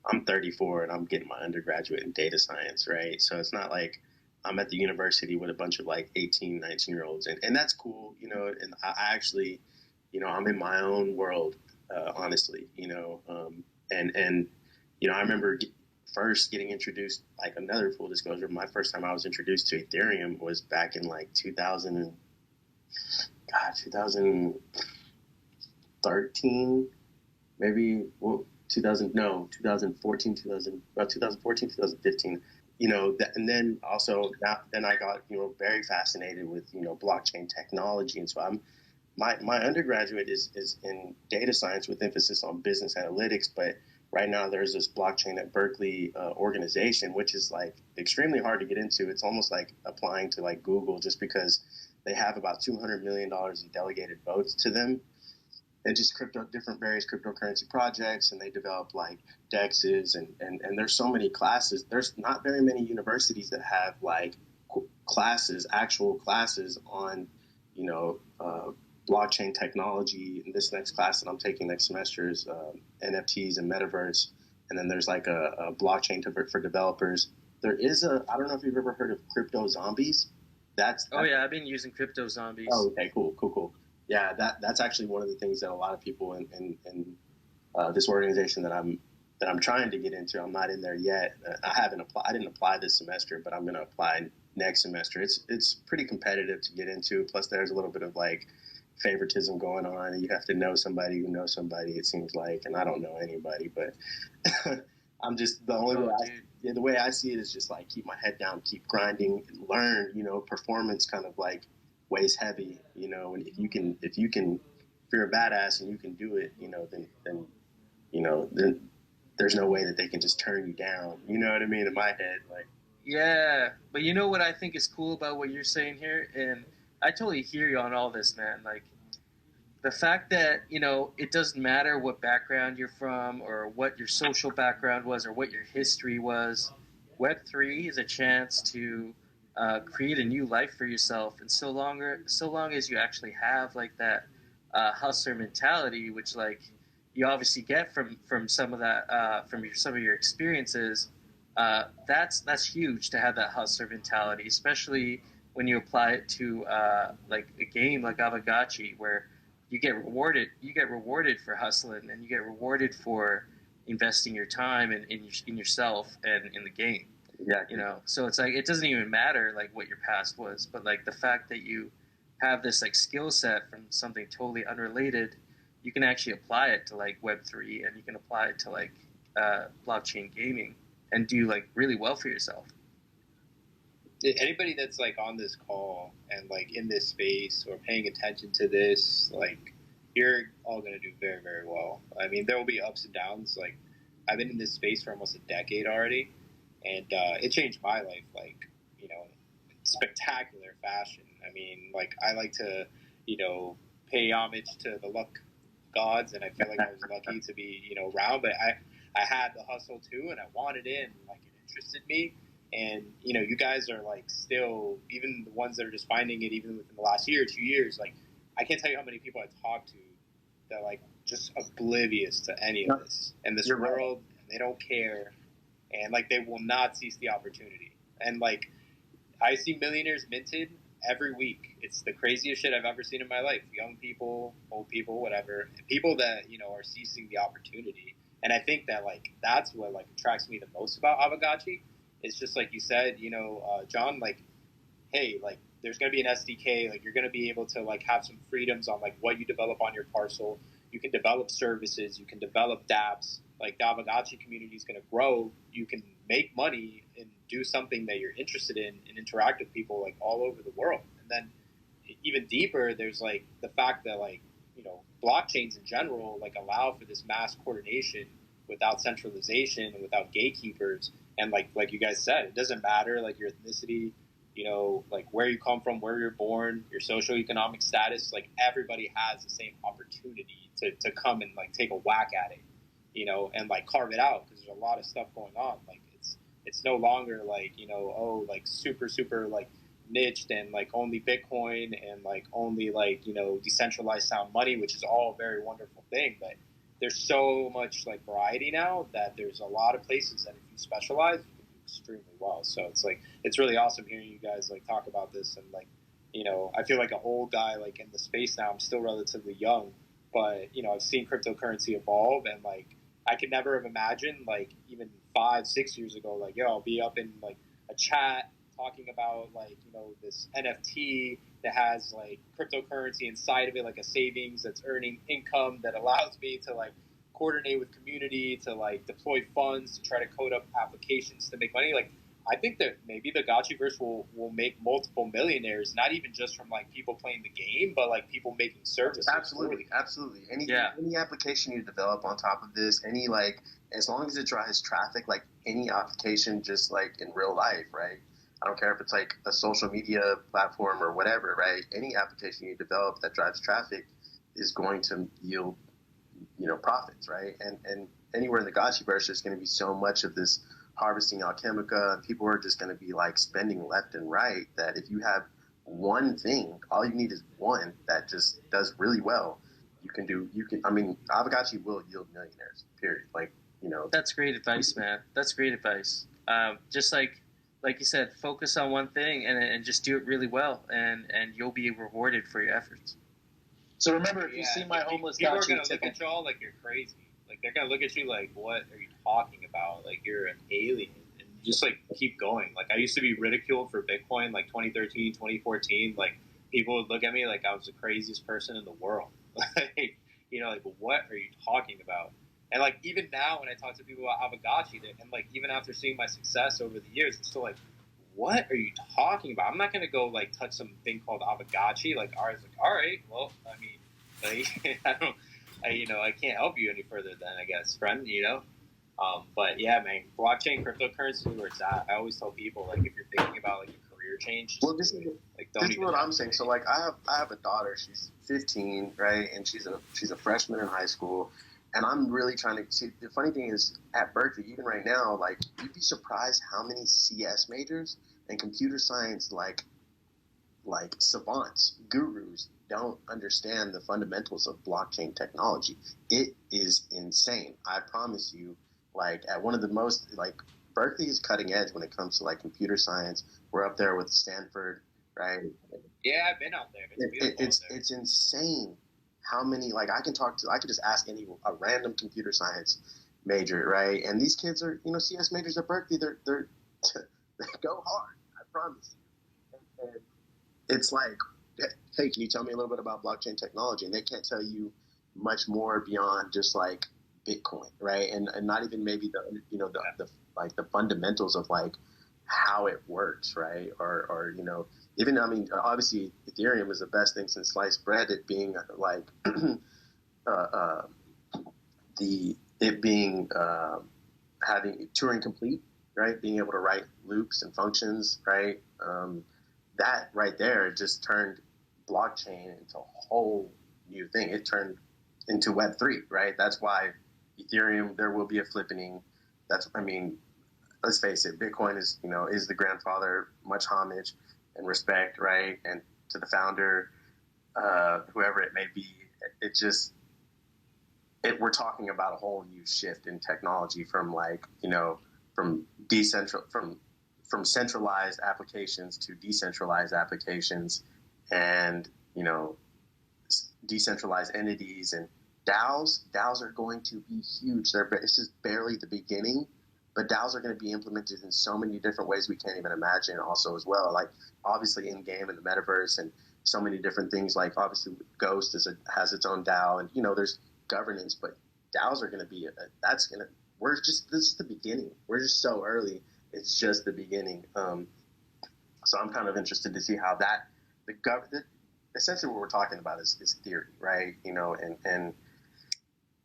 I'm 34 and I'm getting my undergraduate in data science, right? So it's not like I'm at the university with a bunch of like 18, 19-year-olds, and that's cool, and I actually, I'm in my own world, honestly, and I remember first getting introduced, like another full disclosure, my first time I was introduced to Ethereum was back in like 2013, maybe, well, 2014, 2015, and then also then I got, very fascinated with, blockchain technology. And so my undergraduate is in data science with emphasis on business analytics, but right now there's this blockchain at Berkeley organization, which is like extremely hard to get into. It's almost like applying to like Google, just because they have about $200 million in delegated votes to them, and just various cryptocurrency projects, and they develop like dexes, and there's so many classes. There's not very many universities that have like actual classes on, blockchain technology. And this next class that I'm taking next semester is NFTs and metaverse. And then there's like a blockchain for developers. There is I don't know if you've ever heard of crypto zombies. Oh yeah, I've been using crypto zombies. Oh, okay, cool. Yeah, that's actually one of the things that a lot of people in this organization that I'm trying to get into. I'm not in there yet. I didn't apply this semester, but I'm going to apply next semester. It's pretty competitive to get into. Plus, there's a little bit of like favoritism going on. You have to know somebody who knows somebody, it seems like, and I don't know anybody. But I'm just the way I see it is just like keep my head down, keep grinding, learn. Performance kind of like weighs heavy. And if you're a badass and you can do it, then there's no way that they can just turn you down. You know what I mean? In my head, like. Yeah, but you know what I think is cool about what you're saying here, and I totally hear you on all this, man. Like the fact that it doesn't matter what background you're from, or what your social background was, or what your history was. Web3 is a chance to create a new life for yourself, and so long as you actually have like that hustler mentality, which like you obviously get from some of that some of your experiences. That's huge to have that hustler mentality, especially when you apply it to like a game like Aavegotchi, where you get rewarded for hustling, and you get rewarded for investing your time in yourself and in the game. Exactly. So it's like it doesn't even matter like what your past was, but like the fact that you have this like skill set from something totally unrelated, you can actually apply it to like Web3, and you can apply it to like blockchain gaming, and do like really well for yourself. Anybody that's like on this call and like in this space or paying attention to this, like you're all going to do very, very well. I mean, there will be ups and downs. Like I've been in this space for almost a decade already, and it changed my life, like, in spectacular fashion. I mean, like I like to, pay homage to the luck gods, and I feel like I was lucky to be, around, but I had the hustle too, and I wanted in, like it interested me. And, you guys are like still, even the ones that are just finding it even within the last year or 2 years, like I can't tell you how many people I talked to that like just oblivious to any of this in this world, and they don't care, and like they will not seize the opportunity. And like I see millionaires minted every week. It's the craziest shit I've ever seen in my life. Young people, old people, whatever, people that are seizing the opportunity. And I think that like that's what like attracts me the most about Aavegotchi. It's just like you said, John, like, hey, like there's going to be an SDK, like you're going to be able to like have some freedoms on like what you develop on your parcel. You can develop services, you can develop dApps. Like the Aavegotchi community is going to grow. You can make money and do something that you're interested in and interact with people like all over the world. And then even deeper, there's like the fact that like, blockchains in general like allow for this mass coordination without centralization and without gatekeepers. And like you guys said, it doesn't matter like your ethnicity, like where you come from, where you're born, your socioeconomic status, like everybody has the same opportunity to come and like take a whack at it, and like carve it out, because there's a lot of stuff going on. Like it's no longer like, like super like niched and like only Bitcoin and like only like, decentralized sound money, which is all a very wonderful thing. But there's so much like variety now that there's a lot of places that if you specialize, you can do extremely well. So it's like, it's really awesome hearing you guys like talk about this. And like, I feel like an old guy like in the space now. I'm still relatively young, but I've seen cryptocurrency evolve, and like I could never have imagined like even 5-6 years ago, like, I'll be up in like a chat talking about like, this NFT that has like cryptocurrency inside of it, like a savings that's earning income that allows me to like coordinate with community to like deploy funds to try to code up applications to make money. Like I think that maybe the Gotchiverse will make multiple millionaires, not even just from like people playing the game, but like people making services. Absolutely. Any application you develop on top of this, any like, as long as it drives traffic, like any application, just like in real life, right? I don't care if it's like a social media platform or whatever, right? Any application you develop that drives traffic is going to yield, profits, right? And anywhere in the Gotchiverse, there's going to be so much of this harvesting Alchemica, and people are just going to be like spending left and right, that if you have one thing, all you need is one that just does really well. Aavegotchi will yield millionaires, period. Like, That's great advice, man. That's great advice. Just like you said, focus on one thing and just do it really well, and you'll be rewarded for your efforts. So remember, if you see my homeless people are Gotchi going to look at y'all like you're crazy. Like they're going to look at you like, what are you talking about? Like you're an alien. And just like keep going. Like I used to be ridiculed for Bitcoin like 2013, 2014. Like people would look at me like I was the craziest person in the world. Like, like what are you talking about? And like even now when I talk to people about Aavegotchi, and like even after seeing my success over the years, it's still like, what are you talking about? I'm not going to go like touch something called Aavegotchi. Like ours, like, all right, well, I mean, like, I can't help you any further than I guess, friend, but yeah, man, blockchain, cryptocurrency, where it's at. I always tell people like if you're thinking about like a career change, this is what I'm saying. So like I have a daughter. She's 15, right, and she's a freshman in high school. And I'm really trying to see. The funny thing is, at Berkeley, even right now, like you'd be surprised how many CS majors and computer science like savants, gurus don't understand the fundamentals of blockchain technology. It is insane. I promise you. Like at one of the most like Berkeley is cutting edge when it comes to like computer science. We're up there with Stanford, right? Yeah, I've been out there. It's beautiful. It's insane. How many, like I could just ask a random computer science major, right? And these kids are, CS majors at Berkeley. They go hard. I promise you. And it's like, hey, can you tell me a little bit about blockchain technology? And they can't tell you much more beyond just like Bitcoin, right? And not even maybe the fundamentals of like how it works, right? Or even, obviously Ethereum is the best thing since sliced bread, it being like having Turing complete, right? Being able to write loops and functions, right? That right there just turned blockchain into a whole new thing. It turned into Web3, right? That's why Ethereum, there will be a flippening. Let's face it, Bitcoin is the grandfather, much homage and respect, right? And to the founder, whoever it may be, we're talking about a whole new shift in technology from like, from centralized applications to decentralized applications, and decentralized entities and DAOs. DAOs are going to be huge. This is barely the beginning, but DAOs are going to be implemented in so many different ways we can't even imagine. Also, as well, like obviously in game and the metaverse and so many different things. Like obviously Ghost has its own DAO, and there's governance, but DAOs are going to be this is the beginning. We're just so early. It's just the beginning. So I'm kind of interested to see how essentially what we're talking about is theory, right? And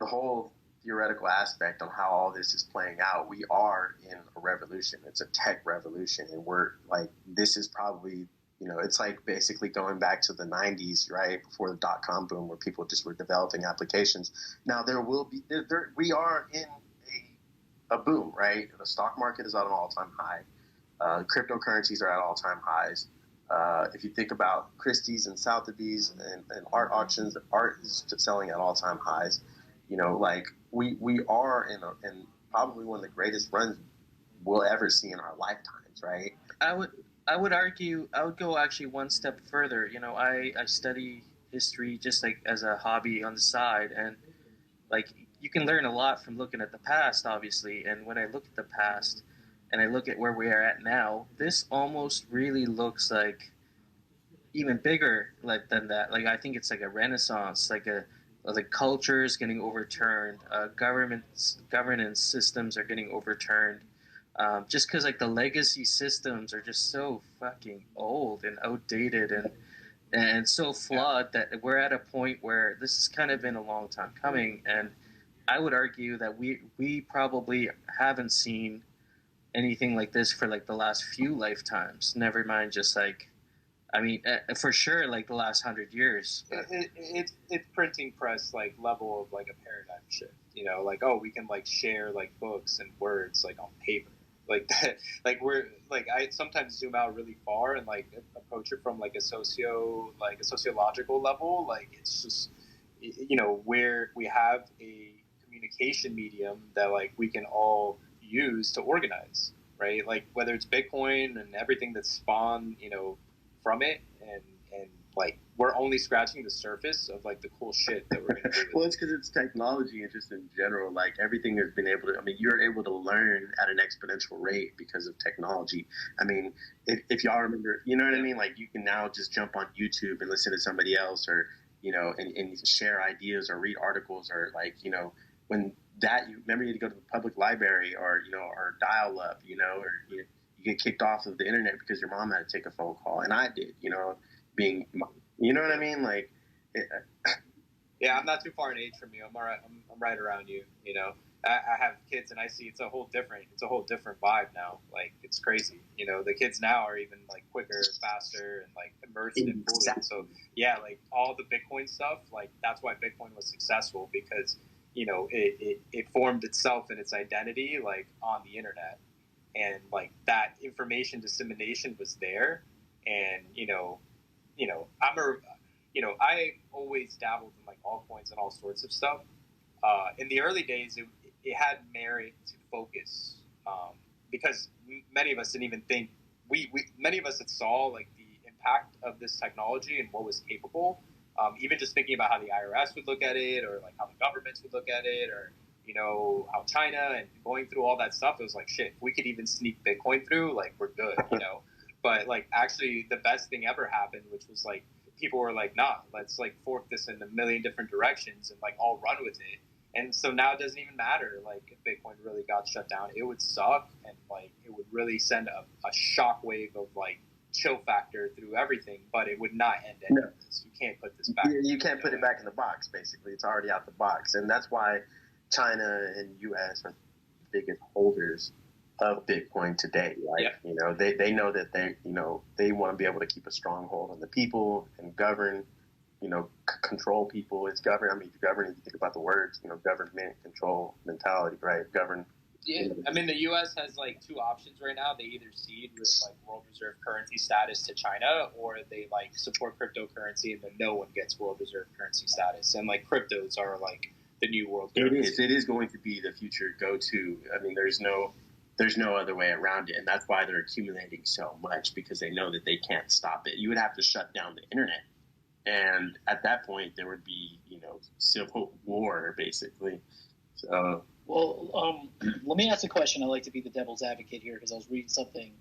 the whole theoretical aspect on how all this is playing out. We are in a revolution. It's a tech revolution, and we're like, this is probably, it's like basically going back to the 90s, right, before the dot-com boom, where people just were developing applications. Now we are in a boom, right? The stock market is at an all-time high. Cryptocurrencies are at all-time highs. If you think about Christie's and Sotheby's and art auctions, art is selling at all-time highs. Like we are in probably one of the greatest runs we'll ever see in our lifetimes, right? I would argue, I would go actually one step further. I study history just like as a hobby on the side, and like you can learn a lot from looking at the past, obviously. And when I look at the past and I look at where we are at now, this almost really looks like even bigger than that. Like I think it's like a renaissance, like culture is getting overturned, governance systems are getting overturned, just because like the legacy systems are just so fucking old and outdated and so flawed that we're at a point where this has kind of been a long time coming. And I would argue that we probably haven't seen anything like this for like the last few lifetimes. Never mind just like, I mean, for sure, like the last 100 years. It's printing press like level of like a paradigm shift. Like, oh, we can like share like books and words like on paper, like that. Like we're like, I sometimes zoom out really far and like approach it from like a sociological level. Like it's just where we have a communication medium that like we can all use to organize, right? Like whether it's Bitcoin and everything that's spawned, from it, and like we're only scratching the surface of like the cool shit that we're gonna do. Well, it's because it's technology and just in general, like everything has been able to. I mean, you're able to learn at an exponential rate because of technology. I mean, if y'all remember, you know what I mean? Like you can now just jump on YouTube and listen to somebody else, or and share ideas or read articles, or like when that you remember you had to go to the public library or or dial up, or you get kicked off of the internet because your mom had to take a phone call, and I did, being, what I mean, like. Yeah, I'm not too far in age from you. I'm all right. I'm right around you. I have kids, and I see it's a whole different vibe now. Like it's crazy. The kids now are even like quicker, faster, and like immersed in bullying. So yeah, like all the Bitcoin stuff, like that's why Bitcoin was successful, because it formed itself and its identity like on the internet. And like that information dissemination was there, and I always dabbled in like altcoins and all sorts of stuff. In the early days, it had merit to focus, because many of us didn't even think many of us had saw like the impact of this technology and what was capable. Even just thinking about how the IRS would look at it, or like how the governments would look at it, or how China, and going through all that stuff, it was like, shit, if we could even sneak Bitcoin through, like, we're good, But, like, actually, the best thing ever happened, which was, like, people were like, nah, let's, like, fork this in a million different directions and, like, all run with it. And so now it doesn't even matter, like, if Bitcoin really got shut down. It would suck, and, like, it would really send a shockwave of, like, chill factor through everything, but it would not end any of this. You can't put this back. You can't put it back in the box, basically. It's already out the box. And that's why China and U.S. are the biggest holders of Bitcoin today. Like, they know that they want to be able to keep a strong hold on the people and govern, control people. It's govern. I mean, govern, if you think about the words, government, control, mentality, right? Govern. Yeah, I mean, the U.S. has like two options right now. They either cede with like world reserve currency status to China, or they like support cryptocurrency, and then no one gets world reserve currency status. And like cryptos are like the new world. It is. It is going to be the future go-to. I mean, there's no other way around it, and that's why they're accumulating so much, because they know that they can't stop it. You would have to shut down the internet, and at that point, there would be civil war basically. So, Well, let me ask a question. I like to be the devil's advocate here because I was reading something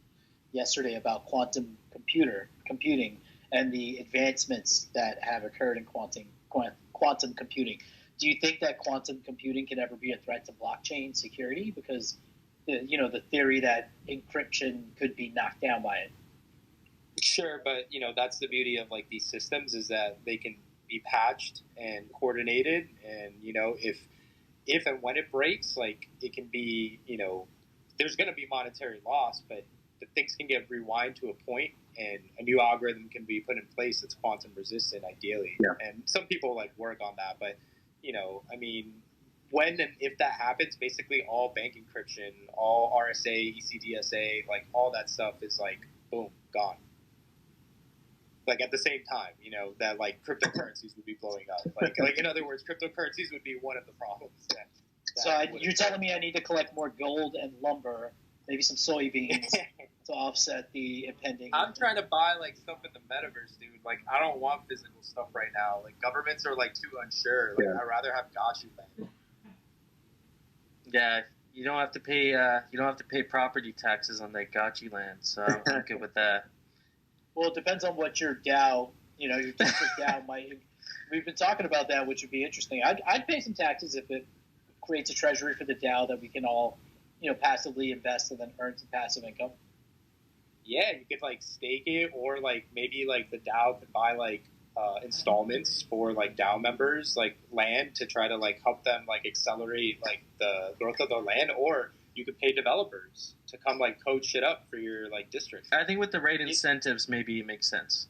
yesterday about quantum computing and the advancements that have occurred in quantum computing. Do you think that quantum computing can ever be a threat to blockchain security? Because the theory that encryption could be knocked down by it. Sure, but that's the beauty of like these systems, is that they can be patched and coordinated, and if and when it breaks, like it can be, there's going to be monetary loss, but the things can get rewind to a point, and a new algorithm can be put in place that's quantum resistant, ideally. Yeah. And some people like work on that, but I mean, when and if that happens, basically all bank encryption, all RSA, ECDSA, like all that stuff is like boom, gone. Like at the same time, that like cryptocurrencies would be blowing up. Like in other words, cryptocurrencies would be one of the problems. You're telling me I need to collect more gold and lumber, maybe some soybeans to offset the impending. I'm trying to buy like stuff in the metaverse, dude. Like I don't want physical stuff right now. Like governments are like too unsure. Like I'd rather have Gotchi land. Yeah, you don't have to pay. You don't have to pay property taxes on that Gotchi land, so I'm good with that. Well, it depends on what your DAO, your district DAO might. We've been talking about that, which would be interesting. I'd pay some taxes if it creates a treasury for the DAO that we can all, passively invest and then earn some passive income. Yeah, you could like stake it, or like maybe like the DAO could buy like installments for like DAO members, like land, to try to like help them like accelerate like the growth of their land, or you could pay developers to come like code shit up for your like district. I think with the right incentives, maybe it makes sense.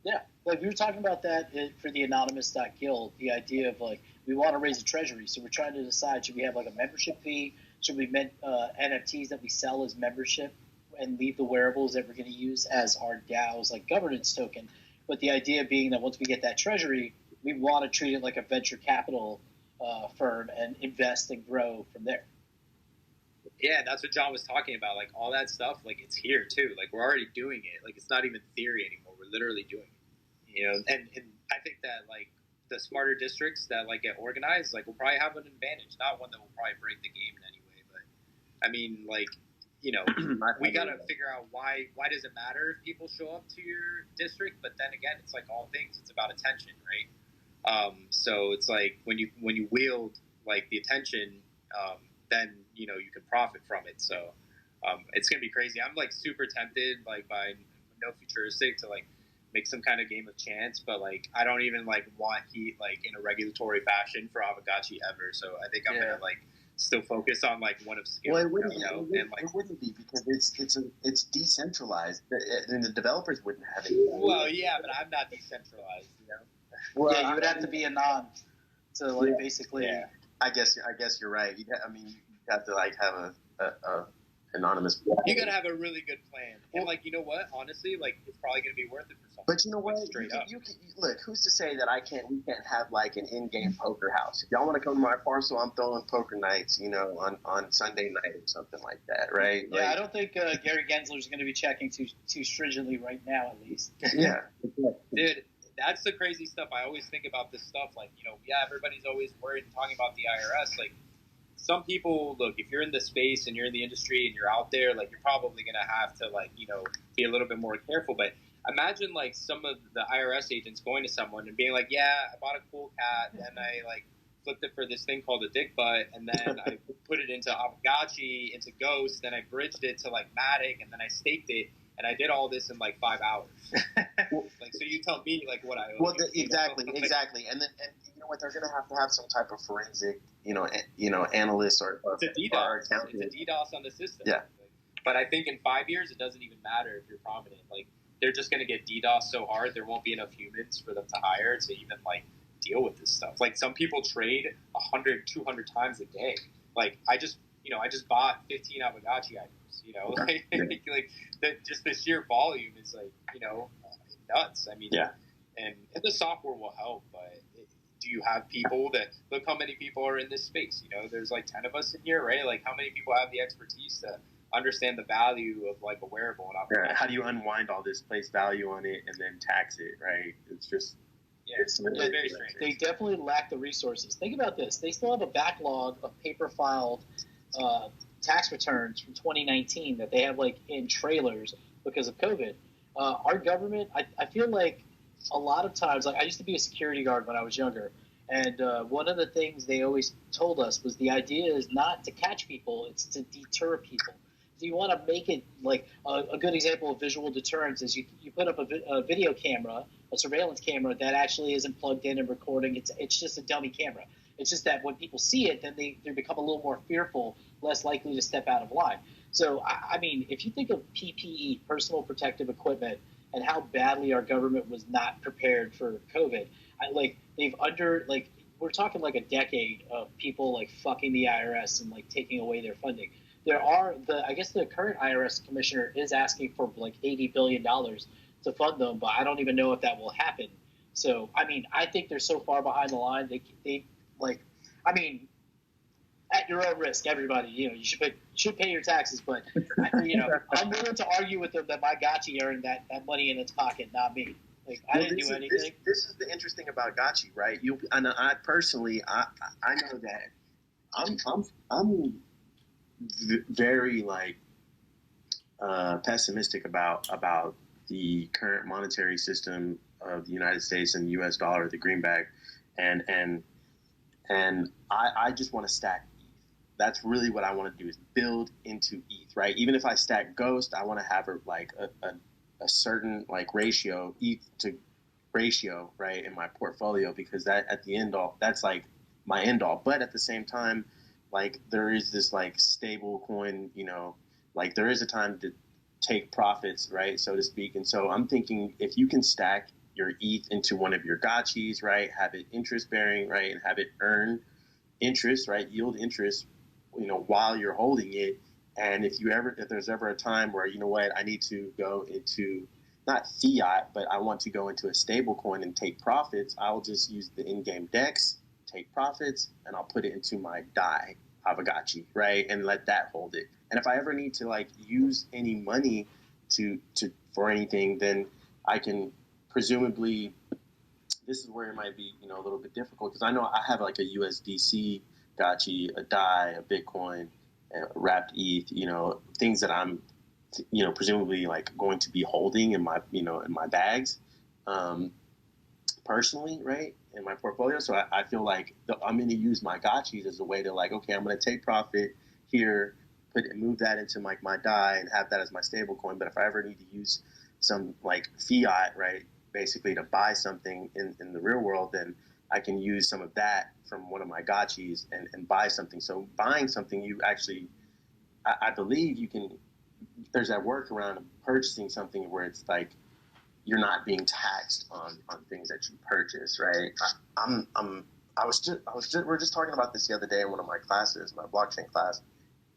Yeah, like we were talking about that for the anonymous.guild, the idea of like we want to raise a treasury, so we're trying to decide, should we have like a membership fee, should we NFTs that we sell as membership and leave the wearables that we're going to use as our DAO's like governance token. But the idea being that once we get that treasury, we want to treat it like a venture capital firm and invest and grow from there. Yeah, that's what John was talking about. Like all that stuff, like it's here too. Like we're already doing it. Like it's not even theory anymore. We're literally doing it. And I think that like the smarter districts that like get organized, like will probably have an advantage. Not one that will probably break the game in any way, but I mean, like we got to figure out why does it matter if people show up to your district? But then again, it's like all things. It's about attention, right? So it's like when you wield like the attention, then you can profit from it. So it's gonna be crazy. I'm like super tempted, like by No Futuristic, to like make some kind of game of chance, but like I don't even like want heat like in a regulatory fashion for Aavegotchi ever. So I think I'm gonna like still focus on like one of skill. Well, it wouldn't be because it's decentralized, and the developers wouldn't have it. Well, yeah, but I'm not decentralized, Well, yeah, you would have to be anon to like basically. Yeah. I guess you're right. You have to like have a anonymous. You gotta have a really good plan, and like you know what? Honestly, like it's probably gonna be worth it for someone. But you know what? Straight up. Look, who's to say that we can't have like an in-game poker house? If y'all want to come to my parcel, I'm throwing poker nights, on Sunday night or something like that, right? Yeah, I don't think Gary Gensler's going to be checking too stringently right now, at least. Yeah, dude. That's the crazy stuff. I always think about this stuff. Like, everybody's always worried and talking about the IRS. Like, some people, look, if you're in the space and you're in the industry and you're out there, like, you're probably going to have to, like, be a little bit more careful. But imagine, like, some of the IRS agents going to someone and being like, yeah, I bought a cool cat and I, like, flipped it for this thing called a dick butt, and then I put it into Aavegotchi, into Ghost, then I bridged it to, like, Matic, and then I staked it. And I did all this in like 5 hours. Like, so you tell me like what I owe. Well, exactly. And then you know what? They're going to have some type of forensic, analyst or it's a DDoS. It's a DDoS on the system. Yeah. But I think in 5 years, it doesn't even matter if you're prominent. Like, they're just going to get DDoS so hard, there won't be enough humans for them to hire to even like deal with this stuff. Like, some people trade 100, 200 times a day. Like, I just bought 15 Aavegotchi items. Like just the sheer volume is like, nuts. I mean, yeah. And the software will help, but do you have people that look how many people are in this space? You know, there's like 10 of us in here, right? Like how many people have the expertise to understand the value of like a wearable? And How do you unwind all this, place value on it, and then tax it? Right? It's just it's very strange. They definitely lack the resources. Think about this: they still have a backlog of paper filed tax returns from 2019 that they have like in trailers because of COVID. Our government, I feel like a lot of times, like I used to be a security guard when I was younger, and one of the things they always told us was the idea is not to catch people, it's to deter people. So you want to make it like a good example of visual deterrence is you put up a video camera, a surveillance camera that actually isn't plugged in and recording. It's just a dummy camera. It's just that when people see it, then they become a little more fearful, less likely to step out of line. So, I mean, if you think of PPE, personal protective equipment, and how badly our government was not prepared for COVID, we're talking like a decade of people like fucking the IRS and like taking away their funding. I guess the current IRS commissioner is asking for like $80 billion to fund them, but I don't even know if that will happen. So, I mean, I think they're so far behind the line. At your own risk, everybody, you should pay your taxes, but I'm willing to argue with them that my Gotchi earned that money in its pocket, not me. Like I didn't do anything. This is the interesting about Gotchi, right? I personally, I know that I'm very like pessimistic about the current monetary system of the United States and the U.S. dollar, the greenback, and I just want to stack ETH. That's really what I want to do is build into ETH, right? Even if I stack Ghost, I want to have a certain like ratio, ETH to ratio, right, in my portfolio, because that at the end all, that's like my end all. But at the same time, like there is this like stable coin, like there is a time to take profits, right, so to speak. And so I'm thinking if you can stack your ETH into one of your Gotchis, right, have it interest bearing, right, and have it earn interest, right, yield interest, while you're holding it. And if there's ever a time where, I need to go into not fiat, but I want to go into a stable coin and take profits, I'll just use the in-game DEX, take profits, and I'll put it into my DAI, Aavegotchi, right, and let that hold it. And if I ever need to like use any money for anything, then I can presumably, this is where it might be, a little bit difficult, because I know I have like a USDC Gotchi, a DAI, a Bitcoin, wrapped ETH, things that I'm, presumably like going to be holding in my, in my bags, personally, right, in my portfolio. So I feel like I'm going to use my Gotchis as a way to like, okay, I'm going to take profit here, move that into like my DAI and have that as my stable coin. But if I ever need to use some like fiat, right, basically to buy something in the real world, then I can use some of that from one of my Gotchis and buy something. So buying something, you actually, I believe you can, there's that workaround of purchasing something where it's like you're not being taxed on things that you purchase, right? We're just talking about this the other day in one of my classes, my blockchain class,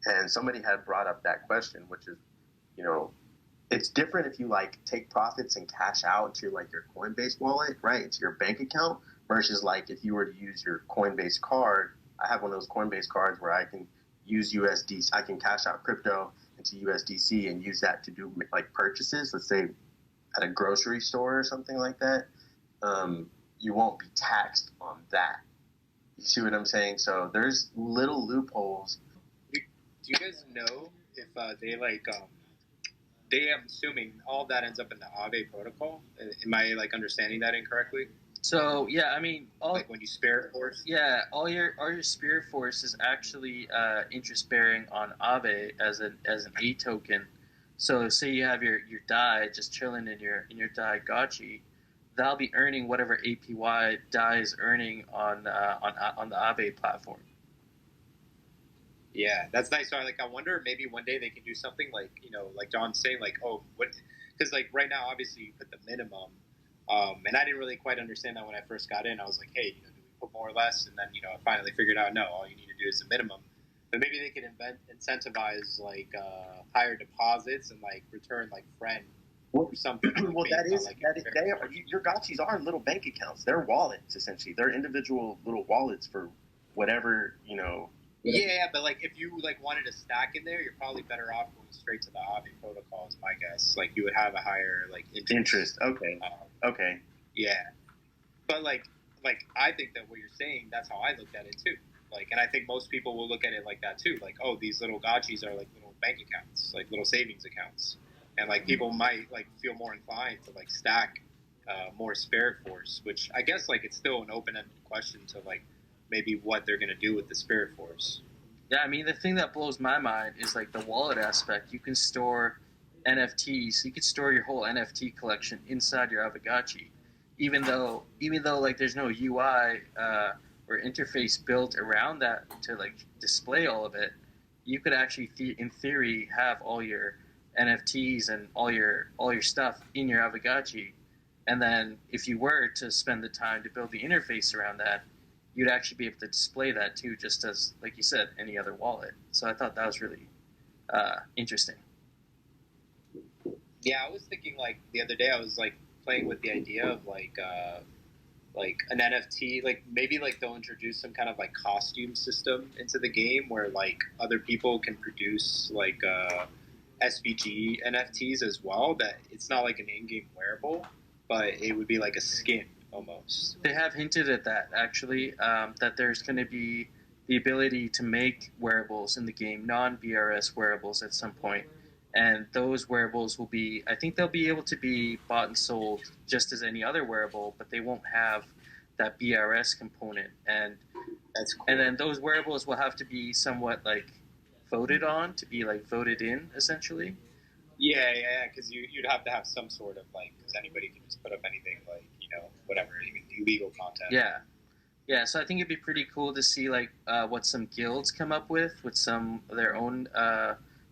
and somebody had brought up that question, which is, it's different if you like take profits and cash out to like your Coinbase wallet, right, into your bank account, versus like if you were to use your Coinbase card. I have one of those Coinbase cards where I can use USDC, I can cash out crypto into USDC and use that to do like purchases, let's say at a grocery store or something like that. You won't be taxed on that. You see what I'm saying? So there's little loopholes. Do you guys know if I'm assuming all of that ends up in the Aave protocol? Am I like understanding that incorrectly? So yeah, I mean, like when you Spirit Force. Yeah, all your Spirit Force is actually interest bearing on Aave as an A token. So say you have your DAI just chilling in your DAI Gotchi, that'll be earning whatever APY DAI is earning on the Aave platform. Yeah, that's nice. So I wonder maybe one day they can do something like, like John's saying, like, because like right now, obviously you put the minimum, and I didn't really quite understand that when I first got in. I was like, hey, do we put more or less? And then, I finally figured out, no, all you need to do is the minimum. But maybe they could incentivize like higher deposits and like return like friend Well, something. well, based that on, is like, that is, they are, your gotchis are little bank accounts. They're wallets essentially. They're individual little wallets for whatever Yeah, but like if you like wanted a stack in there, you're probably better off going straight to the Aave protocol. Is my guess. Like you would have a higher like interest. Okay. Okay. Yeah, but like I think that what you're saying, that's how I looked at it too. Like, and I think most people will look at it like that too. Like, oh, these little gotchis are like little bank accounts, like little savings accounts, and like people might like feel more inclined to like stack more Spirit Force, which I guess like it's still an open-ended question to like maybe what they're gonna do with the Spirit Force. Yeah, I mean, the thing that blows my mind is like the wallet aspect. You can store NFTs. You could store your whole NFT collection inside your Aavegotchi, even though like there's no UI or interface built around that to like display all of it. You could actually, in theory, have all your NFTs and all your stuff in your Aavegotchi, and then if you were to spend the time to build the interface around that, you'd actually be able to display that too, just as, like you said, any other wallet. So I thought that was really interesting. Yeah, I was thinking like the other day I was like playing with the idea of like an NFT, like maybe like they'll introduce some kind of like costume system into the game where like other people can produce like SVG NFTs as well. That it's not like an in-game wearable, but it would be like a skin almost. They have hinted at that actually, that there's going to be the ability to make wearables in the game, non-BRS wearables at some point. And those wearables will be, I think they'll be able to be bought and sold just as any other wearable, but they won't have that BRS component. And That's cool. and then those wearables will have to be somewhat like voted on, to be like voted in essentially. Yeah, because you'd have to have some sort of like, because anybody can just put up anything like, whatever, even illegal content. Yeah. So I think it'd be pretty cool to see like what some guilds come up with some of their own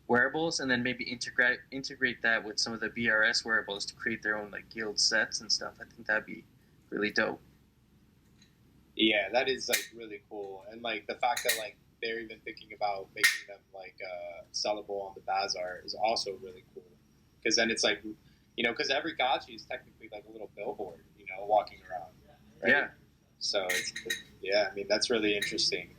wearables, and then maybe integrate that with some of the BRS wearables to create their own like guild sets and stuff. I think that'd be really dope. Yeah, that is like really cool, and like the fact that like they're even thinking about making them like sellable on the bazaar is also really cool. Because then it's like, because every gotchi is technically like a little billboard, walking around. Right? Yeah. So I mean that's really interesting.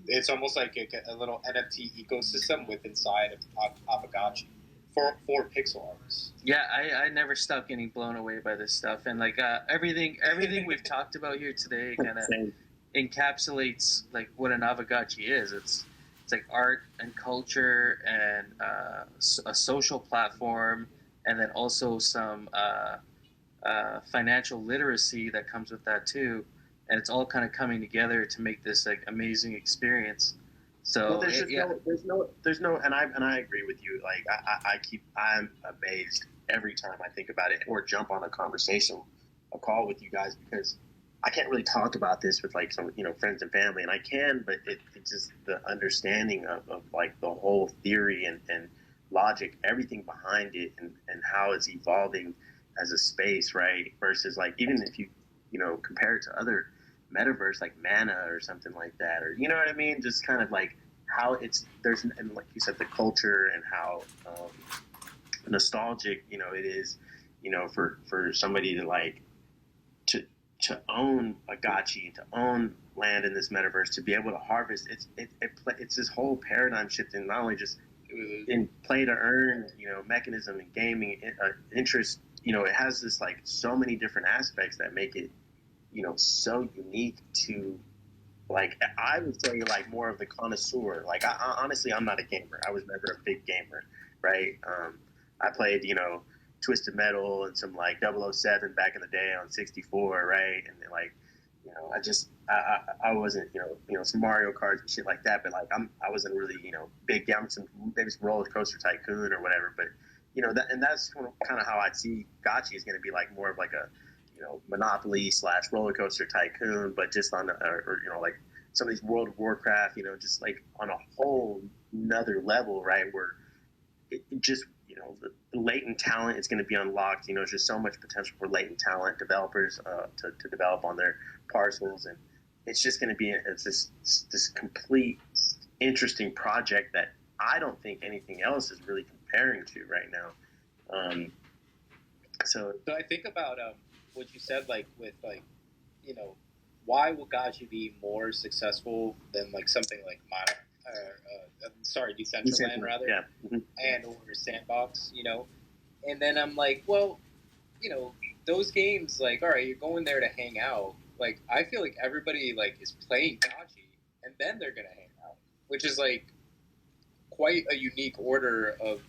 It's almost like a little NFT ecosystem with inside of Aavegotchi for pixel artists. Yeah, I never stop getting blown away by this stuff, and like everything we've talked about here today kind of encapsulates like what an Aavegotchi is. It's like art and culture and a social platform, and then also some financial literacy that comes with that too. And it's all kind of coming together to make this like amazing experience. So there's no, and I agree with you. Like I'm amazed every time I think about it or jump on a call with you guys, because I can't really talk about this with like some friends and family, and I can, but it's just the understanding of like the whole theory and logic, everything behind it, and how it's evolving as a space, right? Versus like even if you compare it to other metaverse like Mana or something like that, or you know what I mean, just kind of like how there's, and like you said, the culture and how nostalgic it is, for somebody to like to own a gotchi, to own land in this metaverse, to be able to harvest. It's this whole paradigm shift in not only just in play to earn mechanism in gaming interest. It has this like so many different aspects that make it so unique to, like, I would say like more of the connoisseur. Like I honestly, I'm not a gamer. I was never a big gamer, right? I played Twisted Metal and some like 007 back in the day on 64, right? And then, like I wasn't some Mario Karts and shit like that, but like I wasn't really big game. Maybe some Roller Coaster Tycoon or whatever, but that's kind of how I see Gotchi is going to be, like more of like a Monopoly / Roller Coaster Tycoon, but just on like some of these World of Warcraft, just like on a whole another level, right? Where it just the latent talent is going to be unlocked. There's just so much potential for latent talent developers to develop on their parcels, and it's just going to be this complete interesting project that I don't think anything else is really comparing to right now. So I think about what you said, like with like, why will Gotchi be more successful than like something like Decentraland rather, yeah, and or Sandbox, and then I'm like, well, those games, like, all right, you're going there to hang out. Like, I feel like everybody like is playing Gotchi, and then they're gonna hang out, which is like quite a unique order of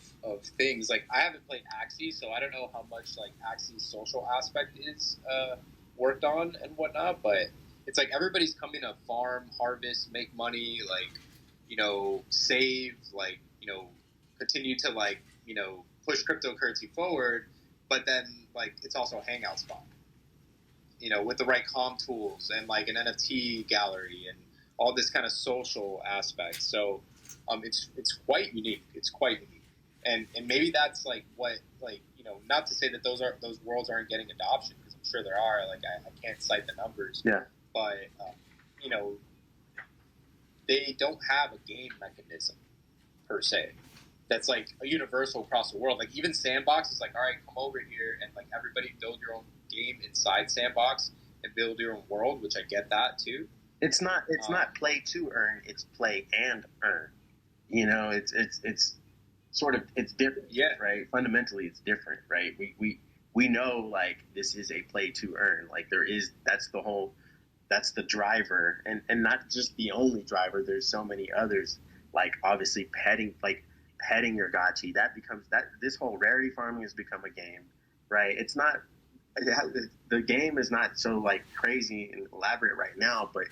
things. Like, I haven't played Axie, so I don't know how much like Axie's social aspect is worked on and whatnot. But it's like everybody's coming to farm, harvest, make money, like save, like continue to like push cryptocurrency forward. But then like it's also a hangout spot, with the right comm tools and like an NFT gallery and all this kind of social aspect. So it's quite unique. It's quite unique, and maybe that's like what like not to say that those worlds aren't getting adoption, because I'm sure there are. Like I can't cite the numbers. Yeah. But they don't have a game mechanism per se that's like a universal across the world. Like even Sandbox is like, all right, come over here and like everybody build your own game inside Sandbox and build your own world, which I get that too. It's not play to earn, it's play and earn. It's sort of, it's different, yeah, right? Fundamentally, it's different, right? We know like this is a play to earn. Like that's the driver, and not just the only driver. There's so many others. Like obviously petting your Gotchi, this whole rarity farming has become a game, right? It's not, the game is not so like crazy and elaborate right now, but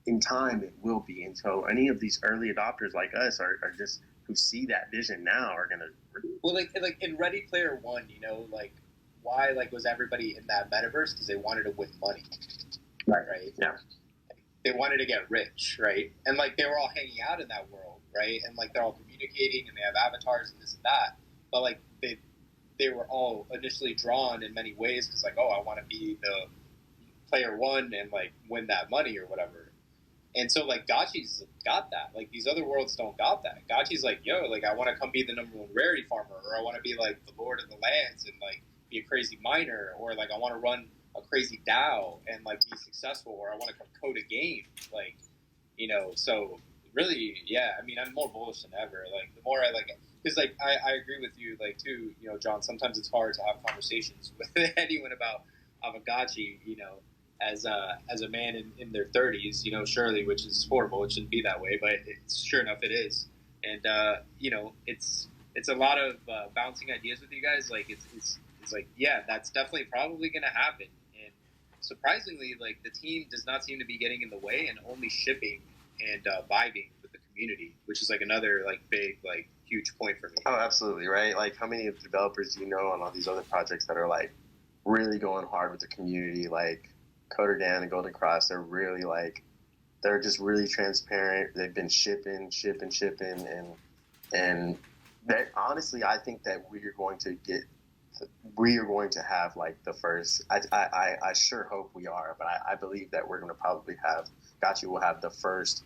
in time it will be. And so any of these early adopters like us are just, who see that vision now, are gonna, well, like in Ready Player One, like why like was everybody in that metaverse? Because they wanted to win money, right? Yeah, they wanted to get rich, right? And like they were all hanging out in that world, right? And like they're all communicating and they have avatars and this and that, but like they were all initially drawn in many ways because like, oh, I want to be the player one and like win that money or whatever. And so like Gotchi's got that. Like these other worlds don't got that. Gotchi's like, yo, like I want to come be the number one rarity farmer, or I want to be like the lord of the lands and like be a crazy miner, or like I want to run a crazy DAO and like be successful, or I want to code a game, like So really, yeah. I mean, I'm more bullish than ever. Like the more I like, because like I agree with you, like too, John. Sometimes it's hard to have conversations with anyone about Aavegotchi, as a man in their 30s, surely, which is horrible. It shouldn't be that way, but sure enough, it is. And it's a lot of bouncing ideas with you guys. Like it's like, yeah, that's definitely probably going to happen. And surprisingly, like the team does not seem to be getting in the way and only shipping and vibing with the community, which is like another like big like huge point for me. Oh, absolutely, right? Like how many of the developers do you know on all these other projects that are like really going hard with the community, like Coder Dan and Golden Cross? They're really like, they're just really transparent. They've been shipping, and that honestly, I think that we are going to have like the first. I sure hope we are, but I believe that we're going to probably have, Gotchi will have the first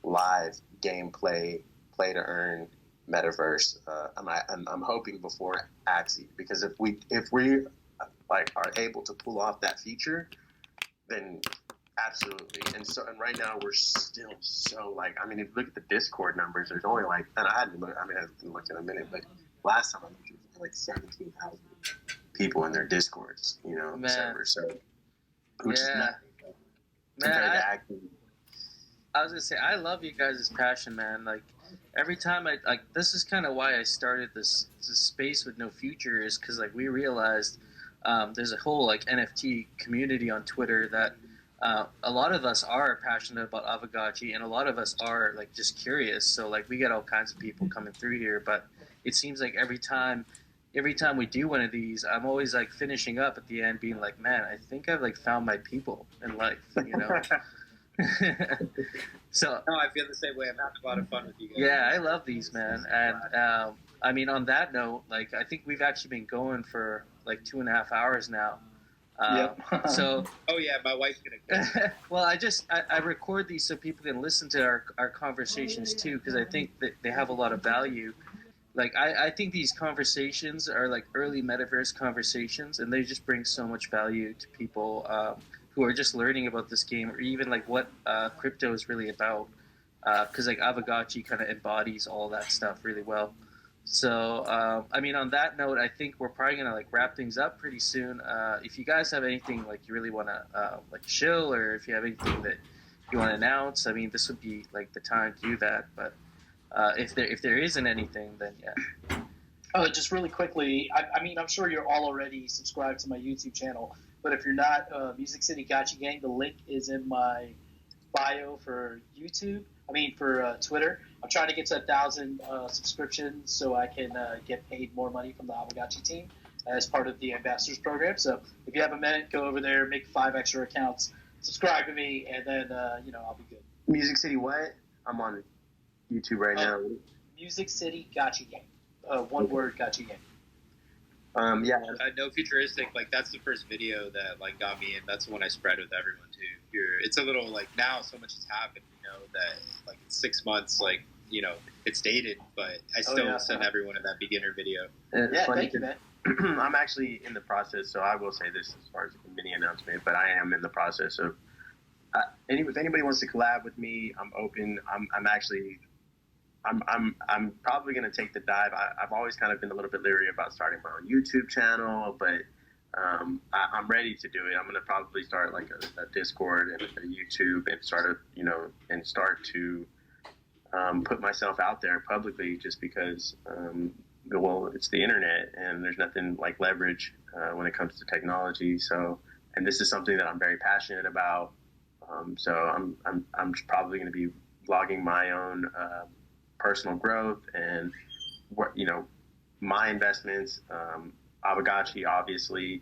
live gameplay play to earn metaverse. I'm hoping before Axie, because if we like are able to pull off that feature, then absolutely. And right now we're still so like, I mean, if you look at the Discord numbers, there's only like, and I haven't looked in a minute, but last time I looked, it was like 17,000 people in their Discords, the server. So which is nothing compared to Axie. I was gonna say, I love you guys' passion, man. Like every time this is kind of why I started this space with no future, is because like we realized there's a whole like NFT community on Twitter that a lot of us are passionate about Aavegotchi, and a lot of us are like just curious. So like we get all kinds of people coming through here, but it seems like every time we do one of these, I'm always like finishing up at the end, being like, man, I think I've like found my people in life, So no, I feel the same way. I'm having a lot of fun with you guys. Yeah, I love these, man. And I mean, on that note, like I think we've actually been going for like 2.5 hours now. So oh yeah, my wife's gonna well, I record these so people can listen to our conversations too, because I think that they have a lot of value. like I think these conversations are like early metaverse conversations, and they just bring so much value to people who are just learning about this game, or even like what crypto is really about. Because like Aavegotchi kind of embodies all that stuff really well. So I mean, on that note, I think we're probably gonna like wrap things up pretty soon. If you guys have anything like you really want to like chill, or if you have anything that you want to announce, I mean, this would be like the time to do that. But if there isn't anything, then yeah. Just really quickly, I mean, I'm sure you're all already subscribed to my YouTube channel, but if you're not, Music City Gotchi Gang, the link is in my bio for YouTube. I mean, for Twitter. I'm trying to get to 1,000 subscriptions so I can get paid more money from the Aavegotchi team as part of the ambassadors program. So if you have a minute, go over there, make 5 extra accounts, subscribe to me, and then I'll be good. Music City what? I'm on YouTube right now. Music City Gotchi Gang. One word, Gotchi Gang. Yeah. No futuristic. Like that's the first video that like got me, and that's the one I spread with everyone too. It's a little like now so much has happened, that like in 6 months, like it's dated, but I still send everyone in that beginner video. Thank you, man. I'm actually in the process, so I will say this as far as a mini announcement, but I am in the process of. If anybody wants to collab with me, I'm open. I'm probably going to take the dive. I've always kind of been a little bit leery about starting my own YouTube channel, but I'm ready to do it. I'm going to probably start like a Discord and a YouTube and start to put myself out there publicly, just because it's the internet and there's nothing like leverage when it comes to technology. So, and this is something that I'm very passionate about. So I'm probably going to be vlogging my own personal growth and what my investments, Aavegotchi obviously,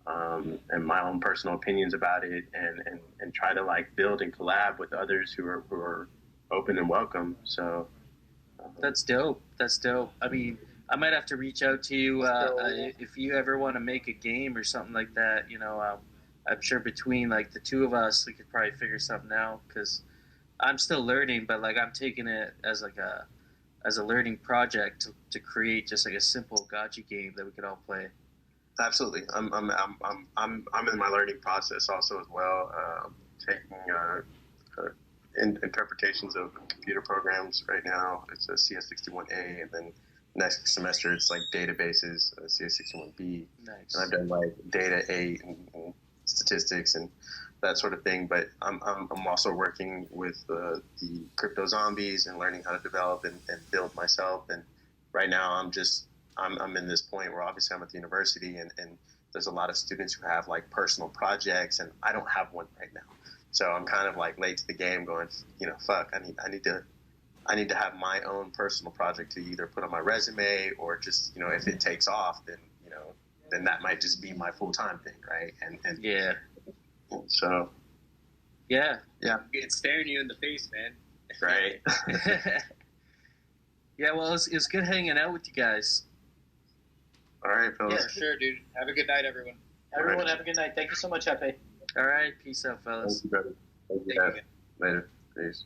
and my own personal opinions about it, and try to like build and collab with others who are open and welcome. So that's dope. I mean, I might have to reach out to you if you ever want to make a game or something like that. I'm sure between like the two of us, we could probably figure something out, because I'm still learning, but like I'm taking it as like a learning project to create just like a simple Gotchi game that we could all play. Absolutely, I'm in my learning process also as well, taking interpretations of computer programs right now. It's a CS61A, and then next semester it's like databases, CS61B. Nice. And I've done like data 8 and statistics and that sort of thing. But I'm also working with the crypto zombies and learning how to develop and build myself. And right now I'm in this point where obviously I'm at the university, and there's a lot of students who have like personal projects, and I don't have one right now. So I'm kind of like late to the game, going, fuck, I need to have my own personal project to either put on my resume, or just, if it takes off, then that might just be my full-time thing, right? And yeah. So yeah. It's staring you in the face, man. Right. Yeah, well, it was good hanging out with you guys. All right, fellas. Yeah, sure, dude. Have a good night, everyone. Everyone, have a good night. Thank you so much, Hefe. All right, peace out, fellas. Thank you, brother. Thank you, guys. Later. Peace.